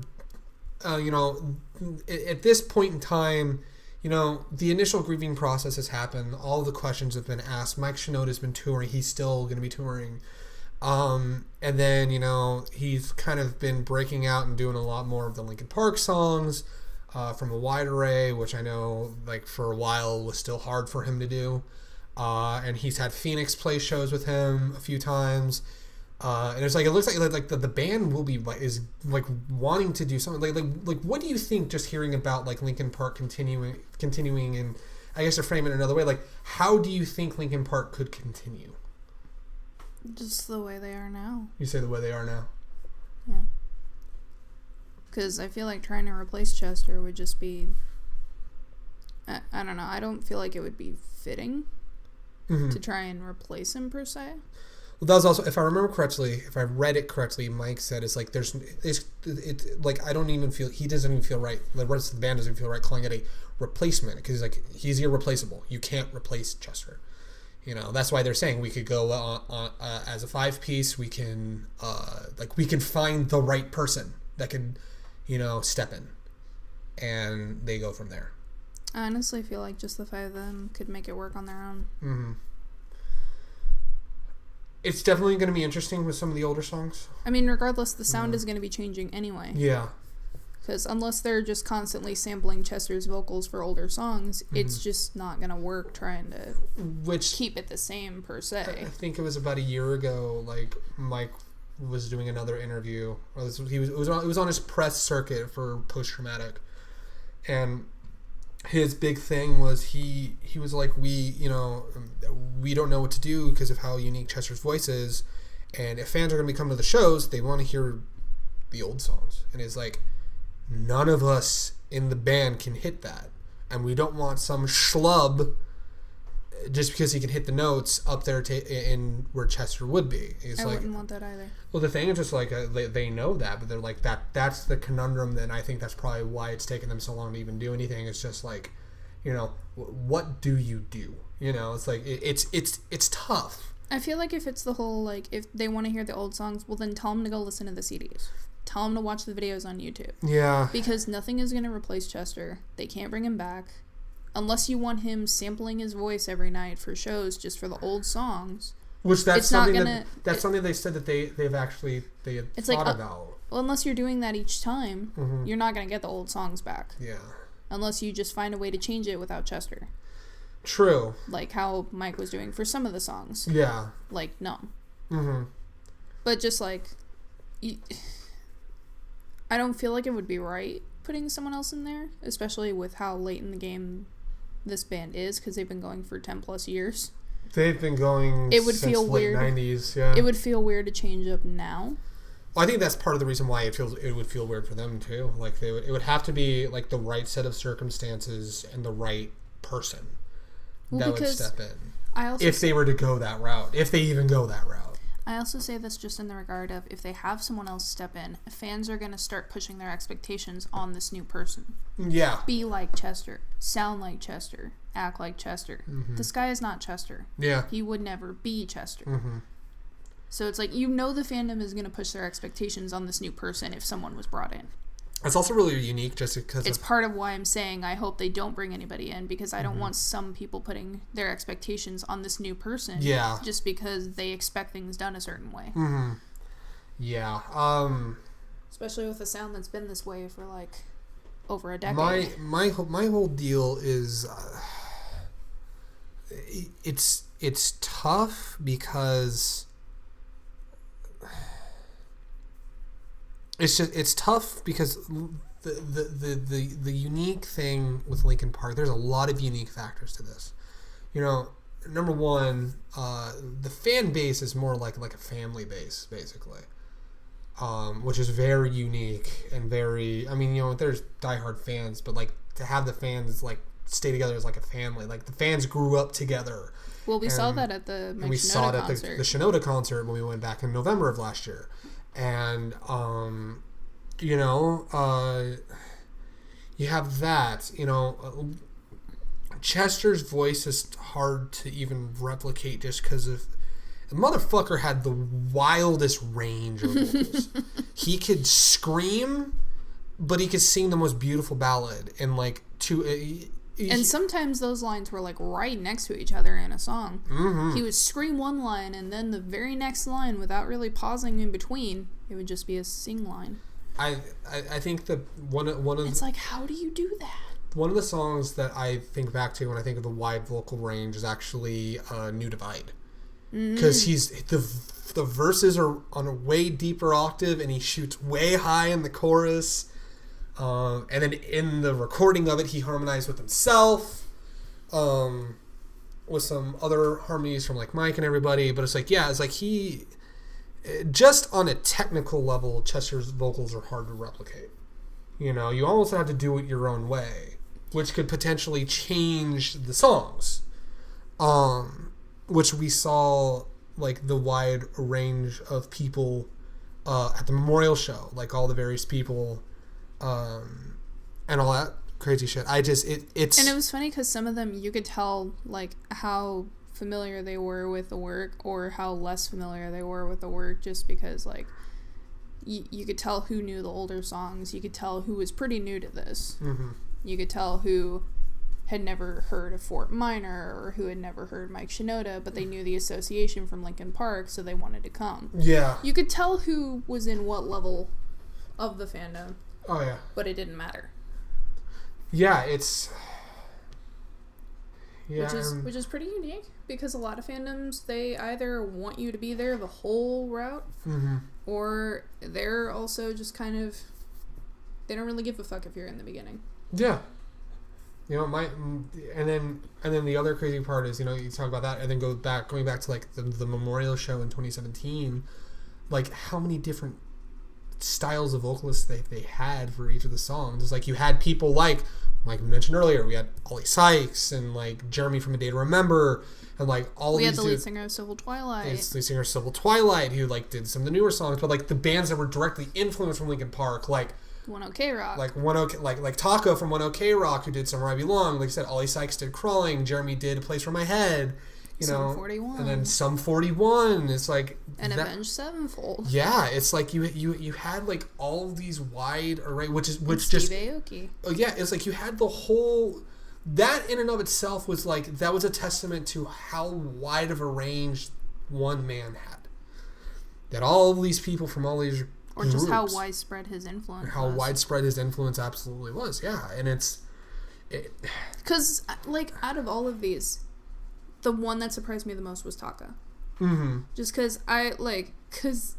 you know, at this point in time, you know, the initial grieving process has happened. All the questions have been asked. Mike Shinoda's been touring. He's still going to be touring. And then, you know, he's kind of been breaking out and doing a lot more of the Linkin Park songs from a wide array, which I know, like, for a while was still hard for him to do. And he's had Phoenix play shows with him a few times. And it's like, it looks like the band will be is wanting to do something like what do you think, just hearing about, like, Linkin Park continuing, and I guess to frame it another way, like, how do you think Linkin Park could continue? Just the way they are now. You say the way they are now. Yeah. Because I feel like trying to replace Chester would just be, I don't know, I don't feel like it would be fitting to try and replace him per se. Well, that was also, if I remember correctly, if I read it correctly, Mike said it's like like, I don't even feel, he doesn't even feel right, the rest of the band doesn't feel right calling it a replacement, because he's like, he's irreplaceable. You can't replace Chester. You know, that's why they're saying we could go as a 5-piece. We can we can find the right person that can, you know, step in, and they go from there. I honestly feel like just the 5 of them could make it work on their own. Mm-hmm. It's definitely going to be interesting with some of the older songs. I mean, regardless, the sound is going to be changing anyway. Yeah. Because unless they're just constantly sampling Chester's vocals for older songs, it's just not going to work trying to keep it the same, per se. I think it was about a year ago, like, Mike was doing another interview. Or it was on his press circuit for Post Traumatic. And his big thing was he was like, we don't know what to do because of how unique Chester's voice is. And if fans are going to be coming to the shows, they want to hear the old songs. And it's like, none of us in the band can hit that. And we don't want some schlub, just because he can hit the notes, up there in where Chester would be. I wouldn't want that either. Well, the thing is just like, they know that, but they're like, that's the conundrum, and I think that's probably why it's taken them so long to even do anything. It's just like, you know, what do you do? You know, it's like, it's tough. I feel like if it's the whole, like, if they want to hear the old songs, well, then tell them to go listen to the CDs. Tell them to watch the videos on YouTube. Yeah. Because nothing is going to replace Chester. They can't bring him back. Unless you want him sampling his voice every night for shows just for the old songs. Which that's something something they said that they had it's thought like, about. Well, unless you're doing that each time, you're not going to get the old songs back. Yeah. Unless you just find a way to change it without Chester. True. Like how Mike was doing for some of the songs. Yeah. Like, Numb. Mm-hmm. But just like... I don't feel like it would be right putting someone else in there, especially with how late in the game this band is, because they've been going for 10 plus years. They've been going since late weird. 90s, yeah. It would feel weird to change up now. Well, I think that's part of the reason why it would feel weird for them too. Like it would have to be like the right set of circumstances and the right person that would step in. If they were to go that route, if they even go that route. I also say this just in the regard of if they have someone else step in, fans are going to start pushing their expectations on this new person. Yeah. Be like Chester. Sound like Chester. Act like Chester. Mm-hmm. This guy is not Chester. Yeah. He would never be Chester. Mm-hmm. So it's like, you know, the fandom is going to push their expectations on this new person if someone was brought in. It's also really unique just because it's part of why I'm saying I hope they don't bring anybody in, because I don't want some people putting their expectations on this new person just because they expect things done a certain way. Mm-hmm. Yeah. Especially with a sound that's been this way for like over a decade. My whole deal is it's tough because it's tough because the unique thing with Linkin Park, there's a lot of unique factors to this. You know, number one, the fan base is more like a family base, basically, which is very unique and very. I mean, you know, there's diehard fans, but like to have the fans like stay together as like a family. Like the fans grew up together. Well, we saw that at the Mike we Shinoda saw it at concert. the Shinoda concert when we went back in November of last year. And, you know, you have that, you know, Chester's voice is hard to even replicate just because of, the motherfucker had the wildest range of vocals. He could scream, but he could sing the most beautiful ballad, and like, and sometimes those lines were like right next to each other in a song. Mm-hmm. He would scream one line, and then the very next line, without really pausing in between, it would just be a sing line. I think that one of it's like, how do you do that? One of the songs that I think back to when I think of the wide vocal range is actually New Divide, because the verses are on a way deeper octave, and he shoots way high in the chorus. And then in the recording of it, he harmonized with himself, with some other harmonies from like Mike and everybody. But it's like, yeah, it's like he, just on a technical level, Chester's vocals are hard to replicate. You know, you almost have to do it your own way, which could potentially change the songs. Which we saw like the wide range of people at the memorial show, like all the various people. And all that crazy shit. It's and it was funny because some of them you could tell like how familiar they were with the work or how less familiar they were with the work, just because, like, you could tell who knew the older songs. You could tell who was pretty new to this. Mm-hmm. You could tell who had never heard of Fort Minor or who had never heard Mike Shinoda, but they knew the association from Linkin Park, so they wanted to come. Yeah. You could tell who was in what level of the fandom. Oh, yeah. But it didn't matter. Yeah, it's... Yeah. Which is pretty unique, because a lot of fandoms, they either want you to be there the whole route, mm-hmm. or they're also just kind of... They don't really give a fuck if you're in the beginning. Yeah. You know, and then the other crazy part is, you know, you talk about that, and then going back to like the memorial show in 2017, like how many different styles of vocalists they had for each of the songs. It's like you had people like we mentioned earlier, we had Ollie Sykes and like Jeremy from A Day to Remember, and like all we these. had the lead singer of Civil Twilight. The lead singer of Civil Twilight, who like did some of the newer songs, but like the bands that were directly influenced from Linkin Park, like. 1OK Rock. Like Taco from 1OK Rock, who did Somewhere I Belong. Like I said, Ollie Sykes did Crawling. Jeremy did A Place for My Head. You know, Sum 41. And then Sum 41. It's like and Avenged Sevenfold. Yeah, it's like you had like all of these wide array, which Steve just Aoki. Oh yeah, it's like you had the whole. That in and of itself was like that was a testament to how wide of a range one man had. That all of these people from all these. Or just how widespread his influence was. How widespread his influence absolutely was, yeah. And it's... Because, like, out of all of these, the one that surprised me the most was Taka. Mm-hmm. Just because I, like... Because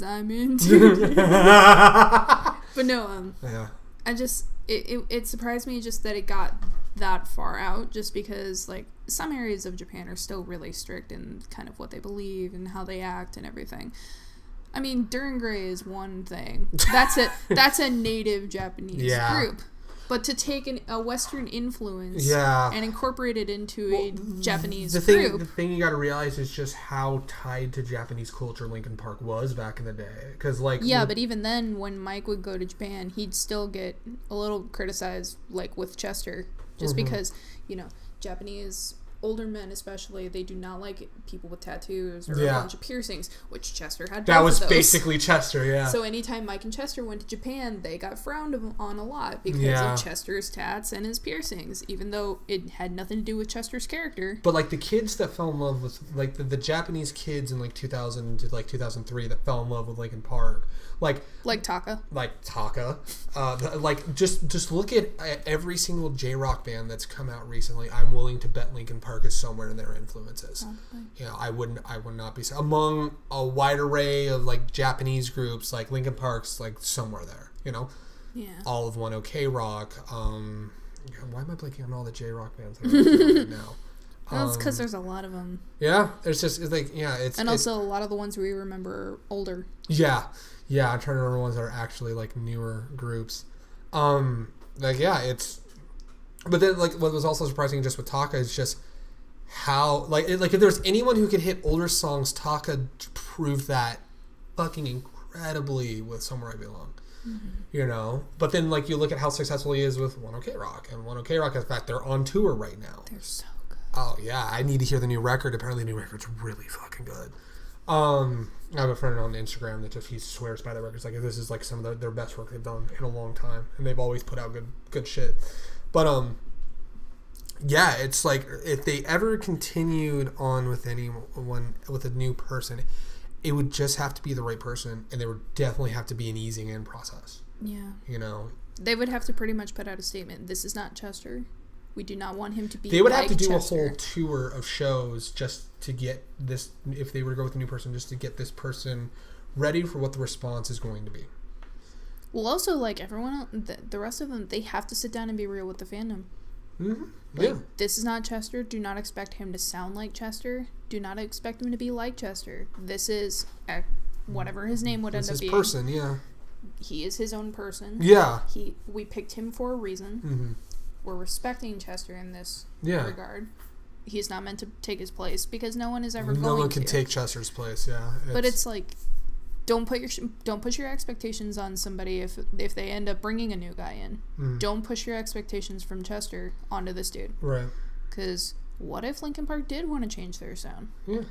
I'm into it. But no, yeah. I just... It surprised me just that it got that far out, just because, like, some areas of Japan are still really strict in kind of what they believe and how they act and everything. I mean, Duran Gray is one thing. That's a native Japanese group. But to take a Western influence and incorporate it into a Japanese group... The thing you got to realize is just how tied to Japanese culture Linkin Park was back in the day. Cause like, yeah, but even then, when Mike would go to Japan, he'd still get a little criticized, like with Chester. Just because, you know, Japanese... older men especially, they do not like people with tattoos or a bunch of piercings, which Chester had. That was both of those. Basically Chester, yeah. So anytime Mike and Chester went to Japan, they got frowned on a lot because of Chester's tats and his piercings, even though it had nothing to do with Chester's character. But like the kids that fell in love with, like the Japanese kids in like 2000 to like 2003 that fell in love with Linkin Park, like Taka, like just look at every single J-rock band that's come out recently. I'm willing to bet Linkin Park is somewhere in their influences. You know, I would not be among a wide array of like Japanese groups. Like Linkin Park's like somewhere there. You know, all of 1OK Rock. Why am I blanking on all the J-rock bands that are right now? Well, it's because there's a lot of them. Yeah, it's like it's also a lot of the ones we remember are older. Yeah, I'm trying to remember ones that are actually like newer groups. It's. But then, like, what was also surprising just with Taka is just how, like if there's anyone who could hit older songs, Taka proved that fucking incredibly with Somewhere I Belong. Mm-hmm. You know? But then, like, you look at how successful he is with 1OK Rock. And 1OK Rock, in fact, they're on tour right now. They're so good. Oh, yeah. I need to hear the new record. Apparently, the new record's really fucking good. I have a friend on Instagram that he swears by the records. Like, this is, like, some of their best work they've done in a long time. And they've always put out good shit. But, yeah, it's like if they ever continued on with anyone, with a new person, it would just have to be the right person, and there would definitely have to be an easing in process. Yeah. You know? They would have to pretty much put out a statement. This is not Chester. We do not want him to be. They would like have to do Chester. a whole tour of shows just to get this, if they were to go with a new person, just to get this person ready for what the response is going to be. Well, also, like, everyone, the rest of them, they have to sit down and be real with the fandom. Mm-hmm. Like, yeah. This is not Chester. Do not expect him to sound like Chester. Do not expect him to be like Chester. This is whatever his name would end up being. This is person, yeah. He is his own person. Yeah. We picked him for a reason. Mm-hmm. We're respecting Chester in this regard. He's not meant to take his place because no one is ever going to. No one can take Chester's place, yeah. But it's like, don't push your expectations on somebody if they end up bringing a new guy in. Mm. Don't push your expectations from Chester onto this dude. Right. Because what if Linkin Park did want to change their sound? Yeah.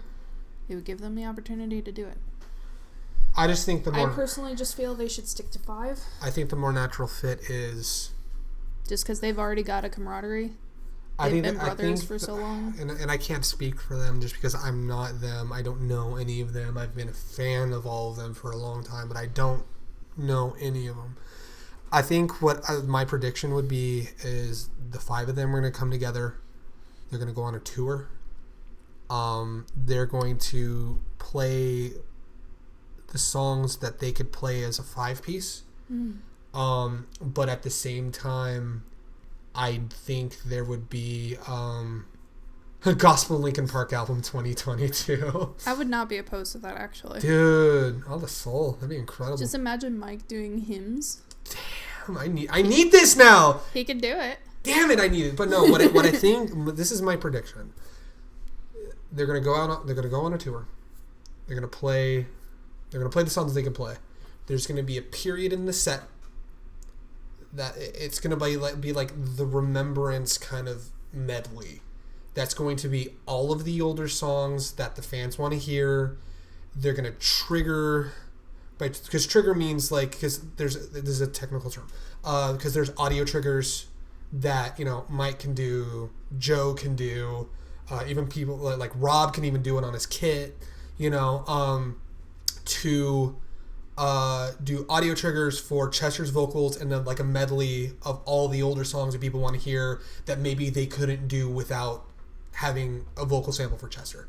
It would give them the opportunity to do it. I just think I personally just feel they should stick to 5. I think the more natural fit is... Just because they've already got a camaraderie. I They've think been brothers for so long. And I can't speak for them just because I'm not them. I don't know any of them. I've been a fan of all of them for a long time, but I don't know any of them. I think what my prediction would be is the 5 of them are going to come together. They're going to go on a tour. They're going to play the songs that they could play as a 5-piece. But at the same time, I think there would be a Gospel Linkin Park album 2022. I would not be opposed to that, actually. Dude, all the soul. That'd be incredible. Just imagine Mike doing hymns. Damn, I need this now. He could do it. Damn it, I need it. But no, what I think, this is my prediction. They're gonna go on a tour. They're gonna play the songs they can play. There's gonna be a period in the set that it's gonna be like the remembrance kind of medley. That's going to be all of the older songs that the fans want to hear. They're gonna trigger, because trigger means because this is a technical term. Because there's audio triggers that Mike can do, Joe can do, even people like Rob can even do it on his kit. To do audio triggers for Chester's vocals, and then like a medley of all the older songs that people want to hear that maybe they couldn't do without having a vocal sample for Chester.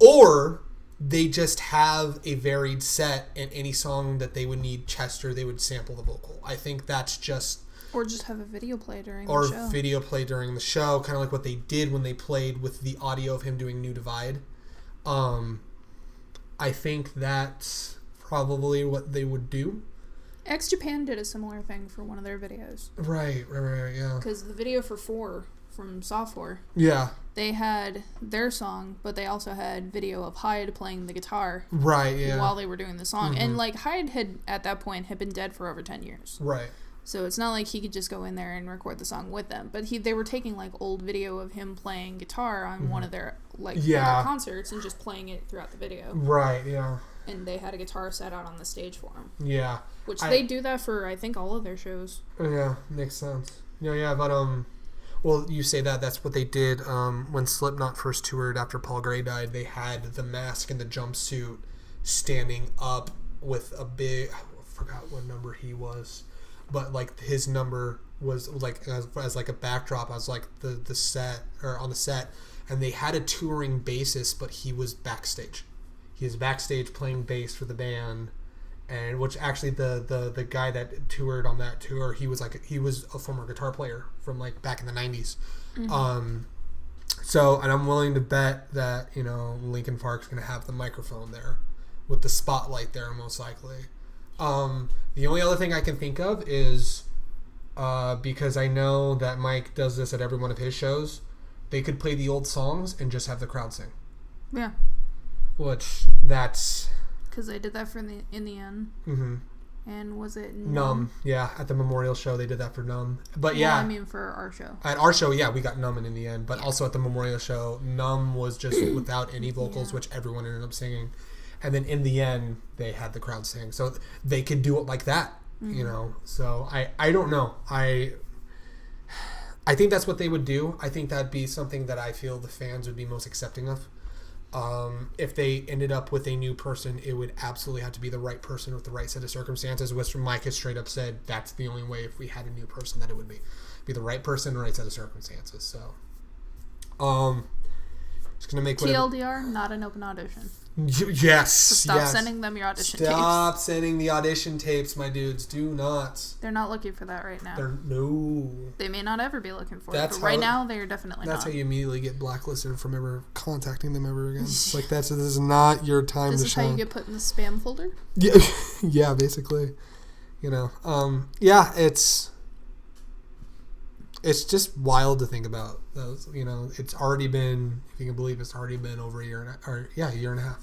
Or they just have a varied set, and any song that they would need Chester, they would sample the vocal. I think that's just... Or just have a video play during the show. Or video play during the show, kind of like what they did when they played with the audio of him doing New Divide. I think that's probably what they would do. X Japan did a similar thing for one of their videos. Right, yeah. Because the video for 4 from Software, yeah, they had their song, but they also had video of Hyde playing the guitar. Right, yeah. While they were doing the song. Mm-hmm. And like Hyde had, at that point, had been dead for over 10 years. Right. So it's not like he could just go in there and record the song with them. But they were taking like old video of him playing guitar on one of their other concerts and just playing it throughout the video. Right, yeah. And they had a guitar set out on the stage for him. Yeah. Which they do that for, I think, all of their shows. Yeah, makes sense. Yeah, but well, you say that's what they did when Slipknot first toured after Paul Gray died. They had the mask and the jumpsuit standing up with a big, I forgot what number he was, but like his number was like as like a backdrop as like the set, or on the set, and they had a touring bassist, but he was backstage. He was backstage playing bass for the band, and which actually the guy that toured on that tour, he was a former guitar player from like back in the 90s. Mm-hmm. So, and I'm willing to bet that Linkin Park's gonna have the microphone there with the spotlight there most likely. The only other thing I can think of is because I know that Mike does this at every one of his shows, they could play the old songs and just have the crowd sing. Yeah. Which that's because they did that for in the end. Mm-hmm. And was it Numb? Yeah, at the Memorial show they did that for Numb. But I mean for our show. At our show, yeah, we got Numb in the end. But also at the Memorial show, Numb was just without any vocals, which everyone ended up singing. And then in the end, they had the crowd sing. So they could do it like that, So I don't know. I think that's what they would do. I think that'd be something that I feel the fans would be most accepting of. If they ended up with a new person, it would absolutely have to be the right person with the right set of circumstances, which Mike has straight up said that's the only way if we had a new person that it would be the right person, the right set of circumstances. So, just gonna make TLDR, not an open audition. Yes. So stop sending them your audition tapes. Stop sending the audition tapes, my dudes. Do not. They're not looking for that right now. No. They may not ever be looking for it, but right now they are definitely not. That's how you immediately get blacklisted from ever contacting them ever again. It's like this is not your time to shine. This is how you get put in the spam folder? Yeah, yeah, basically. Yeah, it's just wild to think about those. It's already been, if you can believe, it's already been over a year and a half.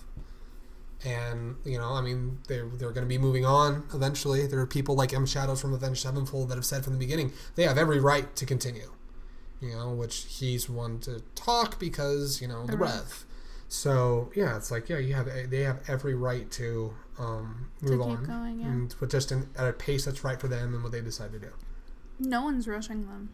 And I mean, they're going to be moving on eventually. There are people like M Shadows from Avenged Sevenfold that have said from the beginning they have every right to continue. which he's one to talk because, the Rev. So, yeah, it's like, they have every right to move on. Keep going, yeah. And but just at a pace that's right for them and what they decide to do. No one's rushing them.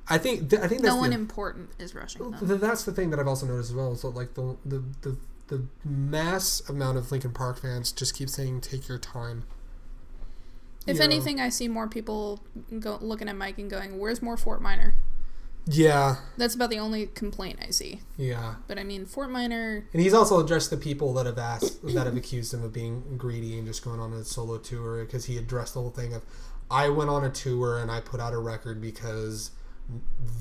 I think that's no one important is rushing them. That's the thing that I've also noticed as well. So, like, the mass amount of Linkin Park fans just keep saying, take your time. If anything, I see more people looking at Mike and going, where's more Fort Minor? Yeah. That's about the only complaint I see. Yeah. But I mean, Fort Minor... And he's also addressed the people that have accused him of being greedy and just going on a solo tour, because he addressed the whole thing of, I went on a tour and I put out a record because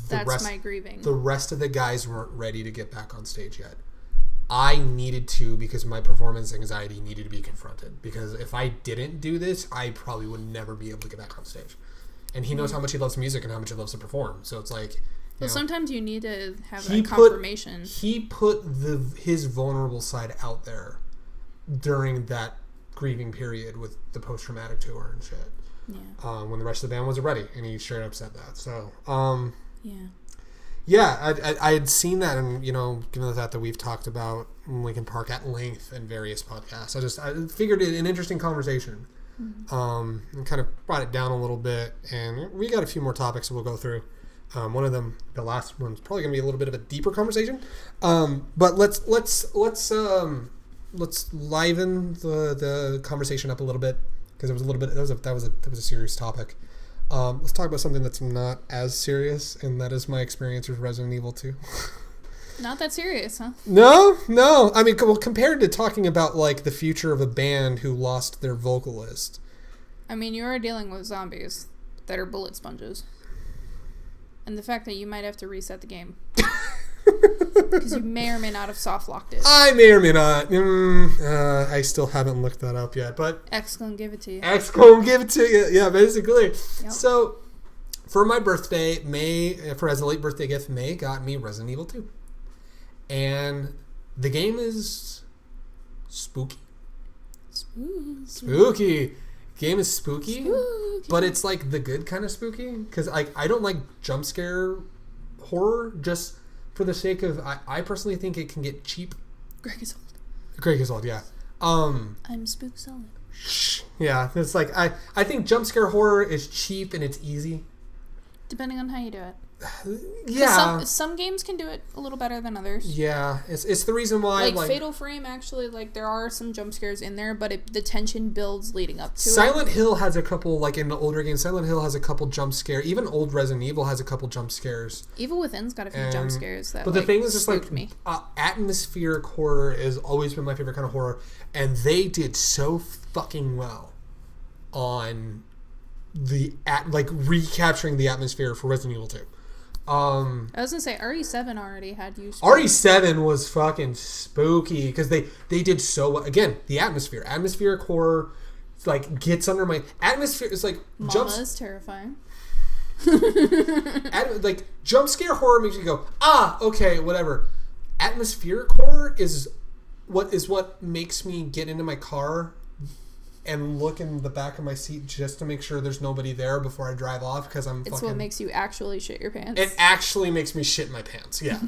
my grieving. The rest of the guys weren't ready to get back on stage yet. I needed to, because my performance anxiety needed to be confronted. Because if I didn't do this, I probably would never be able to get back on stage. And he knows how much he loves music and how much he loves to perform. So it's like... Well, sometimes you need to have that confirmation. He put his vulnerable side out there during that grieving period with the post-traumatic tour and shit. Yeah. When the rest of the band wasn't ready. And he straight up said that. So, yeah. Yeah, I had seen that, and given the fact that we've talked about Linkin Park at length in various podcasts, I figured it an interesting conversation, and kind of brought it down a little bit. And we got a few more topics that we'll go through. One of them, the last one's probably going to be a little bit of a deeper conversation. But let's liven the conversation up a little bit, because it was a little bit that was a serious topic. Let's talk about something that's not as serious, and that is my experience with Resident Evil 2. Not that serious, huh? No. I mean, well, compared to talking about, like, the future of a band who lost their vocalist. I mean, you are dealing with zombies that are bullet sponges. And the fact that you might have to reset the game. Because you may or may not have soft-locked it. I may or may not. I still haven't looked that up yet, but... X gonna give it to you. Yeah, basically. Yep. So, for my birthday, as a late birthday gift, May got me Resident Evil 2. And the game is spooky. Spooky. Game is spooky. But it's like the good kind of spooky. Because I don't like jump scare horror, just... for the sake of, I personally think it can get cheap. Greg is old, yeah. I'm spook solid. Yeah, it's like, I think jump scare horror is cheap and it's easy. Depending on how you do it. Yeah. Some games can do it a little better than others. Yeah, it's the reason why... Like Fatal Frame, actually, like, there are some jump scares in there, but the tension builds leading up to Silent Hill has a couple, like, in the older games, Silent Hill has a couple jump scares. Even old Resident Evil has a couple jump scares. Evil Within's got a few jump scares that, but the thing is, just like, atmospheric horror has always been my favorite kind of horror, and they did so fucking well on recapturing the atmosphere for Resident Evil 2. I was gonna say RE7 already had you. RE7 was fucking spooky because they did so well. Again, the atmospheric horror, like, gets under my atmosphere. It's like Mama is terrifying. Like, jump scare horror makes you go, okay, whatever. Atmospheric horror is what makes me get into my car and look in the back of my seat just to make sure there's nobody there before I drive off, because it's what makes you actually shit your pants. It actually makes me shit my pants, yeah.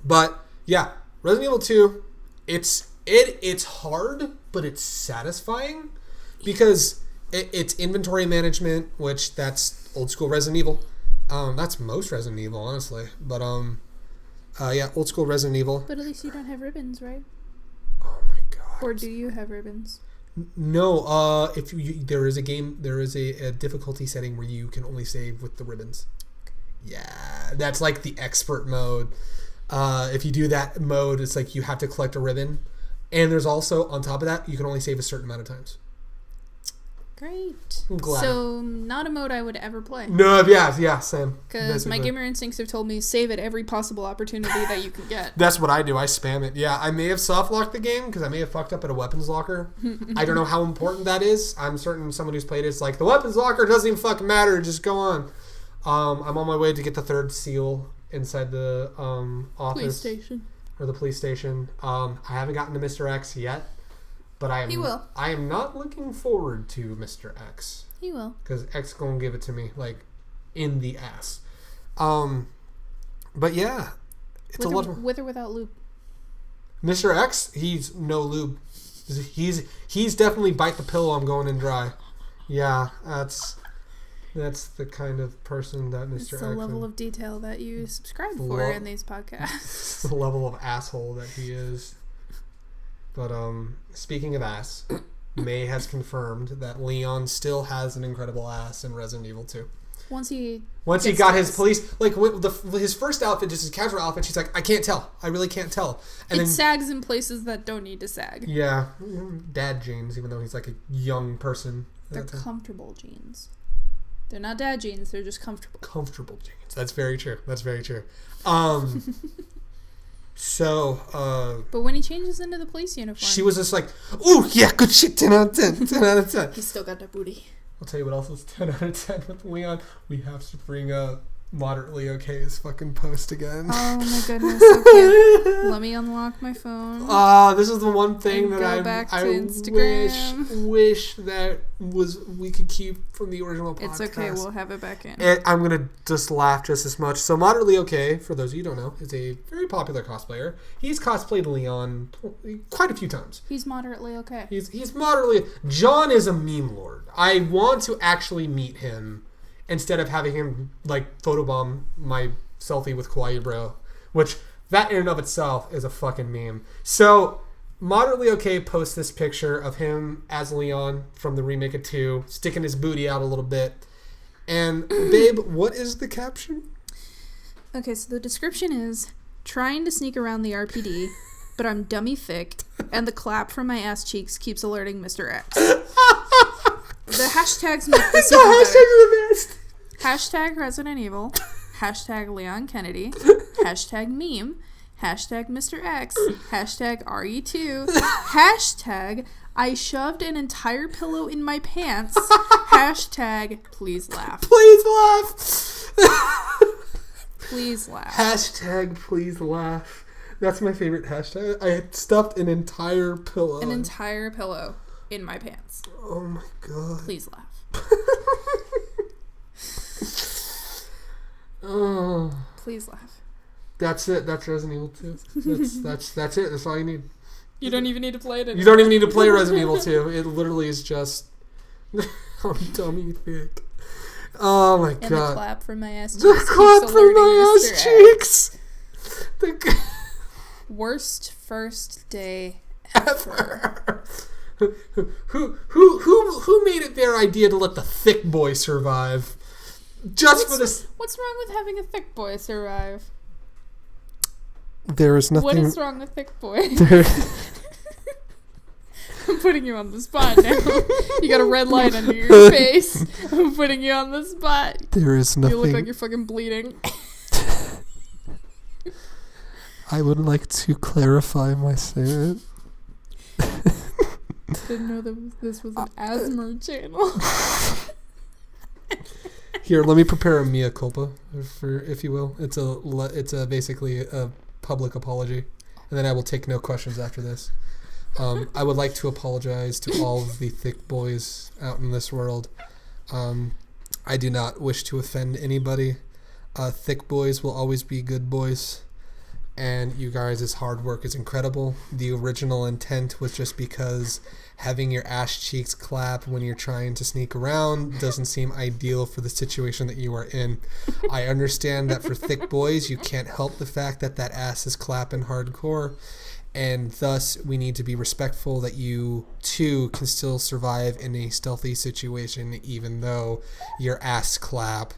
But yeah, Resident Evil 2, it's hard, but it's satisfying because it's inventory management, which that's old school Resident Evil. That's most Resident Evil, honestly. But yeah, old school Resident Evil. But at least you don't have ribbons, right? Oh my god. Or do you have ribbons? No, if there is a difficulty setting where you can only save with the ribbons. Yeah, that's like the expert mode. If you do that mode, it's like you have to collect a ribbon, and there's also, on top of that, you can only save a certain amount of times. Great. I'm glad. So, not a mode I would ever play. No, yeah, same. Because my gamer instincts have told me save at every possible opportunity that you can get. That's what I do. I spam it. Yeah, I may have soft locked the game because I may have fucked up at a weapons locker. I don't know how important that is. I'm certain someone who's played it's like, the weapons locker doesn't even fucking matter. Just go on. I'm on my way to get the third seal inside the office. Police station. Or the police station. I haven't gotten to Mr. X yet. But He will. I am not looking forward to Mr. X. He will. Because X gonna give it to me, like, in the ass. But yeah, it's a lot of... With or without lube? Mr. X, he's no lube. He's definitely bite the pillow, I'm going in dry. Yeah, that's the kind of person that Mr. X is. It's the level of detail that you subscribe for in these podcasts. The level of asshole that he is. But speaking of ass, May has confirmed that Leon still has an incredible ass in Resident Evil 2. Once he got his police, like his first outfit, just his casual outfit, she's like, I can't tell. I really can't tell. And it sags in places that don't need to sag. Yeah, dad jeans, even though he's like a young person. They're comfortable jeans. They're not dad jeans. They're just comfortable. Comfortable jeans. That's very true. So, but when he changes into the police uniform, she was just like, "Ooh, yeah, good shit. 10 out of 10. 10 out of 10." He's still got that booty. I'll tell you what else is 10 out of 10 with Leon. We have to bring up Moderately Okay's fucking post again. Oh my goodness. Okay. Let me unlock my phone. This is the one thing that I wish that we could keep from the original podcast. It's okay. We'll have it back in. I'm going to just laugh just as much. So Moderately Okay, for those of you who don't know, is a very popular cosplayer. He's cosplayed Leon quite a few times. He's moderately okay. He's moderately... John is a meme lord. I want to actually meet him instead of having him, like, photobomb my selfie with Kawaii Bro, which, that in and of itself is a fucking meme. So, Moderately Okay posts this picture of him as Leon from the remake of 2, sticking his booty out a little bit. And, babe, what is the caption? Okay, so the description is, trying to sneak around the RPD, but I'm dummy thick, and the clap from my ass cheeks keeps alerting Mr. X. The hashtags make this even better. Hashtags are the best. Hashtag Resident Evil, hashtag Leon Kennedy, hashtag meme, hashtag Mr. X, hashtag RE2, hashtag I shoved an entire pillow in my pants, hashtag please laugh. Please laugh. Please laugh. Hashtag please laugh. That's my favorite hashtag. I stuffed an entire pillow. An entire pillow in my pants. Oh my god. Please laugh. Oh. Please laugh. That's it. That's Resident Evil 2. That's it. That's all you need. You don't even need to play it anymore. You don't even need to play Resident Evil 2. It literally is just I'm dummy thick. Oh my god. And the clap from my ass cheeks. The clap from my ass cheeks. Worst first day ever. Who made it their idea to let the thick boy survive? For this. What's wrong with having a thick boy survive? There is nothing. What is wrong with thick boy? I'm putting you on the spot now. You got a red light under your face. I'm putting you on the spot. There is nothing. You look like you're fucking bleeding. I would like to clarify my statement. Didn't know that this was an asthma channel. Here, let me prepare a mea culpa, if you will. It's basically a public apology, and then I will take no questions after this. I would like to apologize to all of the thick boys out in this world. I do not wish to offend anybody. Thick boys will always be good boys, and you guys' hard work is incredible. The original intent was just because having your ass cheeks clap when you're trying to sneak around doesn't seem ideal for the situation that you are in. I understand that for thick boys, you can't help the fact that ass is clapping hardcore, and thus we need to be respectful that you too can still survive in a stealthy situation even though your ass clap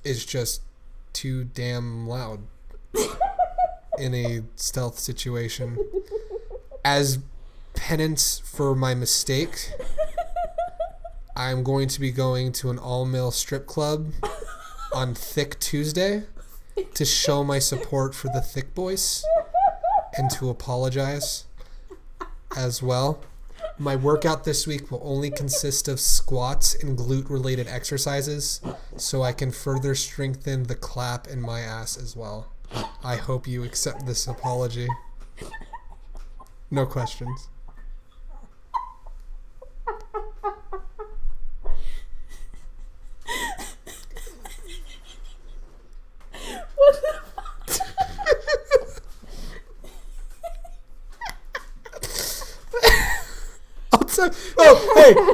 is just too damn loud in a stealth situation. As penance for my mistake, I'm going to be going to an all-male strip club on Thick Tuesday to show my support for the thick boys and to apologize as well. My workout this week will only consist of squats and glute-related exercises, so I can further strengthen the clap in my ass as well. I hope you accept this apology. No questions.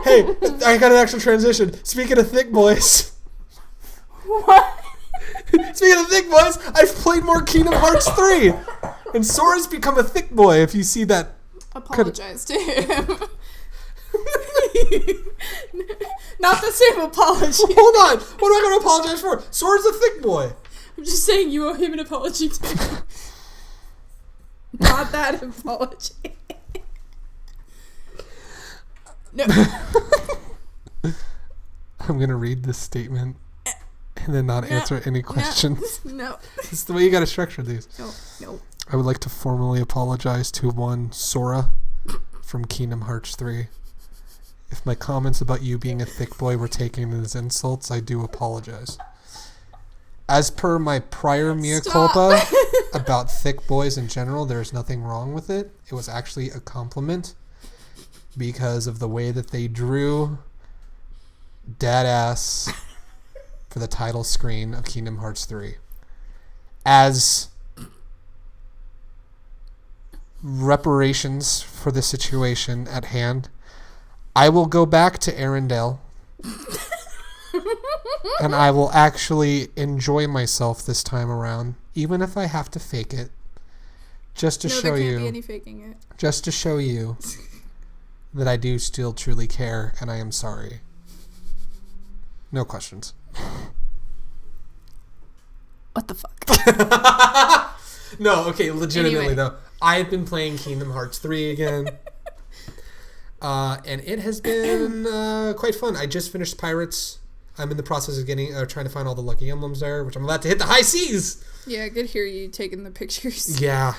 hey, I got an actual transition. Speaking of thick boys. What? Speaking of thick boys, I've played more Kingdom Hearts 3. And Sora's become a thick boy if you see that. Apologize to him. Not the same apology. Hold on. What am I going to apologize for? Sora's a thick boy. I'm just saying you owe him an apology too. Not that apology. No. I'm going to read this statement and then not answer any questions. No. This is the way you got to structure these. No. I would like to formally apologize to one Sora from Kingdom Hearts 3. If my comments about you being a thick boy were taken as insults, I do apologize. As per my prior mea culpa about thick boys in general, there's nothing wrong with it. It was actually a compliment because of the way that they drew Dadass for the title screen of Kingdom Hearts 3. As reparations for the situation at hand, I will go back to Arendelle and I will actually enjoy myself this time around, even if I have to fake it, just to show there can't you, be any faking it. just to show you that I do still truly care and I am sorry. No questions. What the fuck? No, okay, legitimately Anyway. though, I have been playing Kingdom Hearts 3 again. And it has been quite fun. I just finished Pirates. I'm in the process of trying to find all the lucky emblems there, which I'm about to hit the high seas. Yeah, I could hear you taking the pictures. Yeah.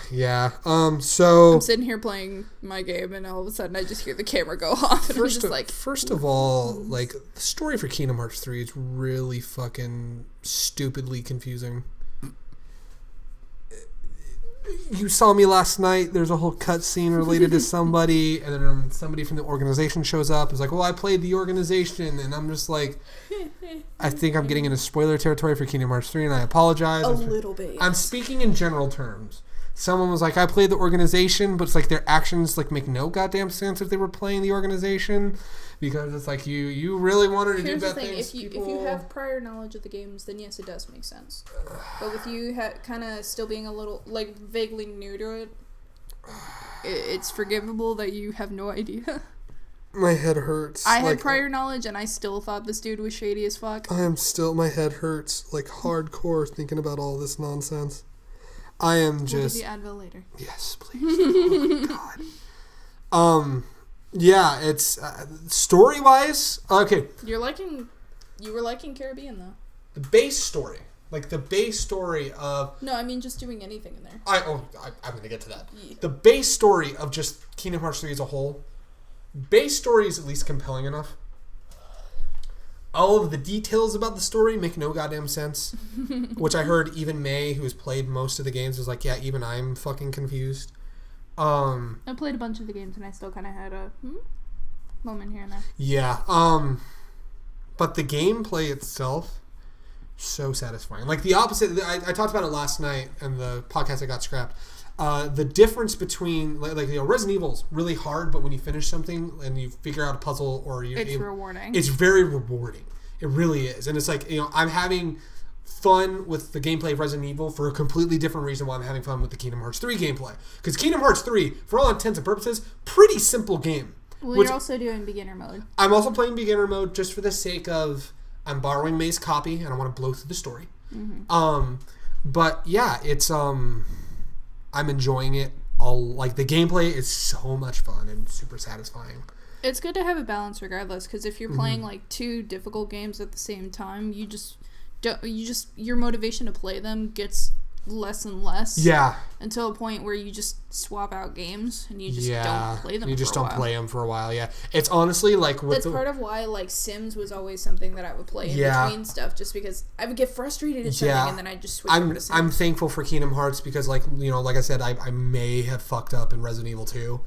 So I'm sitting here playing my game, and all of a sudden I just hear the camera go off, and I'm just like, first of all, like the story for Kingdom Hearts 3 is really fucking stupidly confusing. You saw me last night. There's a whole cutscene related to somebody, and then somebody from the organization shows up. It's like, well, I played the organization, and I'm just like, I think I'm getting into spoiler territory for Kingdom Hearts 3, and I apologize. a little bit. I'm speaking in general terms. Someone was like, I played the organization, but it's like their actions like make no goddamn sense if they were playing the organization, because it's like you really wanted to Here's do the bad thing: things. if you have prior knowledge of the games, then yes, it does make sense. But with you kind of still being a little like vaguely new to it, it's forgivable that you have no idea. My head hurts. I had prior knowledge, and I still thought this dude was shady as fuck. My head hurts like hardcore thinking about all this nonsense. I am just. We'll give you Advil later. Yes, please. Oh, God. Yeah, it's story wise. Okay, You were liking Caribbean though. the base story, like the base story of. No, I mean just doing anything in there. I'm gonna get to that. Yeah. The base story of just Kingdom Hearts 3 as a whole. Base story is at least compelling enough. All of the details about the story make no goddamn sense. Which I heard even Mei, who has played most of the games, was like, yeah, even I'm fucking confused. I played a bunch of the games, and I still kind of had a moment here and there. Yeah. But the gameplay itself, so satisfying. Like the opposite, I talked about it last night in the podcast that got scrapped. The difference between, Resident Evil's really hard, but when you finish something and you figure out a puzzle or It's rewarding. It's very rewarding. It really is. And it's like, I'm having fun with the gameplay of Resident Evil for a completely different reason why I'm having fun with the Kingdom Hearts 3 gameplay. Because Kingdom Hearts 3, for all intents and purposes, pretty simple game. Well, you're also doing beginner mode. I'm also playing beginner mode just for the sake of I'm borrowing May's copy and I want to blow through the story. Mm-hmm. But yeah, it's I'm enjoying it. The gameplay is so much fun and super satisfying. It's good to have a balance regardless, because if you're playing like two difficult games at the same time, your motivation to play them gets less and less. Yeah. Until a point where you just swap out games and you just Yeah. don't play them. You just for a don't while. play them for a while. Yeah. It's honestly like with That's part of why like Sims was always something that I would play in between stuff, just because I would get frustrated at something and then I just switch over to Sims. I'm thankful for Kingdom Hearts because like I said, I may have fucked up in Resident Evil 2.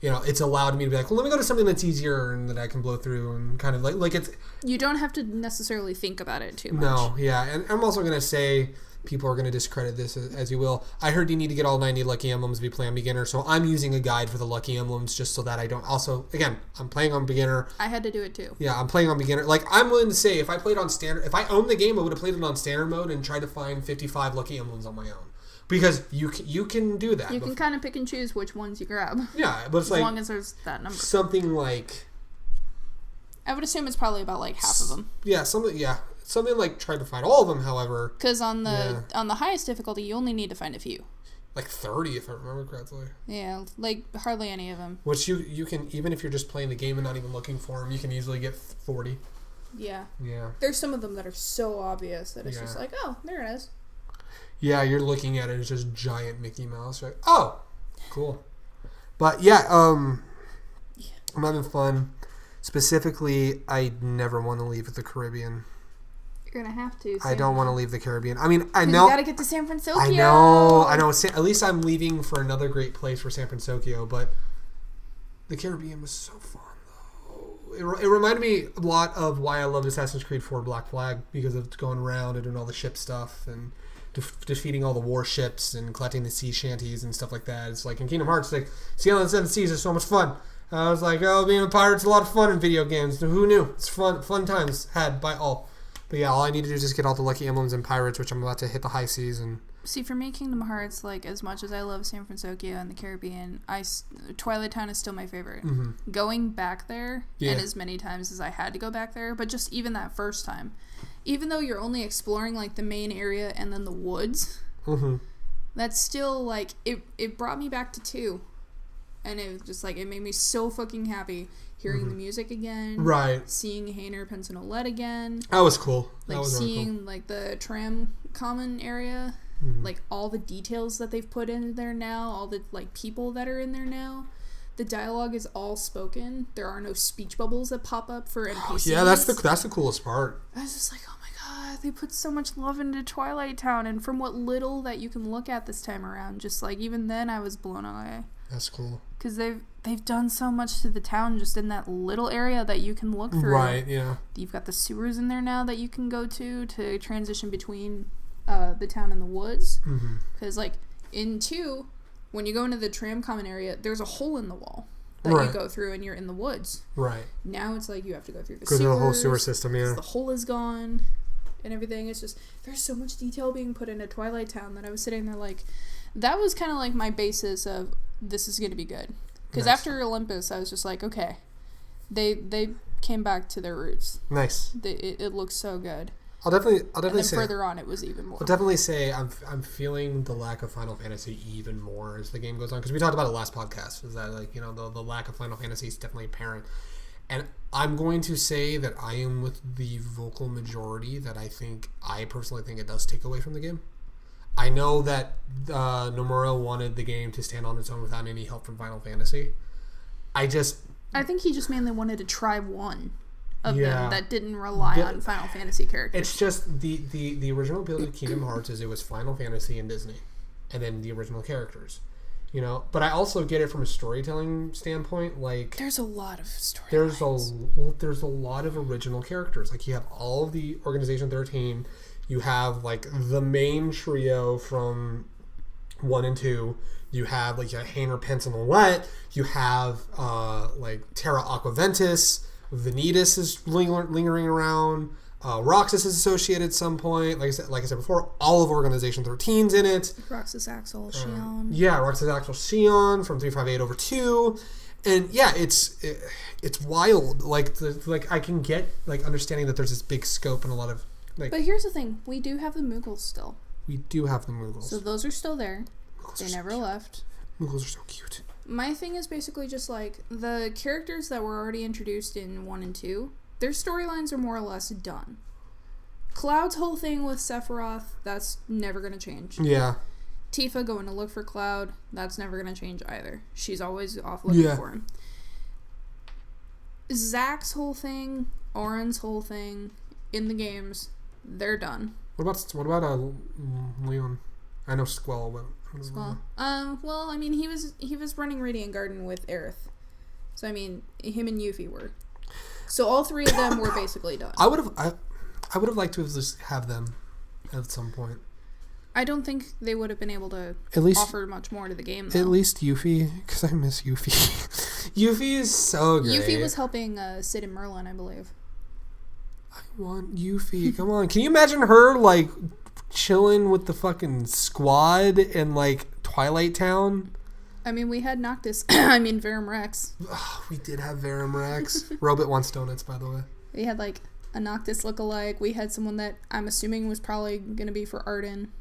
It's allowed me to be like, well, let me go to something that's easier and that I can blow through and kind of like it's. You don't have to necessarily think about it too much. No, yeah, and I'm also gonna say People are going to discredit this as you will. I heard you need to get all 90 lucky emblems to be playing on beginner, so I'm using a guide for the lucky emblems just so that I don't... Also, again, I'm playing on beginner. I had to do it too. Yeah, I'm playing on beginner. Like, I'm willing to say, if I played on standard... If I owned the game, I would have played it on standard mode and tried to find 55 lucky emblems on my own. Because you can do that. You can kind of pick and choose which ones you grab. Yeah, but it's as long as there's that number. Something like... I would assume it's probably about like half of them. Yeah, something like trying to find all of them, however. Because on the highest difficulty, you only need to find a few. Like 30, if I remember correctly. Yeah, like hardly any of them. Which you can, even if you're just playing the game and not even looking for them, you can easily get 40. Yeah. Yeah. There's some of them that are so obvious that it's just like, oh, there it is. Yeah, you're looking at it, it's just giant Mickey Mouse. You're like, oh, cool. But yeah, I'm having fun. Specifically, I never want to leave the Caribbean. You're gonna have to. I don't want to leave the Caribbean. I mean, I know. You gotta get to San Francisco. I know. At least I'm leaving for another great place for San Francisco, but the Caribbean was so fun, though. It reminded me a lot of why I loved Assassin's Creed 4 Black Flag, because of going around and doing all the ship stuff and defeating all the warships and collecting the sea shanties and stuff like that. It's like in Kingdom Hearts, like Sailing the Seven Seas is so much fun. I was like, oh, being a pirate's a lot of fun in video games. Who knew? It's fun times had by all. But yeah, all I need to do is just get all the lucky emblems in Pirates, which I'm about to hit the high seas. And see, for me, Kingdom Hearts, like, as much as I love San Francisco and the Caribbean, Twilight Town is still my favorite. Mm-hmm. Going back there, and as many times as I had to go back there, but just even that first time, even though you're only exploring, like, the main area and then the woods, that's still, like, it brought me back to 2. And it was just, like, it made me so fucking happy hearing the music again. Right. Seeing Hainer Pensinolette again. That was cool. Like, that was seeing, really cool. Like, the tram common area. Like, all the details that they've put in there now. All the, like, people that are in there now. The dialogue is all spoken. There are no speech bubbles that pop up for NPCs. Yeah, that's the coolest part. I was just like, oh my god, they put so much love into Twilight Town. And from what little that you can look at this time around, just, like, even then I was blown away. That's cool. Because they've done so much to the town just in that little area that you can look through. Right, yeah. You've got the sewers in there now that you can go to transition between the town and the woods. Because, like, in 2, when you go into the tram common area, there's a hole in the wall that you go through and you're in the woods. Right. Now it's like you have to go through the sewers. Go through the whole sewer system, yeah. The hole is gone and everything. It's just, there's so much detail being put into Twilight Town that I was sitting there like, that was kind of like my basis of, this is going to be good. Because after Olympus, I was just like, okay, they came back to their roots. Nice. It looks so good. I'll definitely and then say further on, it was even more. I'll definitely say I'm feeling the lack of Final Fantasy even more as the game goes on, because we talked about it last podcast. Is that, like, you know, the lack of Final Fantasy is definitely apparent, and I'm going to say that I am with the vocal majority that I personally think it does take away from the game. I know that Nomura wanted the game to stand on its own without any help from Final Fantasy. I think he just mainly wanted to try one of them that didn't rely on Final Fantasy characters. It's just the original build of Kingdom Hearts is it was Final Fantasy and Disney, and then the original characters. You know, but I also get it from a storytelling standpoint. Like, there's a lot of storylines. There's a lot of original characters. Like, you have all of the Organization 13. You have, like, the main trio from 1 and 2. You have, like, Hainer Pensinolette. You have, like, Terra Aquaventus. Vanitas is lingering around. Roxas is associated at some point. Like I said before, all of Organization 13's in it. Roxas Axel Xion. Roxas Axel Xion from 358/2. And yeah, it's wild. Like I can get, like, understanding that there's this big scope and a lot of, like. But here's the thing: we do have the Moogles still. We do have the Moogles. So those are still there. They never left. Moogles are so cute. My thing is basically just, like, the characters that were already introduced in 1 and 2, their storylines are more or less done. Cloud's whole thing with Sephiroth, that's never going to change. Yeah. Tifa going to look for Cloud, that's never going to change either. She's always off looking for him. Zack's whole thing, Auron's whole thing, in the games, they're done. What about Leon? I know Squall, but... Well, I mean, he was running Radiant Garden with Aerith. So, I mean, him and Yuffie were. So all 3 of them were basically done. I would have liked to have just have them at some point. I don't think they would have been able to At least offer much more to the game, though. At least Yuffie, because I miss Yuffie. Yuffie is so great. Yuffie was helping Sid and Merlin, I believe. I want Yuffie. Come on. Can you imagine her, like, chilling with the fucking squad in, like, Twilight Town? I mean, we had Noctis. I mean, Verum Rex. Oh, we did have Verum Rex. Robot wants donuts, by the way. We had, like, a Noctis lookalike. We had someone that I'm assuming was probably going to be for Arden.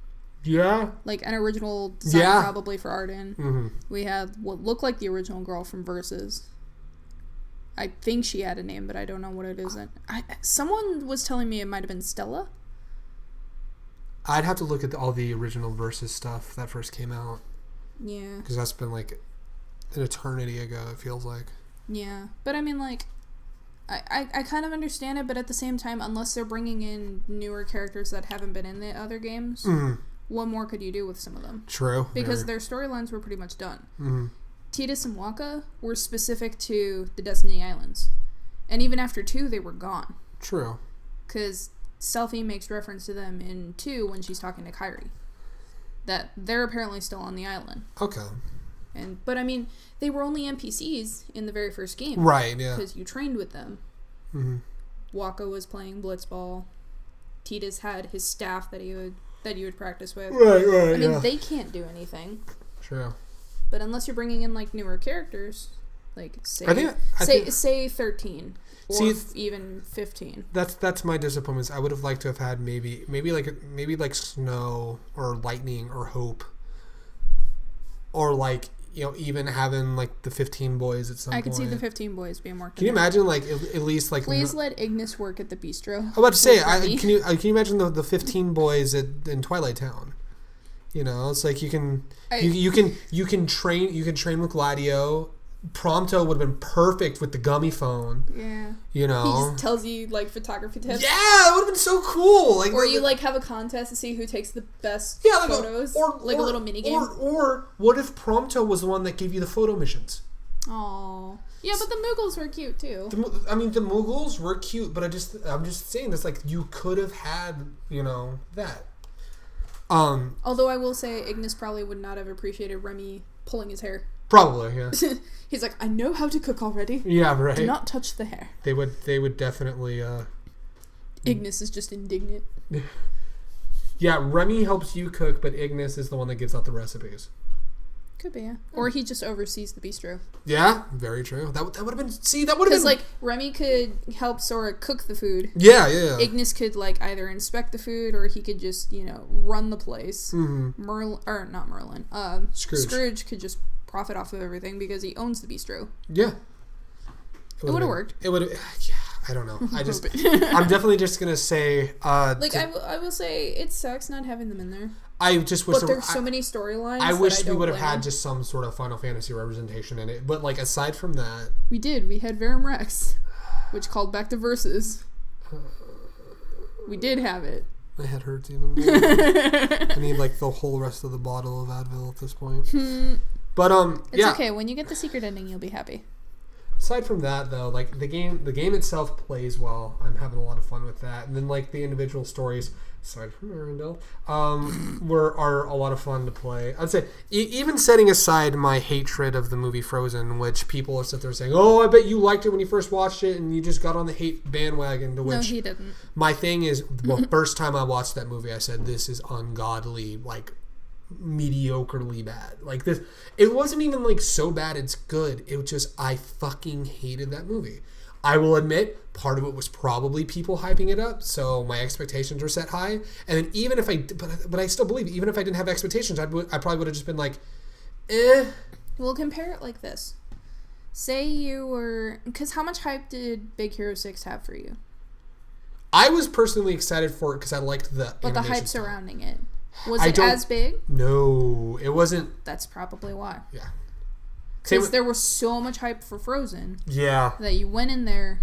Yeah. Like, an original design probably for Arden. Mm-hmm. We had what looked like the original girl from Versus. I think she had a name, but I don't know what it is. Someone was telling me it might have been Stella. I'd have to look at all the original Versus stuff that first came out. Yeah. Because that's been, like, an eternity ago, it feels like. Yeah. But, I mean, like, I kind of understand it, but at the same time, unless they're bringing in newer characters that haven't been in the other games, what more could you do with some of them? True. Because their storylines were pretty much done. Mm-hmm. Tidus and Waka were specific to the Destiny Islands. And even after 2, they were gone. True. Because Selphie makes reference to them in 2 when she's talking to Kairi. That they're apparently still on the island. Okay. But I mean, they were only NPCs in the very first game. Right, yeah. Because you trained with them. Mm-hmm. Waka was playing Blitzball. Tidus had his staff that you would practice with. Right, I mean, they can't do anything. True. But unless you're bringing in, like, newer characters, like, say 13, or even 15. That's my disappointment. I would have liked to have had maybe like Snow or Lightning or Hope, or, like, you know, even having, like, the 15 boys at some point. I could see the 15 boys being more. Can you imagine, like, at least, like... Please let Ignis work at the bistro. I was about to say, can you imagine the 15 boys in Twilight Town? You know, it's like you can train with Gladio. Prompto would have been perfect with the gummy phone. Yeah. You know, he just tells you, like, photography tips. Yeah, it would have been so cool. Like, or you, like, have a contest to see who takes the best photos. A little mini game. Or what if Prompto was the one that gave you the photo missions? Oh. Yeah, but the Moogles were cute too. The Moogles were cute, but I'm just saying this, like, you could have had, you know, that. Although I will say Ignis probably would not have appreciated Remy pulling his hair. Probably, yeah. He's like, I know how to cook already. Yeah, right. Do not touch the hair. They would definitely. Ignis is just indignant. Yeah, Remy helps you cook, but Ignis is the one that gives out the recipes. Could be, yeah. Or he just oversees the bistro. Yeah, very true. That would have been... See, that would have been... Because, like, Remy could help Sora cook the food. Yeah. Ignis could, like, either inspect the food or he could just, you know, run the place. Mm-hmm. Not Merlin. Scrooge could just profit off of everything because he owns the bistro. Yeah. It would have worked. It would have... Yeah, I don't know. I'm definitely just going to say... I will say it sucks not having them in there. I just wish... But there's so many storylines. I wish we would have had just some sort of Final Fantasy representation in it. But, like, aside from that... We did. We had Verum Rex, which called back to Versus. We did have it. My head hurts even more. I need, like, the whole rest of the bottle of Advil at this point. But, It's okay. When you get the secret ending, you'll be happy. Aside from that, though, like, the game itself plays well. I'm having a lot of fun with that. And then, like, the individual stories, aside from Arendelle, are a lot of fun to play. I'd say, even setting aside my hatred of the movie Frozen, which people are sitting there saying, oh, I bet you liked it when you first watched it, and you just got on the hate bandwagon, to which... No, he didn't. My thing is, the first time I watched that movie, I said, this is ungodly, like... mediocrely bad. Like, this, it wasn't even like so bad it's good. It was just, I fucking hated that movie. I will admit, part of it was probably people hyping it up, so my expectations were set high. And then even if but I still believe, even if I didn't have expectations, I probably would have just been like, eh. We'll compare it like this. Say you were, because how much hype did Big Hero 6 have for you? I was personally excited for it because I liked the But the hype style. surrounding it. Was it as big? No, it wasn't. That's probably why. Yeah. Because there was so much hype for Frozen. Yeah. That you went in there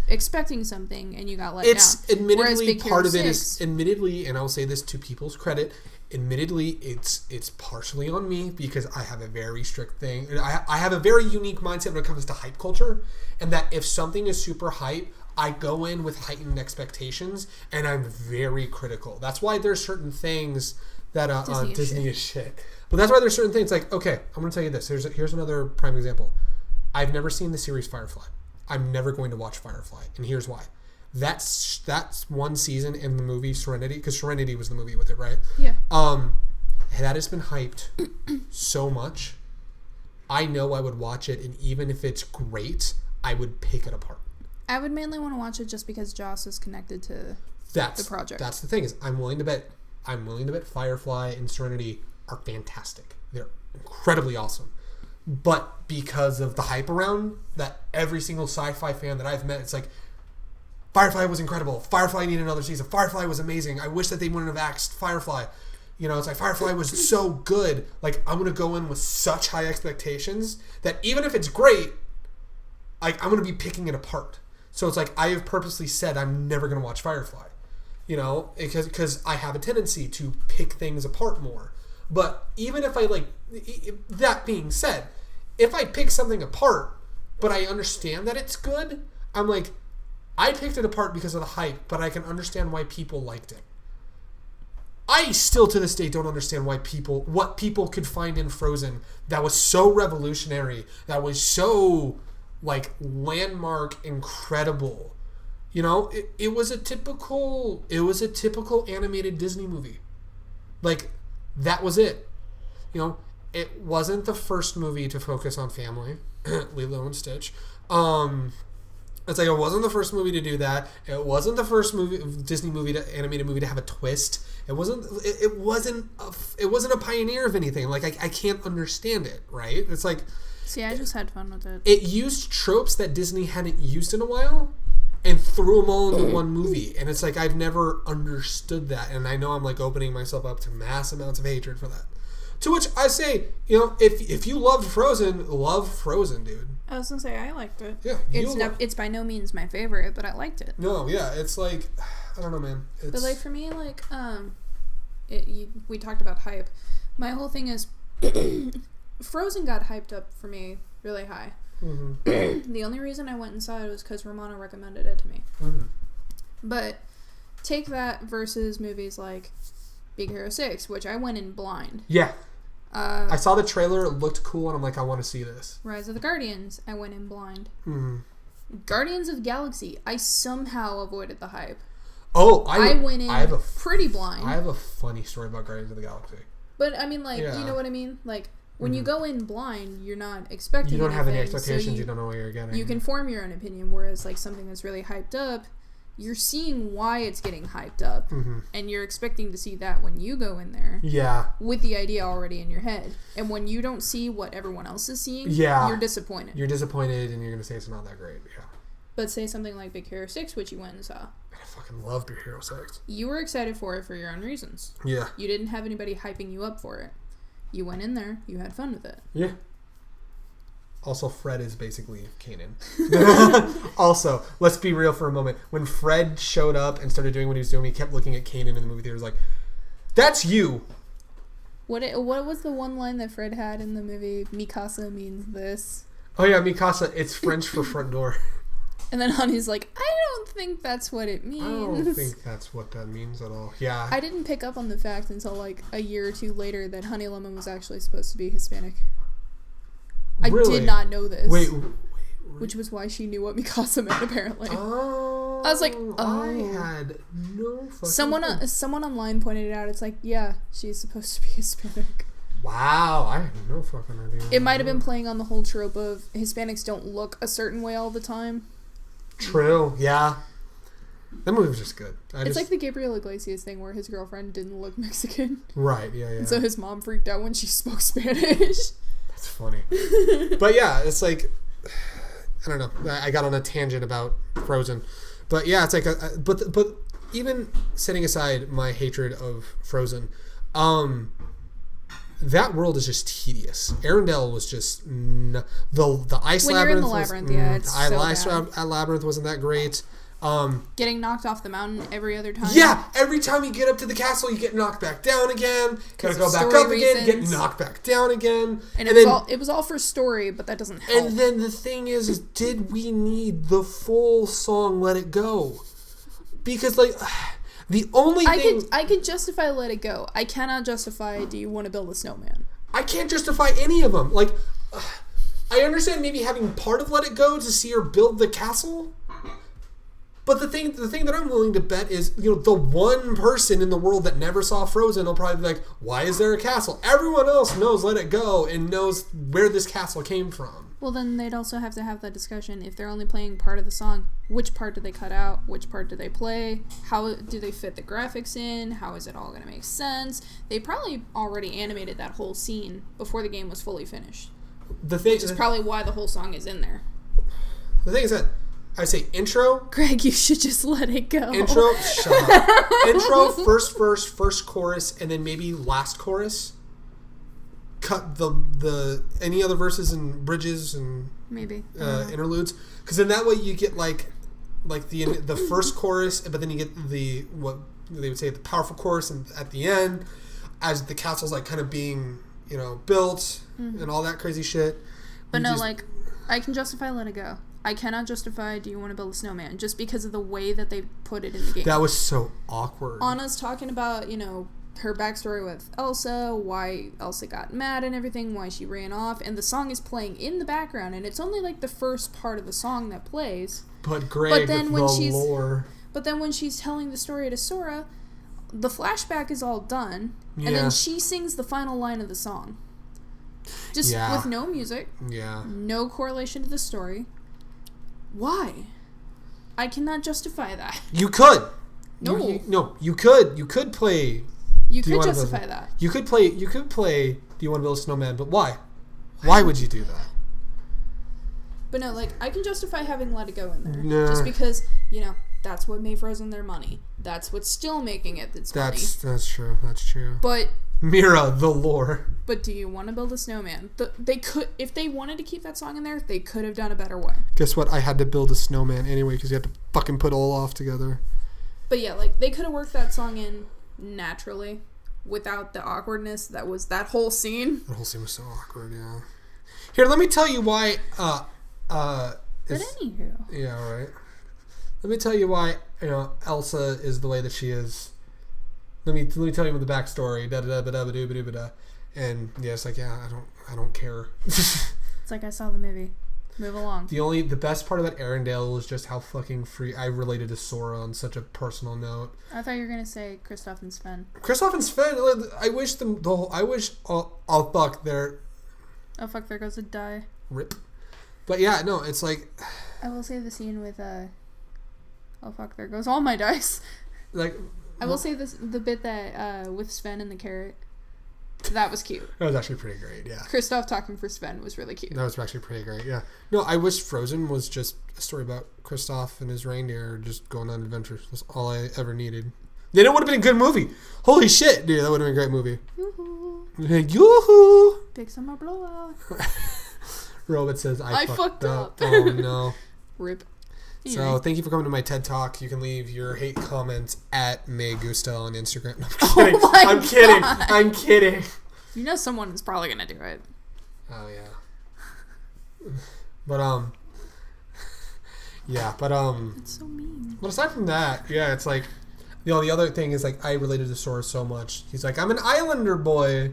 expecting something and you got let down. Admittedly, part of it is, admittedly, and I'll say this to people's credit, admittedly, it's partially on me because I have a very strict thing. I have a very unique mindset when it comes to hype culture, and that if something is super hype, I go in with heightened expectations, and I'm very critical. That's why there's certain things that Disney is shit. But that's why there's certain things like, okay, I'm going to tell you this. Here's another prime example. I've never seen the series Firefly. I'm never going to watch Firefly, and here's why. That's one season in the movie Serenity, because Serenity was the movie with it, right? Yeah. That has been hyped so much. I know I would watch it, and even if it's great, I would pick it apart. I would mainly want to watch it just because Joss is connected to the project. That's the thing, is I'm willing to bet Firefly and Serenity are fantastic. They're incredibly awesome. But because of the hype around that, every single sci-fi fan that I've met, it's like, Firefly was incredible. Firefly needed another season. Firefly was amazing. I wish that they wouldn't have axed Firefly. You know, it's like, Firefly was so good. Like, I'm going to go in with such high expectations that even if it's great, like, I'm going to be picking it apart. So it's like, I have purposely said I'm never going to watch Firefly. You know, because I have a tendency to pick things apart more. But even if I, like, that being said, if I pick something apart, but I understand that it's good, I'm like, I picked it apart because of the hype, but I can understand why people liked it. I still to this day don't understand what people could find in Frozen that was so revolutionary, that was so like landmark incredible. You know, it was a typical animated Disney movie. Like, that was it. You know, it wasn't the first movie to focus on family, Lilo and Stitch. It's like, it wasn't the first movie to do that. It wasn't the first animated movie to have a twist. It wasn't a pioneer of anything. Like, I can't understand it, right? It's like, see, I just had fun with it. It used tropes that Disney hadn't used in a while and threw them all into one movie. And it's like, I've never understood that. And I know I'm like opening myself up to mass amounts of hatred for that. To which I say, you know, if you loved Frozen, love Frozen, dude. I was gonna say, I liked it. Yeah, it's by no means my favorite, but I liked it. No, yeah, it's like, I don't know, man. But like for me, like we talked about hype. My whole thing is, Frozen got hyped up for me really high. Mm-hmm. The only reason I went and saw it was because Ramona recommended it to me. Mm-hmm. But take that versus movies like Big Hero 6, which I went in blind. Yeah. I saw the trailer, it looked cool, and I'm like, I want to see this. Rise of the Guardians, I went in blind. Mm-hmm. Guardians of the Galaxy, I somehow avoided the hype. Oh, I went in pretty blind. I have a funny story about Guardians of the Galaxy. But, I mean, like, you know what I mean? Like, when you go in blind, you're not expecting anything. You don't have any expectations, so you don't know what you're getting. You can form your own opinion, whereas, like, something that's really hyped up, you're seeing why it's getting hyped up, and you're expecting to see that when you go in there. Yeah. With the idea already in your head. And when you don't see what everyone else is seeing, you're disappointed. You're disappointed, and you're going to say it's not that great. Yeah. But say something like Big Hero 6, which you went and saw. I fucking love Big Hero 6. You were excited for it for your own reasons. Yeah. You didn't have anybody hyping you up for it. You went in there, you had fun with it. Yeah. Also, Fred is basically Kanan. Also, let's be real for a moment. When Fred showed up and started doing what he was doing, he kept looking at Kanan in the movie theater. Like, that's you. What was the one line that Fred had in the movie? Mikasa means this. Oh yeah, Mikasa. It's French for front door. And then Honey's like, I don't think that's what it means. I don't think that's what that means at all. Yeah. I didn't pick up on the fact until like a year or two later that Honey Lemon was actually supposed to be Hispanic. Really? I did not know this. Wait. Which was why she knew what Mikasa meant, apparently. Oh. I was like, I had no fucking Someone online pointed it out. It's like, yeah, she's supposed to be Hispanic. Wow, I had no fucking idea. It might have been playing on the whole trope of Hispanics don't look a certain way all the time. True, yeah. That movie was just good. It's like the Gabriel Iglesias thing where his girlfriend didn't look Mexican. Right, yeah. And so his mom freaked out when she spoke Spanish. That's funny. But yeah, it's like, I don't know. I got on a tangent about Frozen. But yeah, it's like, but even setting aside my hatred of Frozen, that world is just tedious. Arendelle was just the ice when labyrinth. You're in the labyrinth, yeah, it's Labyrinth wasn't that great. Getting knocked off the mountain every other time. Yeah, every time you get up to the castle, you get knocked back down again. Gotta go back up again, get knocked back down again. And it was all for story, but that doesn't help. And then the thing is did we need the full song Let It Go? Because, like, the only thing... I could justify Let It Go. I cannot justify Do You Want to Build a Snowman? I can't justify any of them. Like, I understand maybe having part of Let It Go to see her build the castle. But the thing that I'm willing to bet is, you know, the one person in the world that never saw Frozen will probably be like, why is there a castle? Everyone else knows Let It Go and knows where this castle came from. Well, then they'd also have to have that discussion. If they're only playing part of the song, which part do they cut out? Which part do they play? How do they fit the graphics in? How is it all going to make sense? They probably already animated that whole scene before the game was fully finished. Which is probably why the whole song is in there. The thing is that I say intro. Greg, you should just let it go. Intro, shut up. Intro, first verse, first chorus, and then maybe last chorus. Cut the any other verses and bridges and maybe interludes, because then that way you get like the first chorus, but then you get the what they would say the powerful chorus and at the end as the castle's like kind of being, you know, built and all that crazy shit. But no, like I can justify Let It Go. I cannot justify Do You Want to Build a Snowman just because of the way that they put it in the game. That was so awkward. Anna's talking about, you know, her backstory with Elsa, why Elsa got mad and everything, why she ran off, and the song is playing in the background, and it's only like the first part of the song that plays. But Greg, lore. But then when she's telling the story to Sora, the flashback is all done, and then she sings the final line of the song. Just with no music. Yeah. No correlation to the story. Why? I cannot justify that. You could. No. You could play... You could justify that. You could play Do You Want to Build a Snowman, but why? Why would you do that? But no, like, I can justify having Let It Go in there. Nah. Just because, you know, that's what made Frozen their money. That's what's still making it its money. That's true. That's true. But... Mira, the lore. But Do You Want to Build a Snowman? They could, if they wanted to keep that song in there, they could have done a better way. Guess what? I had to build a snowman anyway because you had to fucking put Olaf together. But yeah, like, they could have worked that song in naturally without the awkwardness that was that whole scene. The whole scene was so awkward, yeah. Here, let me tell you why but anywho. Yeah, right. Let me tell you why, you know, Elsa is the way that she is. Let me tell you the backstory. Da-da-da-ba-da-ba-doo-ba-doo-ba-da. And yeah, it's like, yeah, I don't care. It's like I saw the movie. Move along. The best part about Arendelle was just how fucking free I related to Sora on such a personal note. I thought you were gonna say Kristoff and Sven. Kristoff and Sven. I wish oh fuck, there goes a die. Rip. But yeah, no, it's like I will say the scene with oh fuck, there goes all my dice. Like I will say the bit that with Sven and the carrot. That was cute. That was actually pretty great, yeah. Kristoff talking for Sven was really cute. That was actually pretty great, yeah. No, I wish Frozen was just a story about Kristoff and his reindeer just going on adventures. That's all I ever needed. Then it would have been a good movie. Holy shit, dude, that would have been a great movie. Yoo-hoo. Yoo-hoo. Big summer blowout. Robot says, I fucked up. Oh, no. Rip. Anyway. So, thank you for coming to my TED Talk. You can leave your hate comments at Maygusta on Instagram. No, I'm kidding. I'm kidding. You know someone is probably going to do it. Oh, yeah. But, yeah, but, It's so mean. But aside from that, yeah, it's like, you know, the other thing is, like, I related to Sora so much. He's like, I'm an islander boy.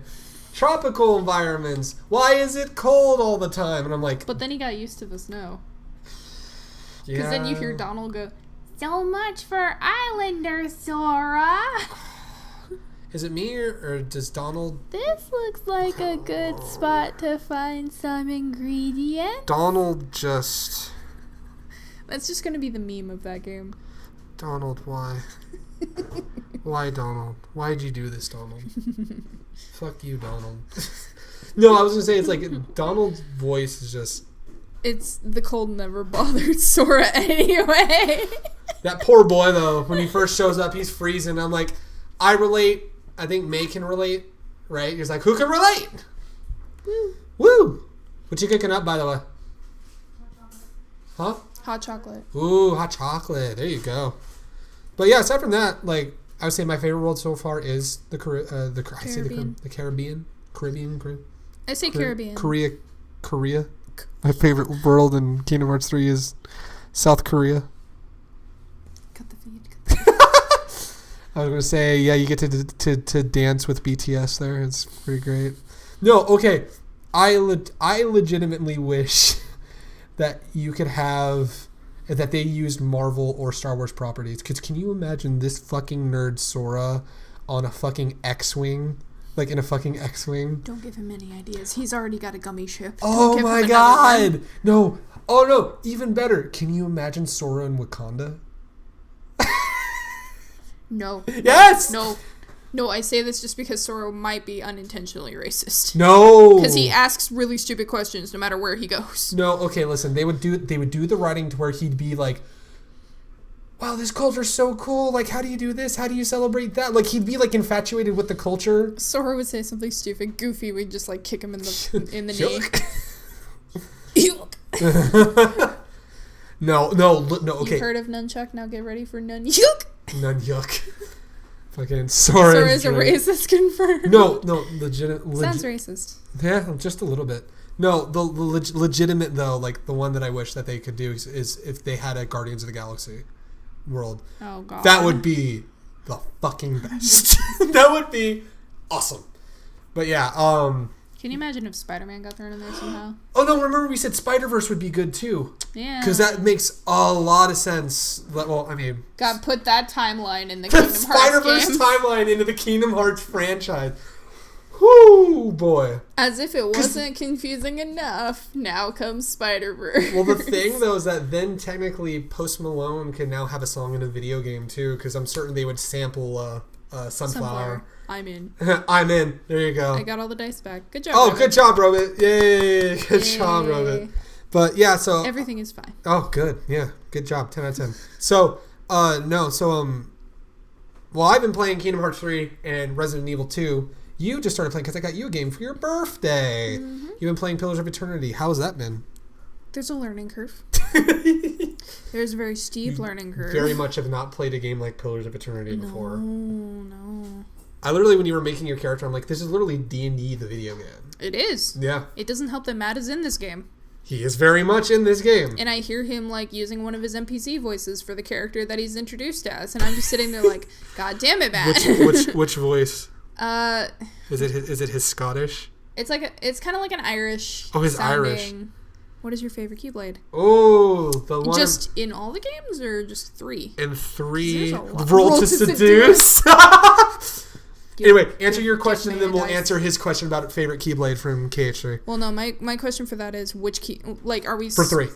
Tropical environments. Why is it cold all the time? And I'm like... But then he got used to the snow. Yeah. Because then you hear Donald go, so much for Islander, Sora. Is it me or does Donald... This looks like a good spot to find some ingredients. Donald just... That's just going to be the meme of that game. Donald, why? Why, Donald? Why'd you do this, Donald? Fuck you, Donald. No, I was going to say, it's like, Donald's voice is just... It's the cold never bothered Sora anyway. That poor boy, though, when he first shows up, he's freezing. I'm like, I relate. I think May can relate, right? He's like, who can relate? Woo. Woo! What you cooking up, by the way? Huh? Hot chocolate. Ooh, hot chocolate. There you go. But yeah, aside from that, like I would say my favorite world so far is the Caribbean. I say Caribbean. Korea. My favorite world in Kingdom Hearts 3 is South Korea. Cut the feed. I was gonna say, yeah, you get to dance with BTS there. It's pretty great. No, okay. I legitimately wish that you could have that they used Marvel or Star Wars properties. Because can you imagine this fucking nerd Sora on a fucking X-wing? Like in a fucking X-wing? Don't give him any ideas. He's already got a gummy ship. Oh my god! No. Oh no, even better. Can you imagine Sora in Wakanda? No. Yes! No, I say this just because Sora might be unintentionally racist. No! Because he asks really stupid questions no matter where he goes. No, okay, listen. They would do the writing to where he'd be like, wow, this culture's so cool. Like, how do you do this? How do you celebrate that? Like, he'd be like infatuated with the culture. Sora would say something stupid. Goofy would just like kick him in the knee. No, okay. You've heard of nunchuck? Now get ready for nunchuck. Nunchuck. Fucking Sora is a racist confirmed. No, Sounds racist. Yeah, just a little bit. No, the legitimate though, like the one that I wish that they could do is if they had a Guardians of the Galaxy world. Oh god. That would be the fucking best. That would be awesome. But yeah, can you imagine if Spider-Man got thrown in there somehow? Oh no, remember we said Spider-Verse would be good too. Yeah. Because that makes a lot of sense. Well, I mean... God, put that timeline in the Kingdom Hearts Spider-Verse games. timeline into the Kingdom Hearts franchise. Whoo, boy. As if it wasn't confusing enough, now comes Spider-Verse. Well, the thing, though, is that then technically Post Malone can now have a song in a video game, too, because I'm certain they would sample Sunflower. I'm in. I'm in. There you go. I got all the dice back. Good job, Oh, Robin. good job, Robin. Yay. Good job, Robin. But, yeah, so... Everything is fine. Oh, good. Yeah. Good job. 10 out of 10. So, well, I've been playing Kingdom Hearts 3 and Resident Evil 2. You just started playing because I got you a game for your birthday. Mm-hmm. You've been playing Pillars of Eternity. How has that been? There's a learning curve. There's a very steep learning curve. Very much have not played a game like Pillars of Eternity before. No. I literally, when you were making your character, I'm like, this is literally D&D, the video game. It is. Yeah. It doesn't help that Matt is in this game. He is very much in this game. And I hear him, like, using one of his NPC voices for the character that he's introduced as. And I'm just sitting there like, God damn it, Matt. Which voice? Is it his Scottish? It's kind of like an Irish. Oh, he's sounding. Irish. What is your favorite Keyblade? Oh, the one. Just in all the games or just 3? In 3. Roll to Seduce. Anyway, answer your question and then we'll answer his question about favorite Keyblade from KH3. Well, no, my question for that is which key, like, are we... For 3.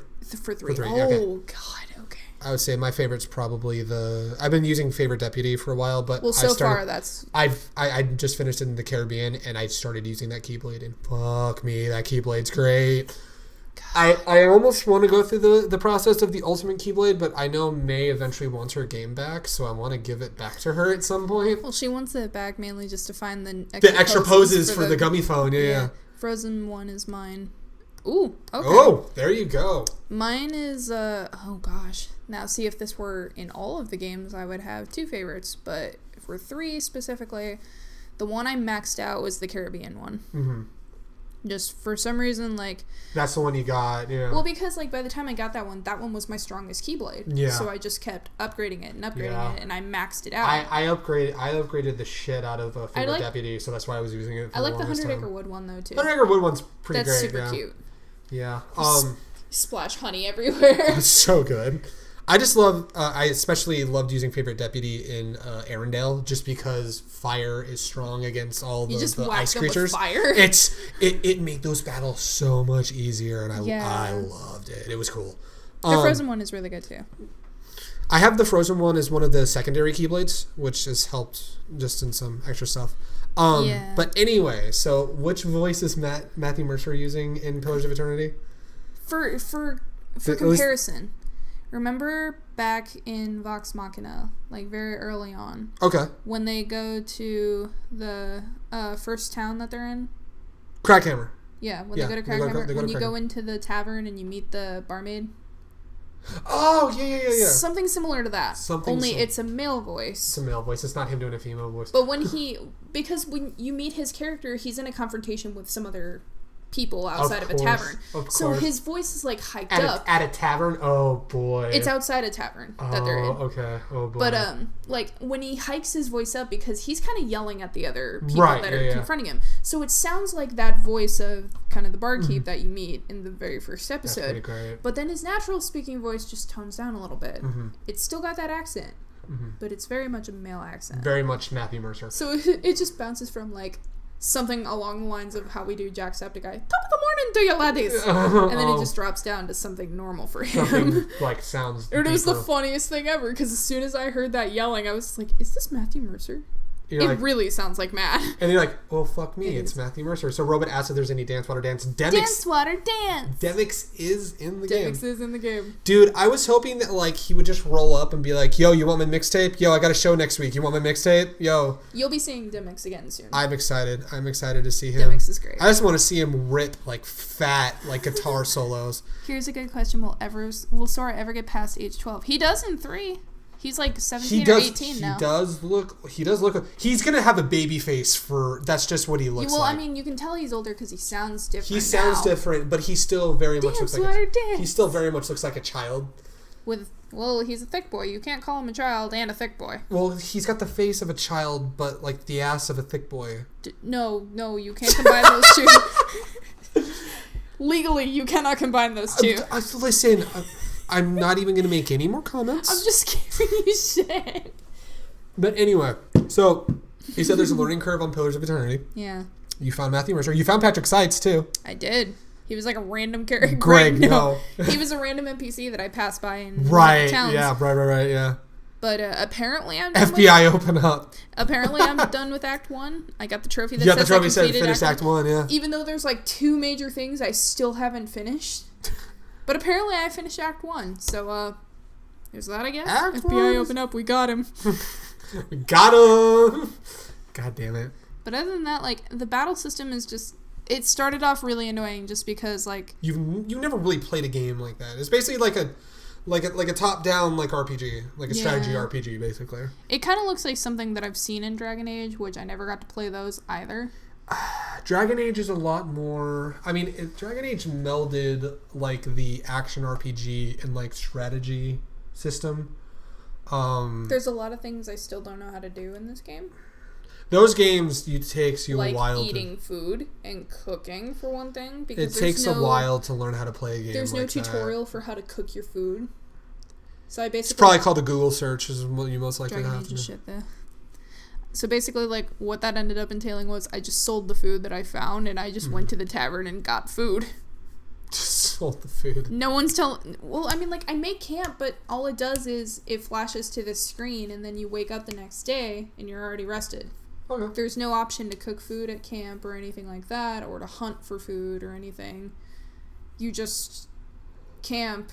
For 3. Oh, okay. God, okay. I would say my favorite's probably I've been using Favorite Deputy for a while, but I just finished in the Caribbean and I started using that Keyblade and fuck me, that Keyblade's great. I almost want to go through the process of the Ultimate Keyblade, but I know May eventually wants her game back, so I want to give it back to her at some point. Well, she wants it back mainly just to find the extra poses for the gummy phone, yeah. Frozen 1 is mine. Ooh, okay. Oh, there you go. Mine is, oh gosh. Now, see, if this were in all of the games, I would have 2 favorites, but for 3 specifically, the one I maxed out was the Caribbean one. Mm-hmm. Just for some reason, like... That's the one you got, yeah. Well, because, like, by the time I got that one was my strongest Keyblade. Yeah. So I just kept upgrading it, and I maxed it out. I upgraded the shit out of Favorite Deputy, so that's why I was using it for I like the 100 Acre Wood one, though, too. 100 Acre Wood one's pretty great, That's super cute. Yeah. Splash honey everywhere. It's so good. I just love, I especially loved using Favorite Deputy in Arendelle just because fire is strong against all the ice creatures. With fire. It made those battles so much easier and I loved it. It was cool. The Frozen one is really good too. I have the Frozen one as one of the secondary Keyblades, which has helped just in some extra stuff. But anyway, so which voice is Matthew Mercer using in Pillars of Eternity? For comparison. Remember back in Vox Machina, like very early on. Okay. When they go to the first town that they're in? Crackhammer. Yeah, when they go to Crackhammer. When you go into the tavern and you meet the barmaid. Oh, yeah. Something similar to that. Only so- it's a male voice. It's a male voice. It's not him doing a female voice. But because when you meet his character, he's in a confrontation with some other people outside of a tavern. So his voice is like hiked up. At a tavern? Oh, boy. It's outside a tavern that they're in. Okay. Oh, boy. But, like, when he hikes his voice up, because he's kind of yelling at the other people that are confronting him. So it sounds like that voice of kind of the barkeep that you meet in the very first episode. That's pretty great. But then his natural speaking voice just tones down a little bit. It's still got that accent, but it's very much a male accent. Very much Matthew Mercer. So it just bounces from, like, something along the lines of how we do Jacksepticeye. Top of the morning to you laddies! And then it just drops down to something normal for him. Something, like, sounds It was the funniest thing ever, because as soon as I heard that yelling, I was like, is this Matthew Mercer? It really sounds like Matt. And you're like, well, fuck me, it's Matthew Mercer. So Robot asked if there's any Dance Water Dance. Dance Water Dance! Demix is in the game. Demix is in the game. Dude, I was hoping that, like, he would just roll up and be like, yo, you want my mixtape? Yo, I got a show next week. You want my mixtape? Yo. You'll be seeing Demix again soon. I'm excited. I'm excited to see him. Demix is great. I just want to see him rip, like, fat, like, guitar solos. Here's a good question. Will Sora ever get past age 12? He does in 3. He's like 17 or 18 now. He does look. He's going to have a baby face for. That's just what he looks like. Well, I mean, you can tell he's older because he sounds different. He sounds different, but he still very much looks like he still very much looks like a child. He's a thick boy. You can't call him a child and a thick boy. Well, he's got the face of a child, but like the ass of a thick boy. No, you can't combine those two. Legally, you cannot combine those two. Listen, I'm not even going to make any more comments. I'm just giving you shit. But anyway, so he said there's a learning curve on Pillars of Eternity. Yeah. You found Matthew Mercer. You found Patrick Seitz, too. I did. He was like a random character. Greg, no. He was a random NPC that I passed by in right, towns. Yeah, right, yeah. But apparently I'm done FBI open up. Apparently I'm done with Act 1. I got the trophy that says the trophy said finished Act 1, yeah. Even though there's like 2 major things I still haven't finished. But apparently I finished Act 1. So, there's that, I guess. FBI open up. We got him. We got him. God damn it. But other than that, like, the battle system is just... It started off really annoying just because, like... You've never really played a game like that. It's basically like a top-down, like, RPG. Like a strategy RPG, basically. It kind of looks like something that I've seen in Dragon Age, which I never got to play those either. Dragon Age is a lot more... I mean, Dragon Age melded, like, the action RPG and, like, strategy system. There's a lot of things I still don't know how to do in this game. Those games, takes you like a while eating food and cooking, for one thing. Because it takes a while to learn how to play a game There's no tutorial for how to cook your food. So I basically... It's probably called a Google search is what you most likely have to do. Shit there. So basically, like, what that ended up entailing was I just sold the food that I found, and I just went to the tavern and got food. Just sold the food. No one's telling... Well, I mean, like, I make camp, but all it does is it flashes to this screen, and then you wake up the next day, and you're already rested. Okay. There's no option to cook food at camp or anything like that, or to hunt for food or anything. You just camp,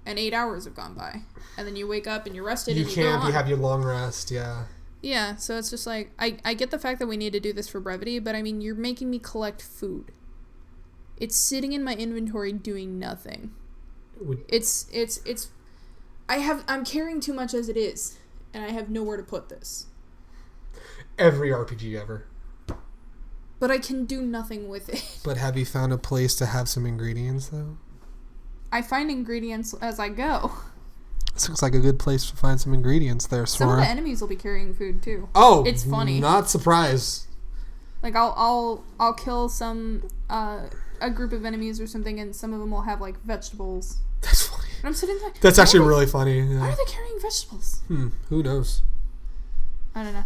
and 8 hours have gone by. And then you wake up, and you're rested, and you go on. You have your long rest, yeah. Yeah, so it's just like, I get the fact that we need to do this for brevity, but I mean, you're making me collect food. It's sitting in my inventory doing nothing. I'm carrying too much as it is, and I have nowhere to put this. Every RPG ever. But I can do nothing with it. But have you found a place to have some ingredients, though? I find ingredients as I go. This looks like a good place to find some ingredients there, Sora. Some of the enemies will be carrying food too. Oh, it's funny. Not surprised. Like I'll kill some a group of enemies or something, and some of them will have like vegetables. That's funny. And I'm sitting there. That's actually really funny. Yeah. Why are they carrying vegetables? Who knows? I don't know.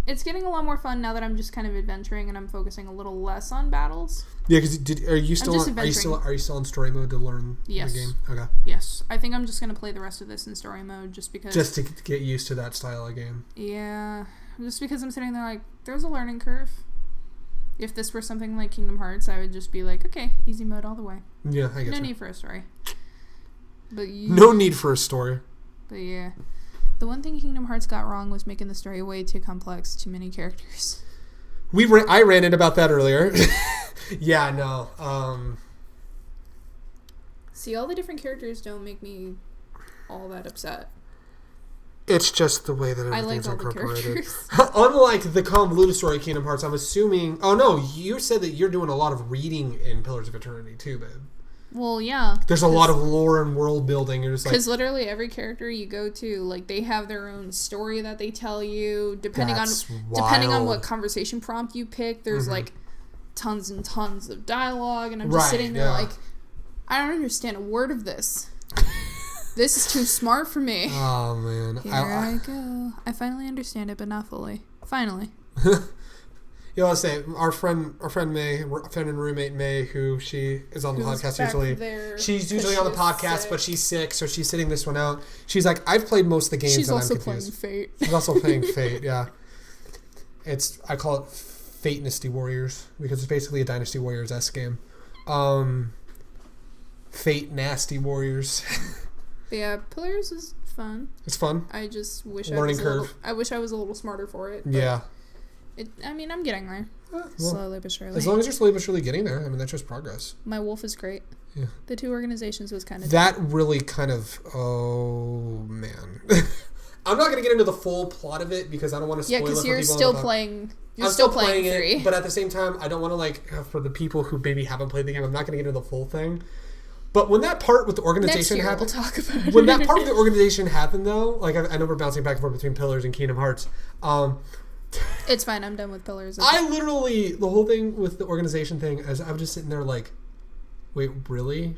It's getting a lot more fun now that I'm just kind of adventuring and I'm focusing a little less on battles. Yeah, because are you still in story mode to learn the game? Okay. Yes, I think I'm just gonna play the rest of this in story mode just because. Just to get used to that style of game. Yeah, just because I'm sitting there like there's a learning curve. If this were something like Kingdom Hearts, I would just be like, okay, easy mode all the way. Yeah, I guess. No need for a story. No need for a story. But yeah. The one thing Kingdom Hearts got wrong was making the story way too complex, too many characters. I ranted about that earlier. Yeah, no. See, all the different characters don't make me all that upset. It's just the way that I everything's like all the incorporated. characters. Unlike the convoluted story of Kingdom Hearts, I'm assuming... Oh, no, you said that you're doing a lot of reading in Pillars of Eternity, too, babe. Well, yeah. There's a lot of lore and world building. You're just like... Because literally every character you go to, like, they have their own story that they tell you. Depending on what conversation prompt you pick, there's, like, tons and tons of dialogue. And I'm just sitting there like, I don't understand a word of this. This is too smart for me. Oh, man. Here I go. I finally understand it, but not fully. Finally. You know, I say our friend May, friend and roommate May, who she is on the podcast usually. She's usually on the podcast, but she's sick, so she's sitting this one out. She's like, I've played most of the games. She's and also I'm confused. playing Fate. She's also playing Fate. Yeah, I call it Fate Dynasty Warriors because it's basically a Dynasty Warriors-esque game. Fate Nasty Warriors. Yeah, Pillars is fun. It's fun. I just wish I was a little smarter for it. Yeah. I'm getting there. Slowly but surely. As long as you're slowly but surely getting there, I mean, that's just progress. My wolf is great. Yeah. The two organizations was kind of... That really kind of... Oh, man. I'm not going to get into the full plot of it because I don't want to spoil it for people. Yeah, because you're still playing... I'm still playing 3. But at the same time, I don't want to, like... For the people who maybe haven't played the game, I'm not going to get into the full thing. But when that part with the organization happened... We'll talk about it. When that part with the organization happened, though... Like, I know we're bouncing back and forth between Pillars and Kingdom Hearts. It's fine. I'm done with Pillars. I literally... The whole thing with the organization thing, as I was just sitting there like... Wait, really?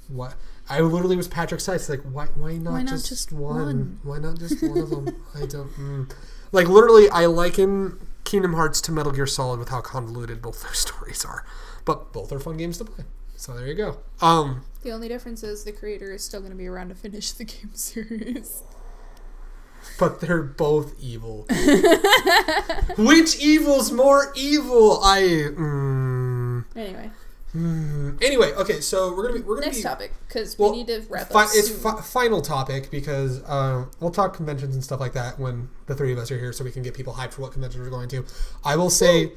What? I literally was Patrick Sykes. Like, why not just one? Why not just one of them? I don't... Like, literally, I liken Kingdom Hearts to Metal Gear Solid with how convoluted both their stories are. But both are fun games to play. So there you go. The only difference is the creator is still going to be around to finish the game series. But they're both evil. Which evil's more evil? Anyway. Anyway, okay, so we're gonna next topic because we need to wrap up. It's final topic because we'll talk conventions and stuff like that when the three of us are here, so we can get people hyped for what conventions we're going to. I will say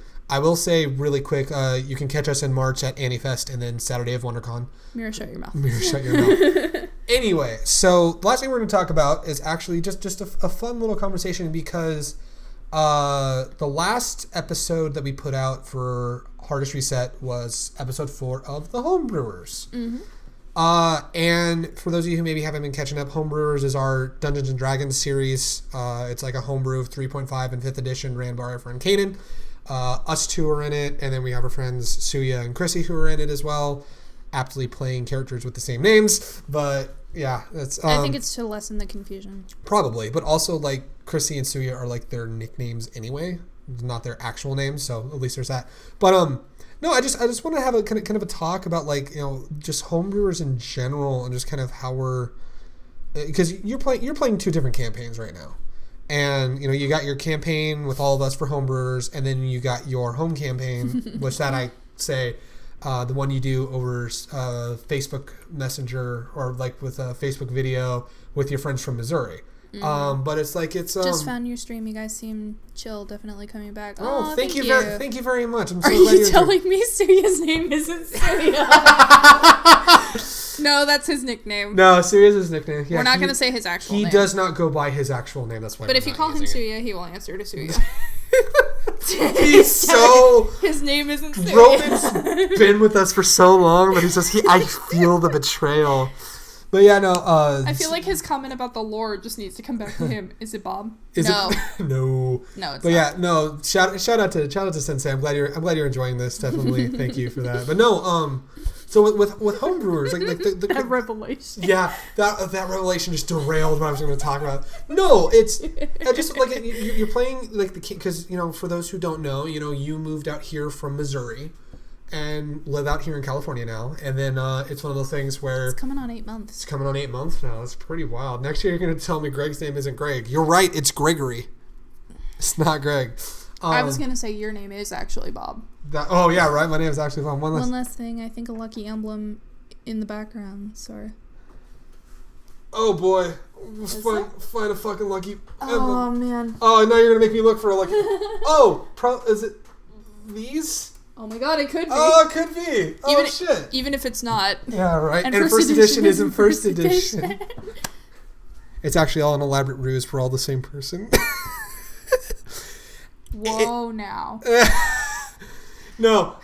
really quick, you can catch us in March at AniFest and then Saturday of WonderCon. Mira, shut your mouth. Mira, shut your mouth. Anyway, so the last thing we're going to talk about is actually just a fun little conversation because the last episode that we put out for Hardest Reset was episode 4 of the Homebrewers. Mm-hmm. And for those of you who maybe haven't been catching up, Homebrewers is our Dungeons & Dragons series. It's like a homebrew of 3.5 and 5th edition ran by our friend Kanan. Us two are in it, and then we have our friends Suya and Chrissy who are in it as well, aptly playing characters with the same names. But yeah, that's. I think it's to lessen the confusion. Probably, but also like Chrissy and Suya are like their nicknames anyway, not their actual names. So at least there's that. But no, I just want to have a kind of a talk about like just homebrewers in general and just kind of how we're because you're playing 2 different campaigns right now. And, you got your campaign with all of us for Homebrewers, and then you got your home campaign, which that I say, the one you do over Facebook Messenger or like with a Facebook video with your friends from Missouri. But it's like just found your stream. You guys seem chill. Definitely coming back. Oh, thank you very much. I'm so Are glad you telling me Suya's name isn't Suya? No, that's his nickname. No, Suya's his nickname. Yeah, we're not going to say his actual name. He does not go by his actual name. That's why. But if you call him Suya, he will answer to Suya. He's so... His name isn't Suya. Roman's been with us for so long that he says, I feel the betrayal. But yeah, no. I feel like his comment about the lore just needs to come back to him. Is it Bob? No. No, it's not. Yeah, no. Shout out to Sensei. I'm glad you're enjoying this. Definitely, thank you for that. But no, so with Homebrewers, like the that revelation. Yeah, that revelation just derailed what I was going to talk about. No, it's just like you're playing like because for those who don't know, you moved out here from Missouri. And live out here in California now. And then it's one of those things where... It's coming on 8 months. It's coming on 8 months now. That's pretty wild. Next year you're going to tell me Greg's name isn't Greg. You're right. It's Gregory. It's not Greg. I was going to say your name is actually Bob. Oh, yeah, right. My name is actually Bob. One last thing. I think a lucky emblem in the background. Sorry. Oh, boy. Find a fucking lucky emblem. Oh, man. Oh, now you're going to make me look for a lucky... is it these? Oh my god, it could be. Oh, it could be. Oh, Even- shit. Even if it's not. Yeah, right. And first edition isn't first edition. It's actually all an elaborate ruse. We're all the same person. Whoa, now. No.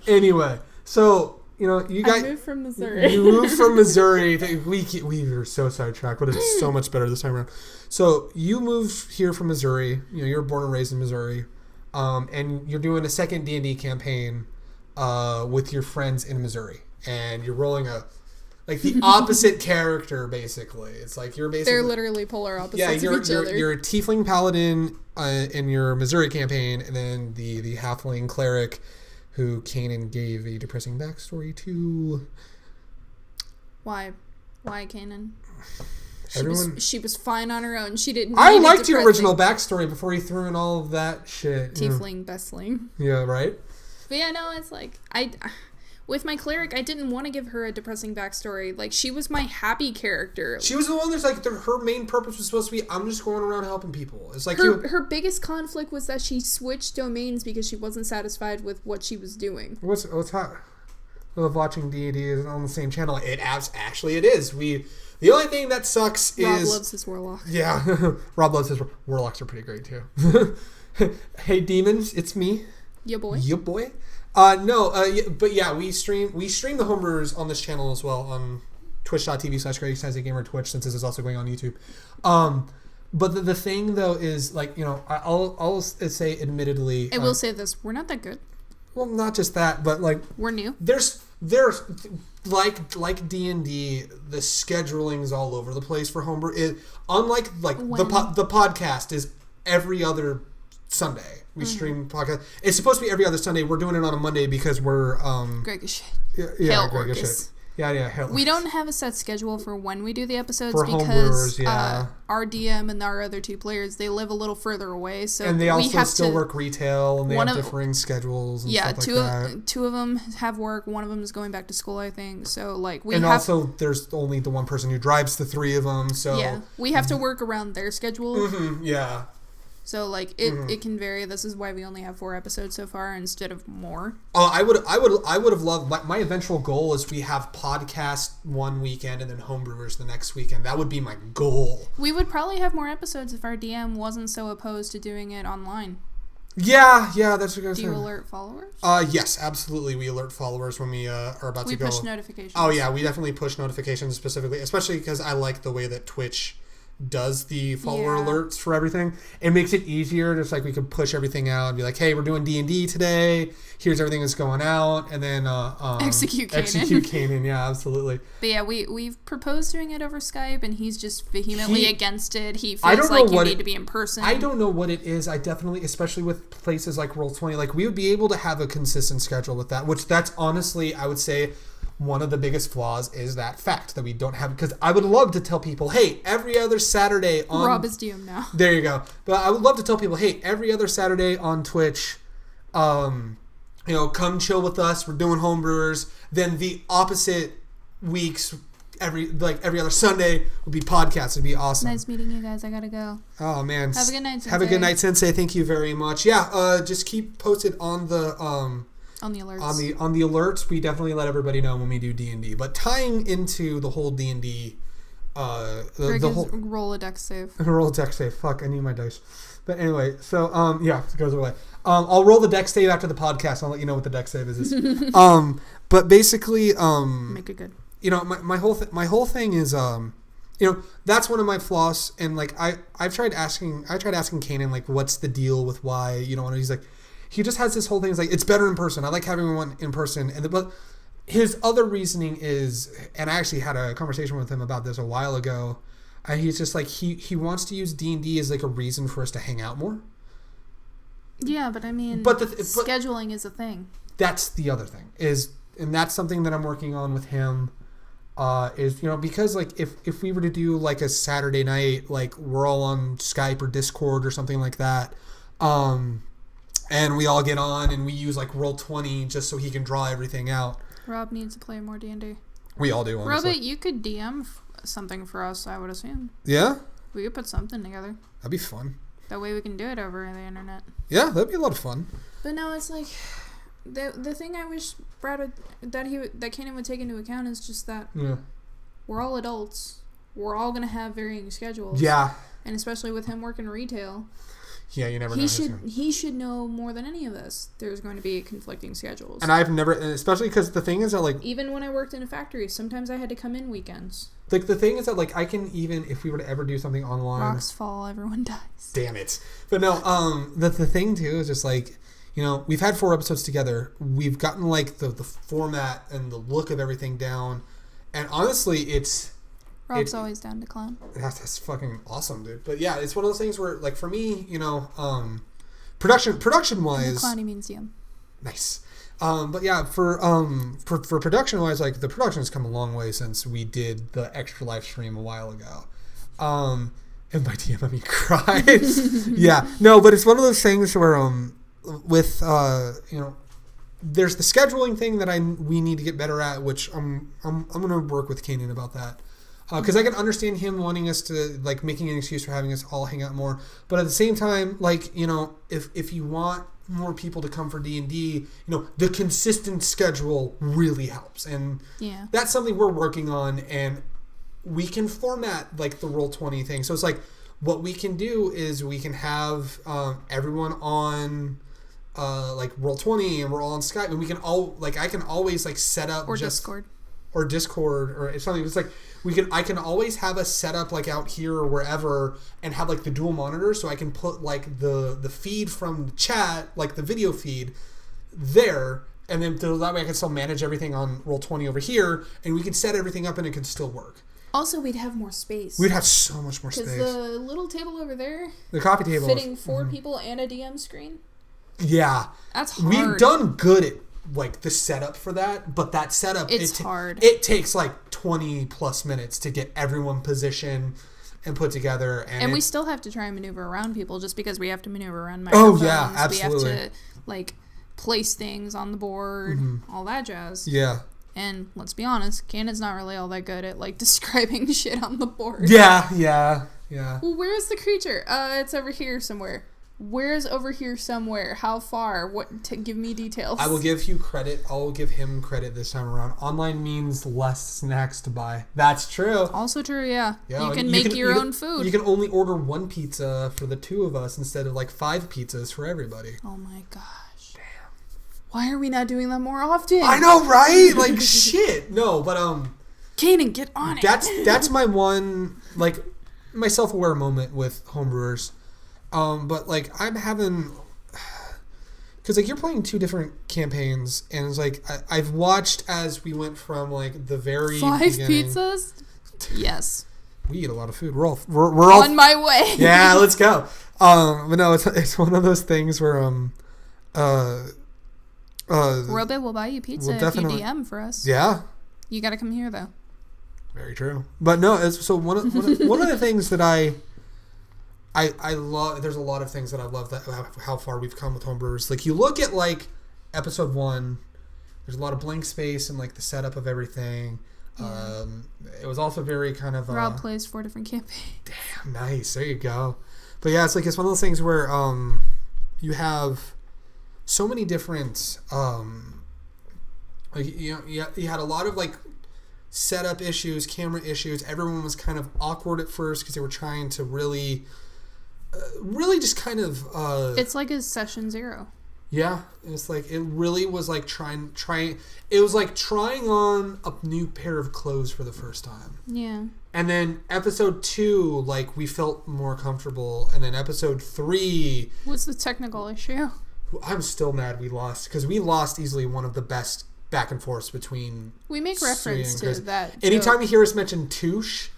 Anyway, so, you know, you guys... I moved from Missouri. You moved from Missouri. We were so sidetracked, but it's so much better this time around. So you moved here from Missouri. You know, you're born and raised in Missouri. And you're doing a second D&D campaign with your friends in Missouri. And you're rolling the opposite character, basically. It's like you're basically... They're literally polar opposites Yeah, of each other. you're a tiefling paladin in your Missouri campaign, and then the halfling cleric who Kanan gave a depressing backstory to. Why Kanan? Everyone... She was fine on her own. She didn't. I need a liked your depressing original backstory before he threw in all of that shit. tiefling bestling. Yeah, right? But yeah, no, it's like with my cleric, I didn't want to give her a depressing backstory. Like, she was my happy character. She was the one that's like, her main purpose was supposed to be, I'm just going around helping people. It's like her biggest conflict was that she switched domains because she wasn't satisfied with what she was doing. What's hot? Love watching D&D is on the same channel. It is. The only thing that sucks is... Rob loves his warlock. Yeah. Rob loves his... Warlocks are pretty great, too. Hey, demons, it's me. Yeah, boy. Yeah, boy. But yeah, we stream the Homebrewers on this channel as well on twitch.tv/GreatExcitingGamer Twitch, since this is also going on YouTube. But the thing though is, like, you know, I'll say admittedly, I will say this: we're not that good. Well, not just that, but like we're new. There's like D&D, the scheduling's all over the place for Homebrew. Unlike the podcast is every other Sunday. We stream podcast. It's supposed to be every other Sunday. We're doing it on a Monday because we're Greg is shit. Yeah, Greg is shit. Yeah, hell. We don't have a set schedule for when we do the episodes for because Homebrewers, our DM and our other two players, they live a little further away, so and they we also have still to work retail, and they have differing schedules and stuff like that. Two of them have work. One of them is going back to school, I think. So like also there's only the one person who drives the three of them. So yeah, we have to work around their schedule. Mm-hmm, yeah. So like it can vary. This is why we only have 4 episodes so far instead of more. Oh, I would have loved my eventual goal is we have podcast one weekend and then Homebrewers the next weekend. That would be my goal. We would probably have more episodes if our DM wasn't so opposed to doing it online. Yeah, that's what I was saying. Do you alert followers? Yes, absolutely. We alert followers when we are about to go. We push notifications. Oh yeah, we definitely push notifications specifically, especially because I like the way that Twitch does the follower alerts for everything. It makes it easier. Just like we can push everything out and be like, hey, we're doing D&D today. Here's everything that's going out, and then execute Kanan. Execute Kanan. Yeah, absolutely. But yeah, we've proposed doing it over Skype, and he's just vehemently against it. He feels like you need to be in person. I don't know what it is. I definitely, especially with places like Roll20, like we would be able to have a consistent schedule with that. Which that's honestly, I would say, one of the biggest flaws is that fact that we don't have, because I would love to tell people, hey, every other Saturday on... Rob is DM now. There you go. But I would love to tell people, hey, every other Saturday on Twitch, come chill with us. We're doing Homebrewers. Then the opposite weeks, every other Sunday would be podcasts. It'd be awesome. Nice meeting you guys. I gotta go. Oh, man. Have a good night, Sensei. Have a good night, Sensei. Thank you very much. Yeah, just keep posted on the... on the alerts. On the alerts, we definitely let everybody know when we do D&D. But tying into the whole D&D, the whole roll a dex save. Roll a dex save. Fuck, I need my dice. But anyway, so it goes away. I'll roll the dex save after the podcast. I'll let you know what the dex save is. But basically, make it good. My whole thing is that's one of my flaws. And like I tried asking Kanan, like, what's the deal with why you don't want to. He's like, he just has this whole thing. It's like, it's better in person. I like having everyone in person. But his other reasoning is, and I actually had a conversation with him about this a while ago. And he's just like, he wants to use D&D as like a reason for us to hang out more. Yeah, but I mean, scheduling is a thing. That's the other thing and that's something that I'm working on with him. Because like if we were to do like a Saturday night, like we're all on Skype or Discord or something like that, and we all get on and we use like Roll20 just so he can draw everything out. Rob needs to play more D&D. We all do, honestly. Robert, you could DM something for us, I would assume. Yeah? We could put something together. That'd be fun. That way we can do it over the internet. Yeah, that'd be a lot of fun. But no, it's like the thing I wish Brad would, that Kanan would take into account is just that we're all adults. We're all gonna have varying schedules. Yeah. And especially with him working retail. Yeah, you never know. He should know more than any of us. There's going to be conflicting schedules. And I've never, especially because the thing is that, like... Even when I worked in a factory, sometimes I had to come in weekends. Like, the thing is that, like, I can even, if we were to ever do something online... Rocks fall, everyone dies. Damn it. But no, the thing, too, is just, like, you know, we've had 4 episodes together. We've gotten, like, the format and the look of everything down. And honestly, it's... Rob's always down to clown. That's fucking awesome, dude. But yeah, it's one of those things where, like, for me, you know, production-wise... Clowny means you. Nice. But yeah, for production-wise, like, the production has come a long way since we did the extra live stream a while ago. And by DM, I mean cried. Yeah. No, but it's one of those things where, with, you know, there's the scheduling thing that we need to get better at, which I'm going to work with Kanan about that. Because I can understand him wanting us to, like, making an excuse for having us all hang out more. But at the same time, like, you know, if you want more people to come for D&D, you know, the consistent schedule really helps. And that's something we're working on. And we can format, like, the Roll20 thing. So it's like, what we can do is we can have everyone on... like Roll20, and we're all on Skype, and we can all, like, I can always, like, set up or Discord or something. It's like I can always have us set up, like, out here or wherever, and have, like, the dual monitors, so I can put, like, the feed from the chat, like the video feed there, and then that way I can still manage everything on Roll20 over here, and we can set everything up and it can still work. Also, we'd have more space. We'd have so much more space. Because the little table over there, the coffee table, fitting 4 people and a DM screen. Yeah. That's hard. We've done good at, like, the setup for that, but that setup... It's hard. It takes, like, 20 plus minutes to get everyone positioned and put together. And we still have to try and maneuver around people just because we have to maneuver around microphones. Oh, yeah, absolutely. We have to, like, place things on the board, all that jazz. Yeah. And let's be honest, Kanan's not really all that good at, like, describing shit on the board. Yeah. Well, where's the creature? It's over here somewhere. Where's over here somewhere? How far? Give me details. I will give you credit. I'll give him credit this time around. Online means less snacks to buy. That's true. Also true, yeah. You can make your own food. You can only order 1 pizza for the 2 of us instead of, like, 5 pizzas for everybody. Oh my gosh. Damn. Why are we not doing that more often? I know, right? Like, shit. No, but, Kanan, get on it. That's my one, like, my self-aware moment with Homebrewers. But, like, I'm having... Because, like, you're playing 2 different campaigns, and it's like, I've watched as we went from, like, the very 5 beginning. pizzas? Yes. We eat a lot of food. We're all on my way. Yeah, let's go. But no, it's one of those things where, Robit will buy you pizza if you DM for us. Yeah. You gotta come here, though. Very true. But no, so one of the things that I love, there's a lot of things that I love that how far we've come with Homebrewers. Like, you look at, like, episode 1, there's a lot of blank space and, like, the setup of everything. Yeah. It was also very kind of... Rob plays 4 different campaigns. Damn, nice. There you go. But yeah, it's like, it's one of those things where you have so many different... like, you had a lot of, like, setup issues, camera issues. Everyone was kind of awkward at first because they were trying to really just kind of... it's like a session 0. Yeah. It's like, it really was like trying... It was like trying on a new pair of clothes for the first time. Yeah. And then episode 2, like, we felt more comfortable. And then episode 3... What's the technical issue? I'm still mad we lost. Because we lost easily one of the best back and forths between... We make reference to that. Anytime you hear us mention touche,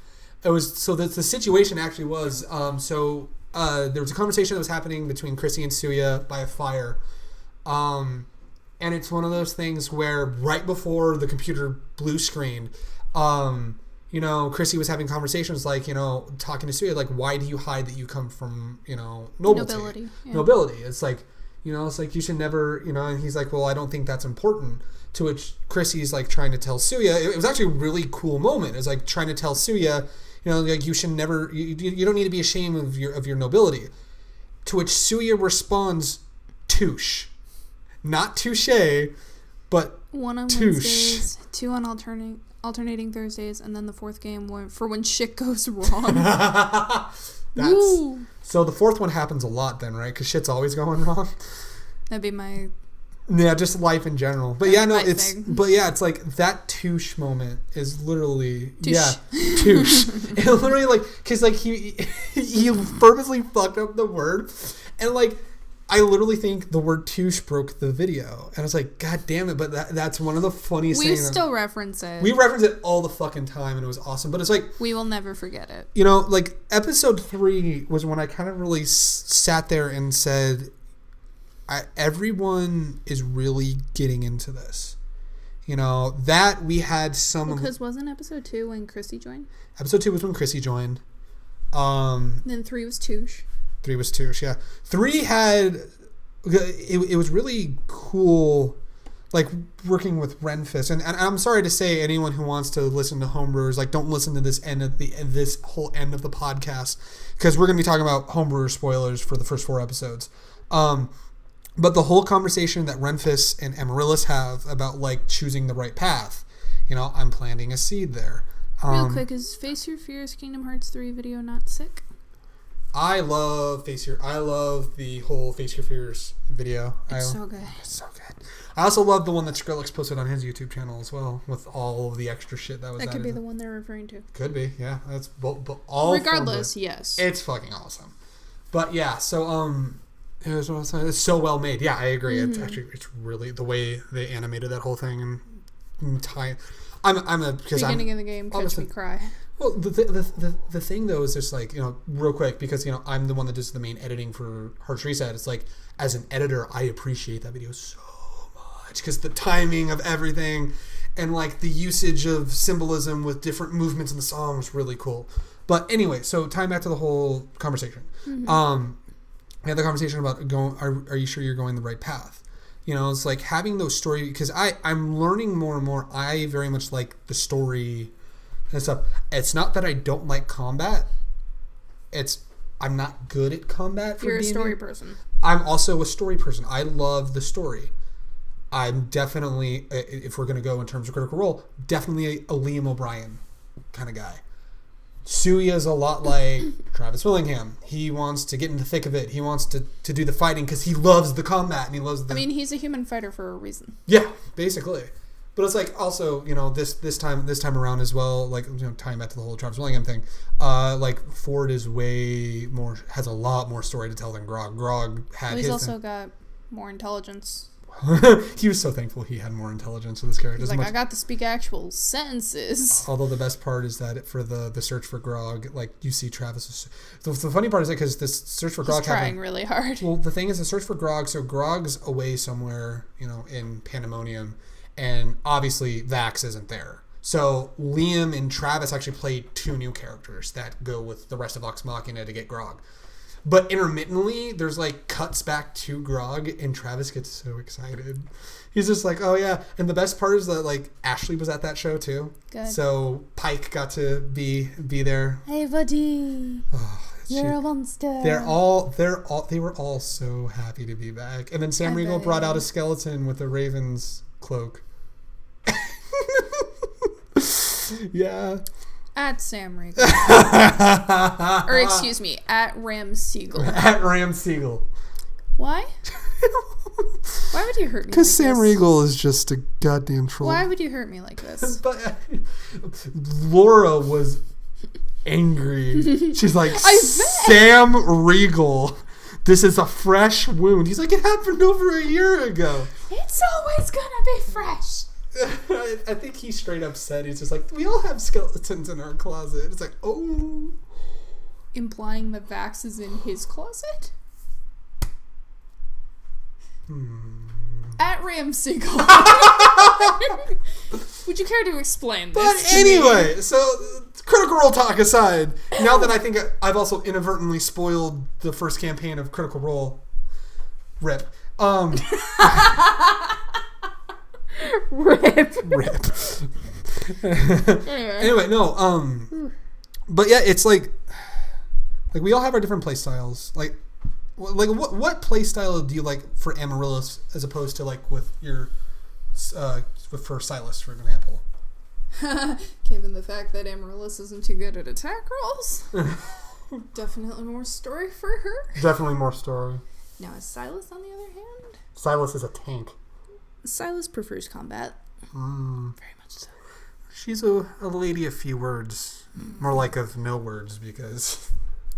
it was... So the situation actually was... there was a conversation that was happening between Chrissy and Suya by a fire. And it's one of those things where right before the computer blue screened, you know, Chrissy was having conversations like, you know, talking to Suya, like, why do you hide that you come from, you know, nobility? Yeah. Nobility. It's like, you know, it's like, you should never, you know, and he's like, well, I don't think that's important. To which Chrissy's like trying to tell Suya, it was actually a really cool moment. It was like trying to tell Suya, you know, like, you should never, you don't need to be ashamed of your nobility. To which Suya responds, touche. Not touche, but 1 on touche. Wednesdays, 2 on alternating Thursdays, and then the 4th game for when shit goes wrong. Woo. So the 4th one happens a lot then, right? Because shit's always going wrong. That'd be my... Yeah, just life in general. But yeah, no, my it's... thing. But yeah, it's like that touche moment is literally... Touche. Yeah, touche. It literally, like... Because, like, he purposely fucked up the word. And, like... I literally think the word touche broke the video. And I was like, God damn it. But that's one of the funniest things. We still reference it. We reference it all the fucking time, and it was awesome. But it's like... We will never forget it. You know, like, episode 3 was when I kind of really sat there and said, everyone is really getting into this. You know, that we had some... Because wasn't episode 2 when Chrissy joined? Episode 2 was when Chrissy joined. Then 3 was Touche. 3 was Touche, yeah. 3 had... It was really cool, like, working with Renfis. And I'm sorry to say, anyone who wants to listen to Homebrewers, like, don't listen to this whole end of the podcast, because we're going to be talking about Homebrewer spoilers for the first 4 episodes. But the whole conversation that Renfis and Amaryllis have about, like, choosing the right path. You know, I'm planting a seed there. Real quick, is Face Your Fears Kingdom Hearts 3 video not sick? I love the whole Face Your Fears video. It's so good. It's so good. I also love the one that Skrillex posted on his YouTube channel as well, with all of the extra shit that was That could added. be the one they're referring to. Could be, yeah. That's all. Regardless, yes. It's fucking awesome. But yeah, so it's so well made. Yeah, I agree. Mm-hmm. It's really the way they animated that whole thing and tie. Beginning of the game, catch me cry. Well, the thing though is just like, you know, real quick, because, you know, I'm the one that does the main editing for Hearts Reset. It's like, as an editor, I appreciate that video so much because the timing of everything and, like, the usage of symbolism with different movements in the song was really cool. But anyway, so tying back to the whole conversation, Mm-hmm. we had the conversation about are you sure you're going the right path? You know, it's like having those stories, because I'm learning more and more. I very much like the story and stuff. It's not that I don't like combat. I'm not good at combat. You're a story person. I'm also a story person. I love the story. I'm definitely, if we're going to go in terms of Critical Role, definitely a Liam O'Brien kind of guy. Suya's a lot like Travis Willingham. He wants to get in the thick of it. He wants to do the fighting because he loves the combat and he loves the... I mean, he's a human fighter for a reason. Yeah, basically. But it's like also, you know, this time around as well, like, you know, tying back to the whole Travis Willingham thing, like Ford has a lot more story to tell than Grog. Grog had He's his also thing. got more intelligence. He was so thankful he had more intelligence with his character. He's like, I got to speak actual sentences. Although the best part is that for the search for Grog, like, you see Travis. The funny part is that because this search for Grog He's trying really hard. Well, the thing is the search for Grog. So Grog's away somewhere, you know, in Pandemonium, and obviously Vax isn't there. So Liam and Travis actually played 2 new characters that go with the rest of Vox Machina to get Grog. But intermittently, there's like cuts back to Grog, and Travis gets so excited. He's just like, oh yeah. And the best part is that, like, Ashley was at that show too. Good. So Pike got to be there. Hey buddy, you're a monster. They were all so happy to be back. And then Sam Riegel brought out a skeleton with a raven's cloak. Yeah. At Sam Riegel. Or excuse me, at Ram Siegel. At Ram Siegel. Why? Why would you hurt me? Because like Sam this? Riegel is just a goddamn troll. Why would you hurt me like this? But Laura was angry. She's like, Sam Riegel, this is a fresh wound. He's like, it happened over a year ago. It's always gonna be fresh. I think he straight up said, he's just like, we all have skeletons in our closet. It's like, oh. Implying that Vax is in his closet? At Ram Siegel. Would you care to explain this? But anyway, so Critical Role talk aside, now that I think I've also inadvertently spoiled the first campaign of Critical Role, rip. Rip. Anyway, no. But yeah, it's like we all have our different play styles. Like like what play style do you like for Amaryllis as opposed to like with your for Silas, for example? Given the fact that Amaryllis isn't too good at attack rolls, definitely more story for her. Definitely more story. Now, is Silas on the other hand? Silas is a tank. Silas prefers combat. Very much so. She's a lady of few words. More like of no words, because...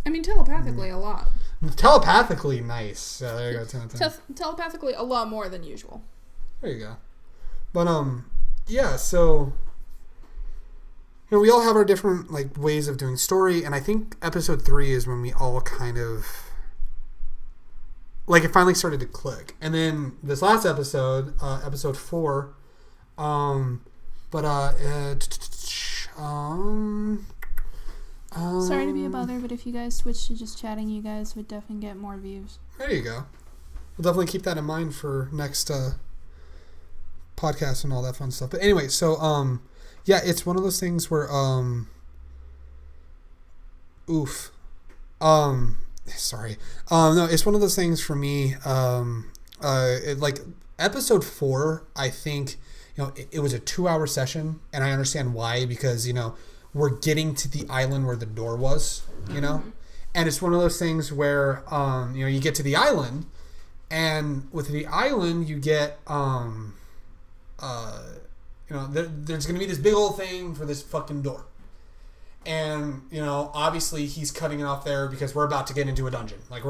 I mean, telepathically a lot. Telepathically nice. Yeah, there you go. 10 10. Telepathically a lot more than usual. There you go. But, yeah, so... You know, we all have our different, like, ways of doing story, and I think episode 3 is when we all kind of... Like, it finally started to click. And then this last episode, episode 4, Sorry to be a bother, but if you guys switch to just chatting, you guys would definitely get more views. There you go. We'll definitely keep that in mind for next podcast and all that fun stuff. But anyway, so yeah, it's one of those things where sorry. No, it's one of those things for me. Like episode 4, I think, you know, it was a 2-hour session, and I understand why, because, you know, we're getting to the island where the door was, you know, and it's one of those things where, you know, you get to the island, and with the island, you get, you know, there's going to be this big old thing for this fucking door. And, you know, obviously he's cutting it off there because we're about to get into a dungeon. Like,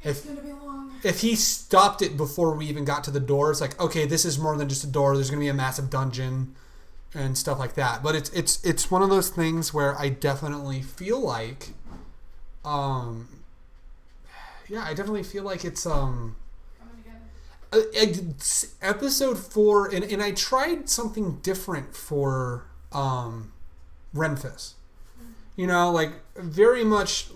It's gonna be long. if he stopped it before we even got to the door, it's like, okay, this is more than just a door. There's going to be a massive dungeon and stuff like that. But it's one of those things where I definitely feel like, yeah, I definitely feel like it's, Coming together. episode 4, and I tried something different for, Renfis. You know, like, very much,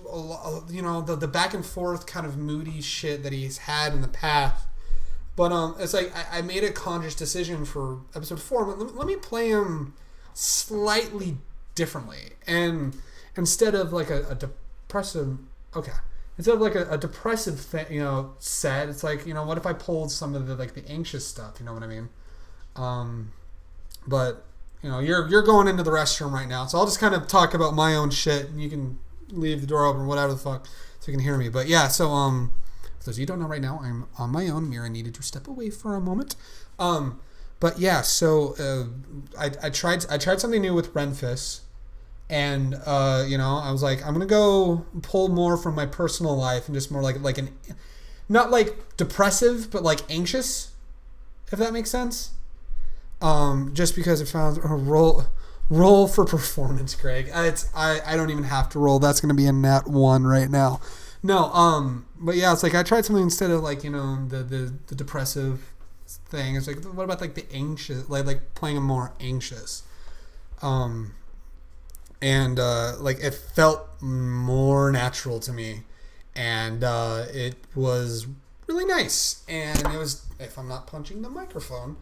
you know, the back and forth kind of moody shit that he's had in the past. But it's like, I made a conscious decision for episode 4. Let me play him slightly differently. And instead of, like, a depressive... Okay. Instead of, like, a depressive, you know, set, it's like, you know, what if I pulled some of the, like, the anxious stuff? You know what I mean? But... You know, you're going into the restroom right now, so I'll just kind of talk about my own shit, and you can leave the door open, whatever the fuck, so you can hear me. But yeah, so for those of you who don't know right now, I'm on my own. Mira needed to step away for a moment. But yeah, so I tried something new with Renfis, and you know, I was like, I'm gonna go pull more from my personal life and just more like an, not like depressive, but like anxious, if that makes sense. Just because it found a roll for performance, Greg. I don't even have to roll. That's gonna be a nat 1 right now. No, but yeah, it's like I tried something instead of, like, you know, the depressive thing. It's like, what about like the anxious, like playing a more anxious, and like it felt more natural to me, and it was really nice, and it was, if I'm not punching the microphone.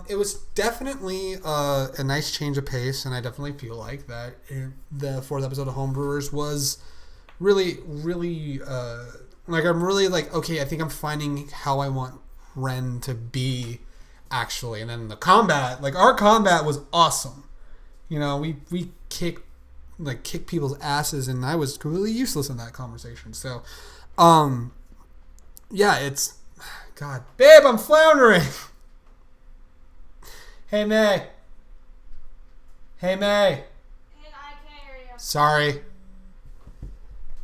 It was definitely a nice change of pace, and I definitely feel like that the 4th episode of Homebrewers was really, really, like, I'm really like, okay, I think I'm finding how I want Ren to be, actually. And then the combat, like, our combat was awesome. You know, we kicked people's asses, and I was completely useless in that conversation. So, yeah, it's, God, babe, I'm floundering. Hey, May. Hey, May. And I can't hear you. Sorry.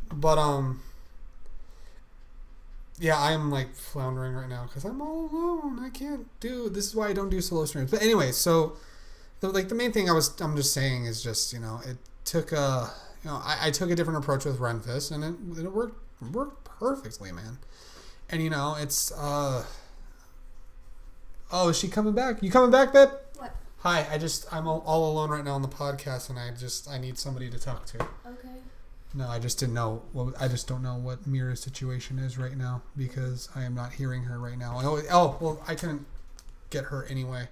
But, yeah, I'm, like, floundering right now because I'm all alone. I can't do... This is why I don't do solo streams. But anyway, so, the main thing I'm just saying is just, you know, it took a... You know, I took a different approach with Renfis, and it worked perfectly, man. And, you know, it's, Oh, is she coming back? You coming back, babe? What? Hi, I'm all alone right now on the podcast, and I need somebody to talk to. Okay. No, I just didn't know. I just don't know what Mira's situation is right now because I am not hearing her right now. Oh, well, I couldn't get her anyway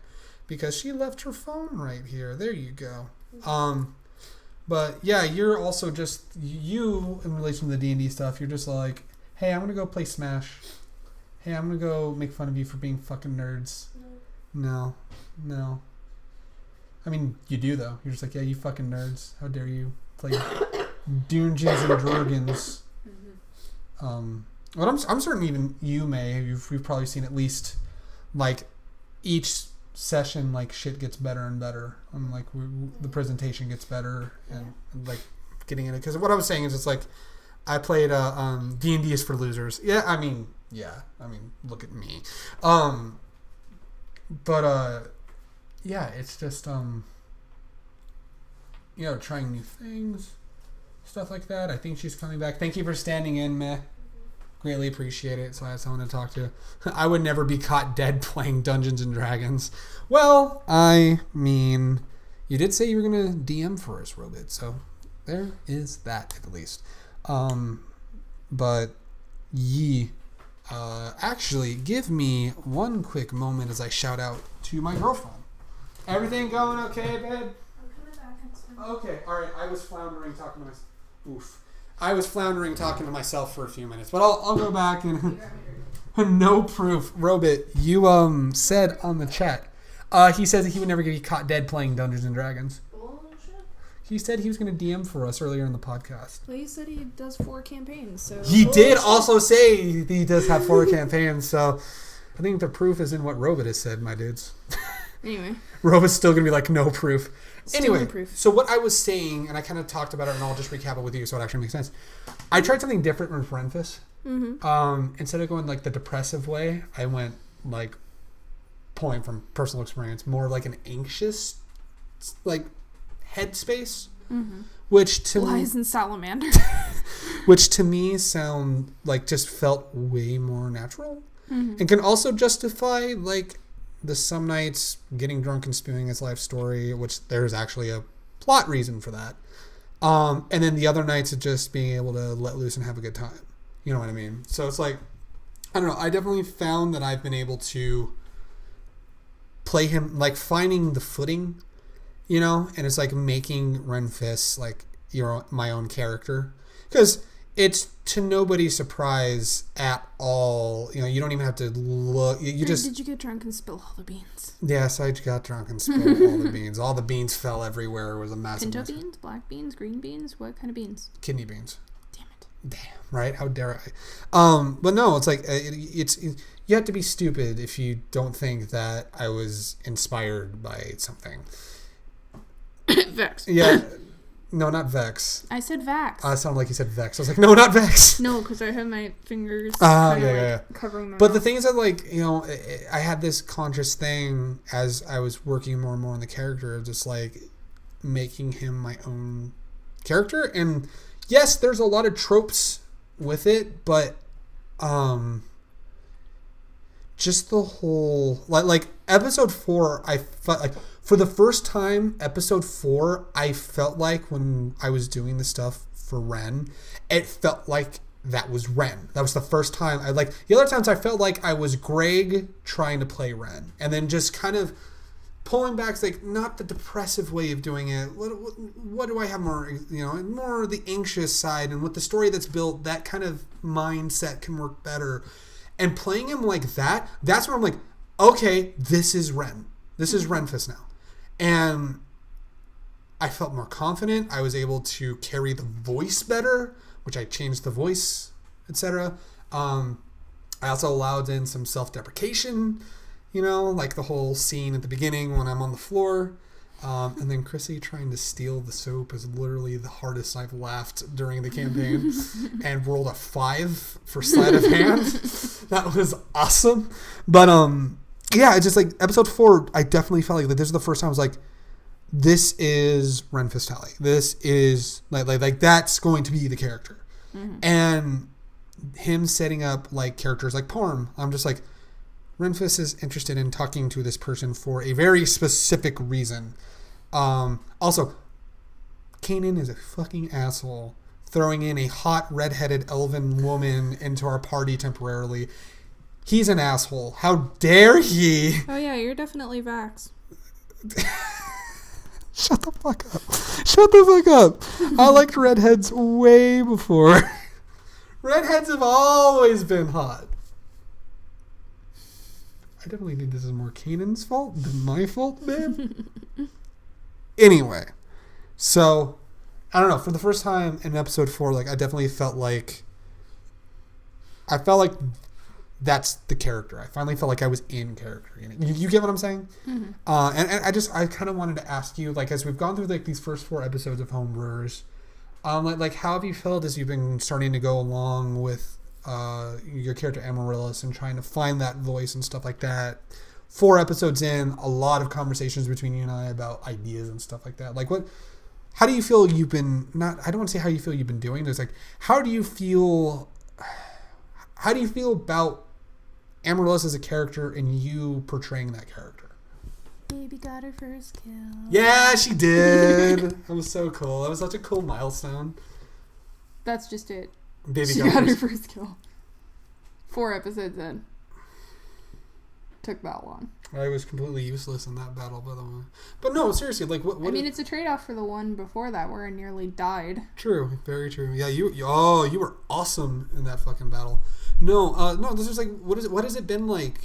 because she left her phone right here. There you go. But yeah, you're also just, you, in relation to the D&D stuff, you're just like, hey, I'm gonna go play Smash. Hey, I'm gonna go make fun of you for being fucking nerds. No. I mean, you do though. You're just like, yeah, you fucking nerds. How dare you play Dungeons and Dragons? Well, I'm certain even you may. You've probably seen at least like each session, like shit gets better and better, and like the presentation gets better, and like getting in it. Because what I was saying is, it's like I played D&D is for losers. I mean, look at me. Yeah, it's just trying new things, stuff like that. I think she's coming back. Thank you for standing in, Meh. Greatly appreciate it. So I have someone to talk to. I would never be caught dead playing Dungeons and Dragons. Well, I mean, you did say you were gonna DM for us, Robit. So there is that at least. But actually, give me one quick moment as I shout out to my girlfriend. Everything going okay, babe? I'm coming back. Okay, alright. I was floundering talking to myself for a few minutes, but I'll go back and no proof. Robit, you said on the chat, he says that he would never get caught dead playing Dungeons and Dragons. Bullshit. He said he was going to DM for us earlier in the podcast. Well, he said he does 4 campaigns, so... He did also say he does have 4 campaigns, so I think the proof is in what Robit has said, my dudes. Anyway. Robit's still going to be like, no proof. Still Anyway, no proof. So what I was saying, and I kind of talked about it, and I'll just recap it with you so it actually makes sense. I tried something different with Renfis. Instead of going like the depressive way, I went like, pulling from personal experience, more like an anxious, like, headspace. Which to Lies and salamander. which to me sound like just felt way more natural, and can also justify like the some nights getting drunk and spewing his life story, which there's actually a plot reason for that. And then the other nights of just being able to let loose and have a good time. You know what I mean? So it's like, I don't know. I definitely found that I've been able to play him, like finding the footing, you know, and it's like making Renfis like my own character, because it's to nobody's surprise at all. You know, you don't even have to look. You just... Did you get drunk and spill all the beans? Yes, I got drunk and spilled all the beans. All the beans fell everywhere. It was a massive Pinto mess. beans? Black beans? Green beans? What kind of beans? Kidney beans. Damn it. Damn, right? How dare I? But no, it's like, it's you have to be stupid if you don't think that I was inspired by something. Vex. Yeah. No, not Vex. I said Vax. I sounded like you said Vex. I was like, no, not Vex. No, because I had my fingers covering my But the mouth. thing is that, like, you know, I had this conscious thing as I was working more and more on the character of just, like, making him my own character. And, yes, there's a lot of tropes with it, but just the whole... Like episode 4, I felt like... For the first time, episode 4, I felt like when I was doing the stuff for Ren, it felt like that was Ren. That was the first time. The other times I felt like I was Greg trying to play Ren. And then just kind of pulling back, like, not the depressive way of doing it. What do I have more, you know, more the anxious side. And with the story that's built, that kind of mindset can work better. And playing him like that, that's where I'm like, okay, this is Ren. This is Renfis now. And I felt more confident. I was able to carry the voice better, which I changed the voice, etc. I also allowed in some self-deprecation, you know, like the whole scene at the beginning when I'm on the floor. And then Chrissy trying to steal the soap is literally the hardest I've laughed during the campaign. And rolled a 5 for sleight of hand. That was awesome. But, yeah, it's just like episode 4, I definitely felt like this is the first time I was like, this is Renfis Tally. This is like that's going to be the character. And him setting up like characters like Parm, I'm just like, Renfis is interested in talking to this person for a very specific reason. Also, Kanan is a fucking asshole, throwing in a hot redheaded elven woman into our party temporarily. He's an asshole. How dare he? Oh yeah, you're definitely Vax. Shut the fuck up. Shut the fuck up. I liked redheads way before. Redheads have always been hot. I definitely think this is more Kanan's fault than my fault, babe. Anyway, so I don't know. For the first time in episode 4, like I definitely felt like that's the character. I finally felt like I was in character. You get what I'm saying? Mm-hmm. And I kind of wanted to ask you, like, as we've gone through like these first 4 episodes of Homebrewers, like how have you felt as you've been starting to go along with your character Amaryllis and trying to find that voice and stuff like that? 4 episodes in, a lot of conversations between you and I about ideas and stuff like that. Like, how do you feel you've been? I don't want to say how you feel you've been doing. There's like, how do you feel about Amaryllis as a character and you portraying that character? Baby got her first kill. Yeah, she did. That was so cool. That was such a cool milestone. That's just it. Baby She got her first kill. 4 episodes in. Took that long. I was completely useless in that battle, by the way. But no, seriously, like what? I mean, it's a trade-off for the one before that where I nearly died. True, very true. Yeah, you were awesome in that fucking battle. No, this is like, what has it been like,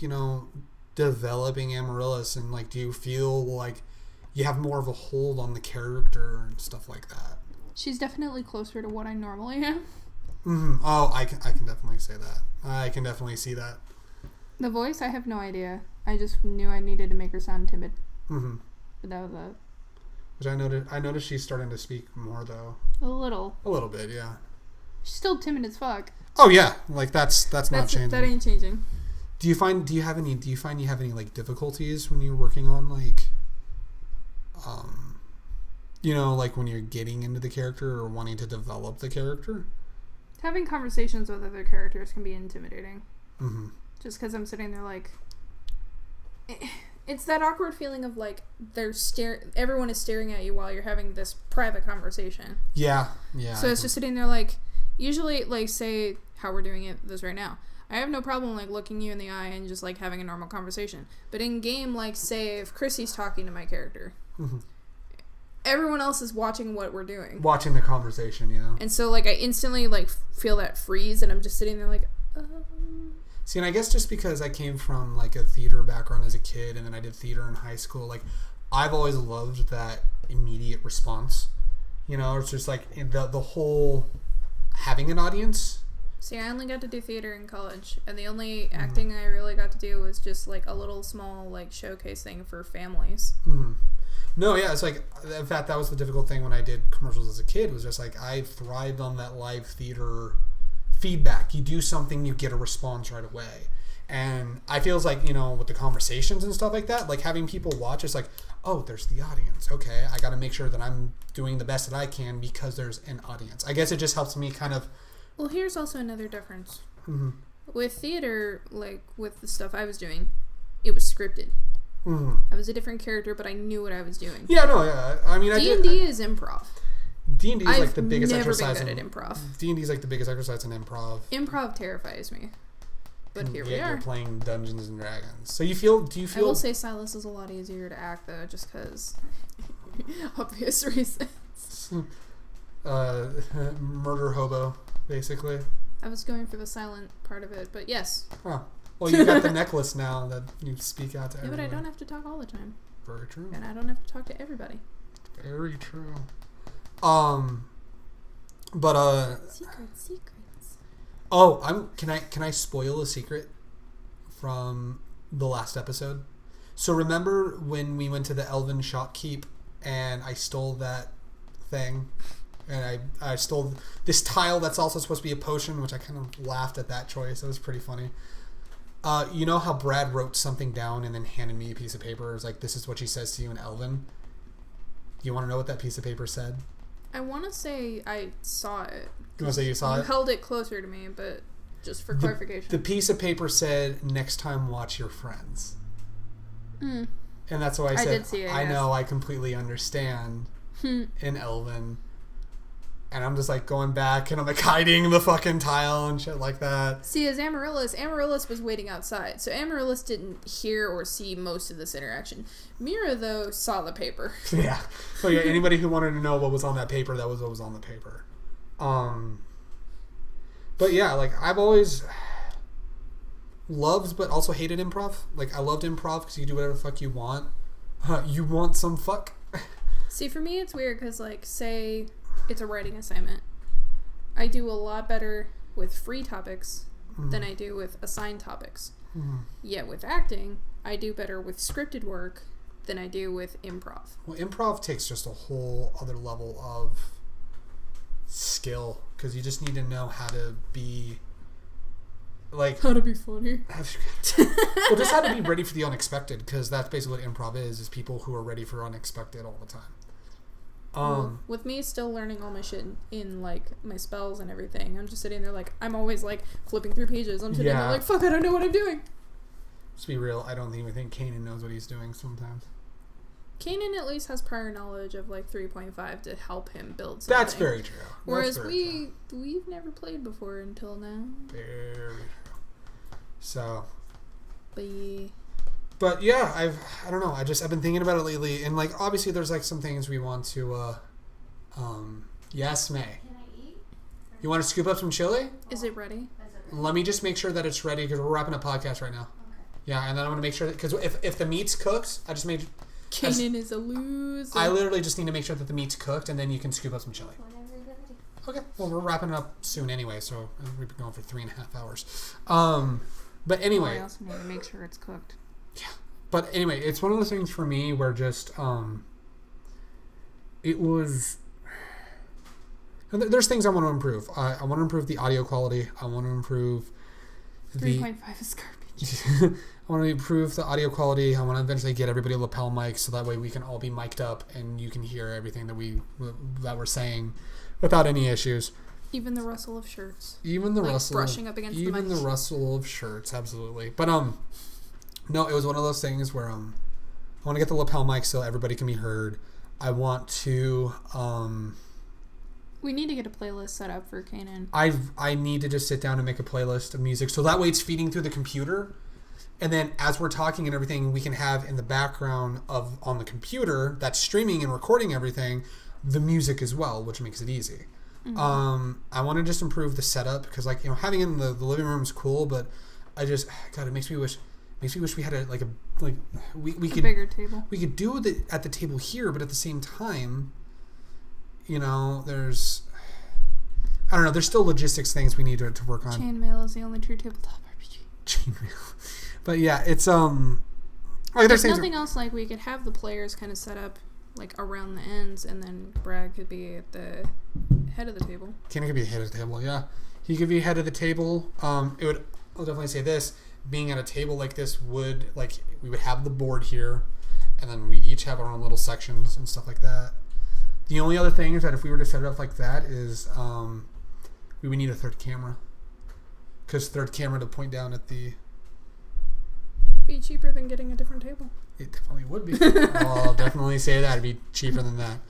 developing Amaryllis, and like, do you feel like you have more of a hold on the character and stuff like that? She's definitely closer to what I normally am. Mm-hmm. Oh, I can definitely say that. I can definitely see that. The voice, I have no idea. I just knew I needed to make her sound timid. Mm-hmm. But that was it. Which I noticed she's starting to speak more though. A little. A little bit, yeah. She's still timid as fuck. Oh yeah, like that's not changing. That ain't changing. Do you find you have any like difficulties when you're working on like like when you're getting into the character or wanting to develop the character? Having conversations with other characters can be intimidating. Mm-hmm. Just because I'm sitting there like, it's that awkward feeling of like everyone is staring at you while you're having this private conversation. Yeah. So it's just sitting there like, usually like say how we're doing this right now. I have no problem like looking you in the eye and just like having a normal conversation. But in game, like say if Chrissy's talking to my character, mm-hmm. everyone else is watching what we're doing. Watching the conversation, yeah. And so like I instantly like feel that freeze, and I'm just sitting there like. See, and I guess just because I came from like a theater background as a kid, and then I did theater in high school, like I've always loved that immediate response. It's just like the whole having an audience. See, I only got to do theater in college, and the only acting I really got to do was just like a little small like showcase thing for families. Mm. No, yeah, it's like, in fact, that was the difficult thing when I did commercials as a kid, was just like I thrived on that live theater feedback. You do something, you get a response right away. And I feels like, with the conversations and stuff like that, like having people watch, it's like, oh, there's the audience. Okay, I got to make sure that I'm doing the best that I can because there's an audience. I guess it just helps me kind of... Well, here's also another difference. Mm-hmm. With theater, like with the stuff I was doing, it was scripted. Mm-hmm. I was a different character, but I knew what I was doing. Yeah, no, yeah. I mean, D&D is improv. D&D is like the biggest I've never exercise been good at improv. D&D is like the biggest exercise in improv. Improv terrifies me. But here we are. You're playing Dungeons and Dragons. So do you feel... I will say Silas is a lot easier to act, though, just because... obvious reasons. Murder hobo, basically. I was going for the silent part of it, but yes. Oh. Well, you've got the necklace now that you speak out to everyone. Yeah, but I don't have to talk all the time. Very true. And I don't have to talk to everybody. Very true. Secrets. Oh, can I spoil a secret from the last episode? So remember when we went to the Elven Shopkeep and I stole that thing? And I stole this tile that's also supposed to be a potion, which I kind of laughed at that choice. It was pretty funny. You know how Brad wrote something down and then handed me a piece of paper? It was like, this is what she says to you in Elven. You want to know what that piece of paper said? I want to say I saw it. You want to say you saw it? You held it closer to me, but just for clarification. The piece of paper said, next time watch your friends. Mm. And that's why I said, did see it, I yes. know, I completely understand in Elven. And I'm just like going back and I'm like hiding the fucking tile and shit like that. See, as Amaryllis was waiting outside. So Amaryllis didn't hear or see most of this interaction. Mira, though, saw the paper. Yeah. So yeah, anybody who wanted to know what was on that paper, that was what was on the paper. But yeah, like I've always loved but also hated improv. Like I loved improv because you do whatever the fuck you want. You want some fuck? See, for me, it's weird because, like, say it's a writing assignment. I do a lot better with free topics than I do with assigned topics. Yet with acting, I do better with scripted work than I do with improv. Well, improv takes just a whole other level of skill because you just need to know how to be like How to be funny. well, just how to be ready for the unexpected because that's basically what improv is people who are ready for unexpected all the time. With me still learning all my shit in like my spells and everything, I'm just sitting there like I'm always like flipping through pages. I'm sitting there like, fuck, I don't know what I'm doing. Let's be real, I don't even think Kanan knows what he's doing sometimes. Kanan at least has prior knowledge of like 3.5 to help him build something. That's very true. Whereas we've never played before until now. Very true. So But yeah, I don't know. I've been thinking about it lately, and like obviously there's like some things we want to. Yes, May. Can I eat? You want to scoop up some chili? is it ready? Let me just make sure that it's ready because we're wrapping up podcast right now. Okay. Yeah, and then I'm gonna make sure that because if the meat's cooked, Kanan is a loser. I literally just need to make sure that the meat's cooked, and then you can scoop up some chili. Whenever you're ready. Okay. Well, we're wrapping it up soon anyway, so we've been going for 3.5 hours. But anyway. I also need to make sure it's cooked. Yeah. But anyway, it's one of those things for me where just it was. There's things I want to improve. I want to improve the audio quality. I want to improve 3.5 is garbage. I want to improve the audio quality. I want to eventually get everybody a lapel mic so that way we can all be mic'd up and you can hear everything that we're saying without any issues. Even the rustle of shirts. Even the like rustle. brushing up against the mic. Even the rustle of shirts, absolutely. But no, it was one of those things where I want to get the lapel mic so everybody can be heard. I want to we need to get a playlist set up for Kanan. I need to just sit down and make a playlist of music so that way it's feeding through the computer, and then as we're talking and everything, we can have in the background on the computer that's streaming and recording everything, the music as well, which makes it easy. Mm-hmm. I want to just improve the setup because, like, having it in the living room is cool, but I just it makes me wish we had we could bigger table. We could do it at the table here, but at the same time, there's I don't know. There's still logistics things we need to work on. Chainmail is the only true tabletop RPG. Chainmail, but yeah, it's There's nothing else like we could have the players kind of set up like around the ends, and then Brad could be at the head of the table. Kenny could be the head of the table. Yeah, he could be head of the table. I'll definitely say this: being at a table like this we would have the board here, and then we'd each have our own little sections and stuff like that. The only other thing is that if we were to set it up like that is we would need a third camera, because third camera to point down at the. Be cheaper than getting a different table. It definitely would be. I'll definitely say that it'd be cheaper than that.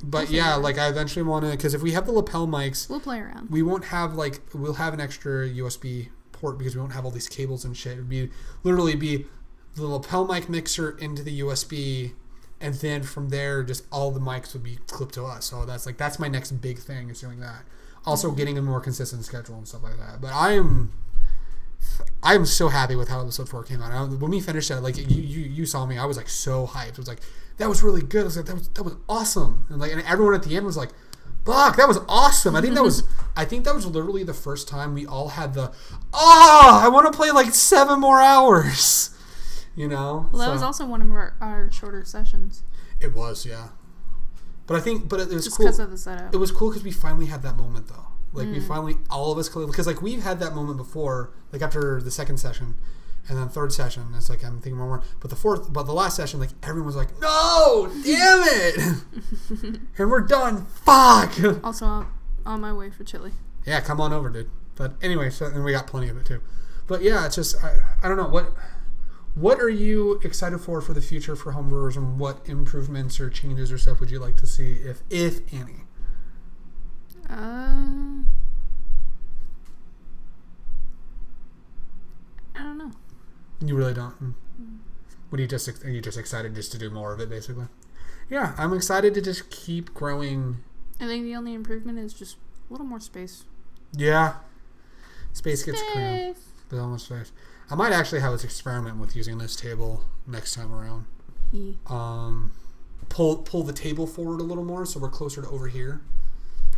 But yeah, like I eventually want to, because if we have the lapel mics, we'll play around. We won't have we'll have an extra USB port because we won't have all these cables and shit. It'd be literally be the lapel mic mixer into the USB, and then from there, just all the mics would be clipped to us. So that's my next big thing is doing that. Also, getting a more consistent schedule and stuff like that. But I am so happy with how episode 4 came out. When we finished that, like you saw me, I was like so hyped. It was like that was really good. I was like that was awesome. And everyone at the end was like, "Fuck, that was awesome." I think that was literally the first time we all had I want to play like 7 more hours. Well, that was also one of our shorter sessions. It was, yeah. But it was just cool because of the setup. It was cool because we finally had that moment though. Like we finally, all of us, because like we've had that moment before, like after the second session, and then third session, it's like I'm thinking more. But the last session, like everyone was like, "No, damn it!" And we're done. Fuck. Also, I'm on my way for chili. Yeah, come on over, dude. But anyway, and we got plenty of it too. But yeah, it's just I don't know what are you excited for the future for Homebrewers, and what improvements or changes or stuff would you like to see, if any? I don't know. You really don't? What are you just excited just to do more of it, basically? Yeah, I'm excited to just keep growing. I think the only improvement is just a little more space. Yeah. Space gets clear. But almost space. I might actually have this experiment with using this table next time around. Pull the table forward a little more so we're closer to over here.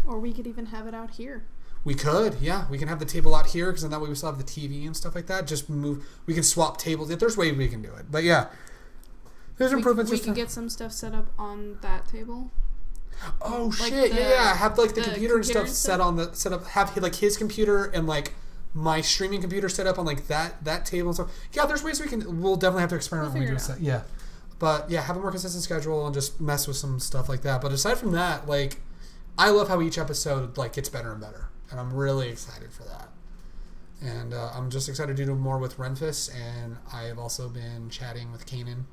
Or we could even have it out here. We could, yeah. We can have the table out here because then that way we still have the TV and stuff like that. Just move. We can swap tables. There's ways we can do it. But yeah. There's improvements. We can get some stuff set up on that table. Oh Like shit! Yeah. Have like the computer and stuff and set up. Have like his computer and like my streaming computer set up on like that table and stuff. Yeah, there's ways we can. We'll definitely have to experiment when we do it. Yeah, but yeah, have a more consistent schedule and just mess with some stuff like that. But aside from that, like, I love how each episode like gets better and better, and I'm really excited for that. And I'm just excited to do more with Renfis, and I have also been chatting with Kanan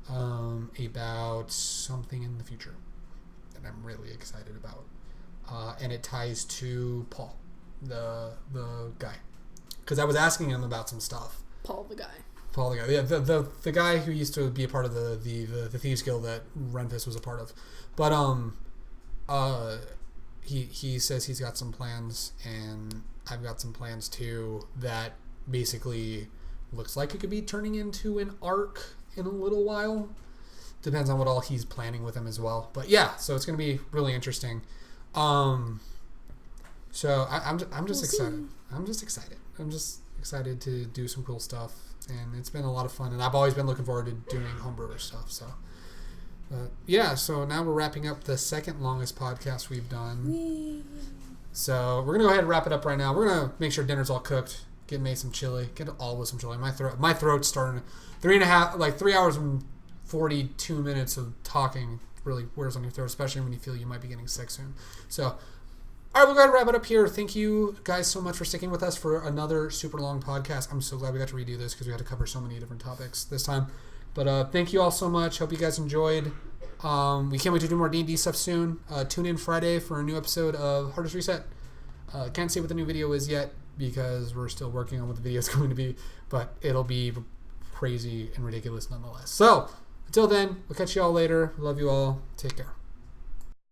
about something in the future that I'm really excited about, and it ties to Paul, the guy, because I was asking him about some stuff. Paul the guy. Yeah, the guy who used to be a part of the Thieves Guild that Renfis was a part of, but he says he's got some plans, and I've got some plans too that basically looks like it could be turning into an arc in a little while. Depends on what all he's planning with him as well. But yeah, so it's going to be really interesting. So I'm just excited. I'm just excited to do some cool stuff, and it's been a lot of fun. And I've always been looking forward to doing Homebrewers stuff. So yeah, so now we're wrapping up the second longest podcast we've done. Whee. So we're gonna go ahead and wrap it up right now. We're gonna make sure dinner's all cooked. Get May some chili. Get all with some chili. My throat's starting 3 hours and 42 minutes of talking really wears on your throat, especially when you feel you might be getting sick soon. So, all right, we'll go ahead and wrap it up here. Thank you guys so much for sticking with us for another super long podcast. I'm so glad we got to redo this because we had to cover so many different topics this time. But thank you all so much. Hope you guys enjoyed. We can't wait to do more D&D stuff soon. Tune in Friday for a new episode of Hardest Reset. Can't say what the new video is yet because we're still working on what the video is going to be, but it'll be crazy and ridiculous nonetheless. So, until then, we'll catch you all later. Love you all. Take care.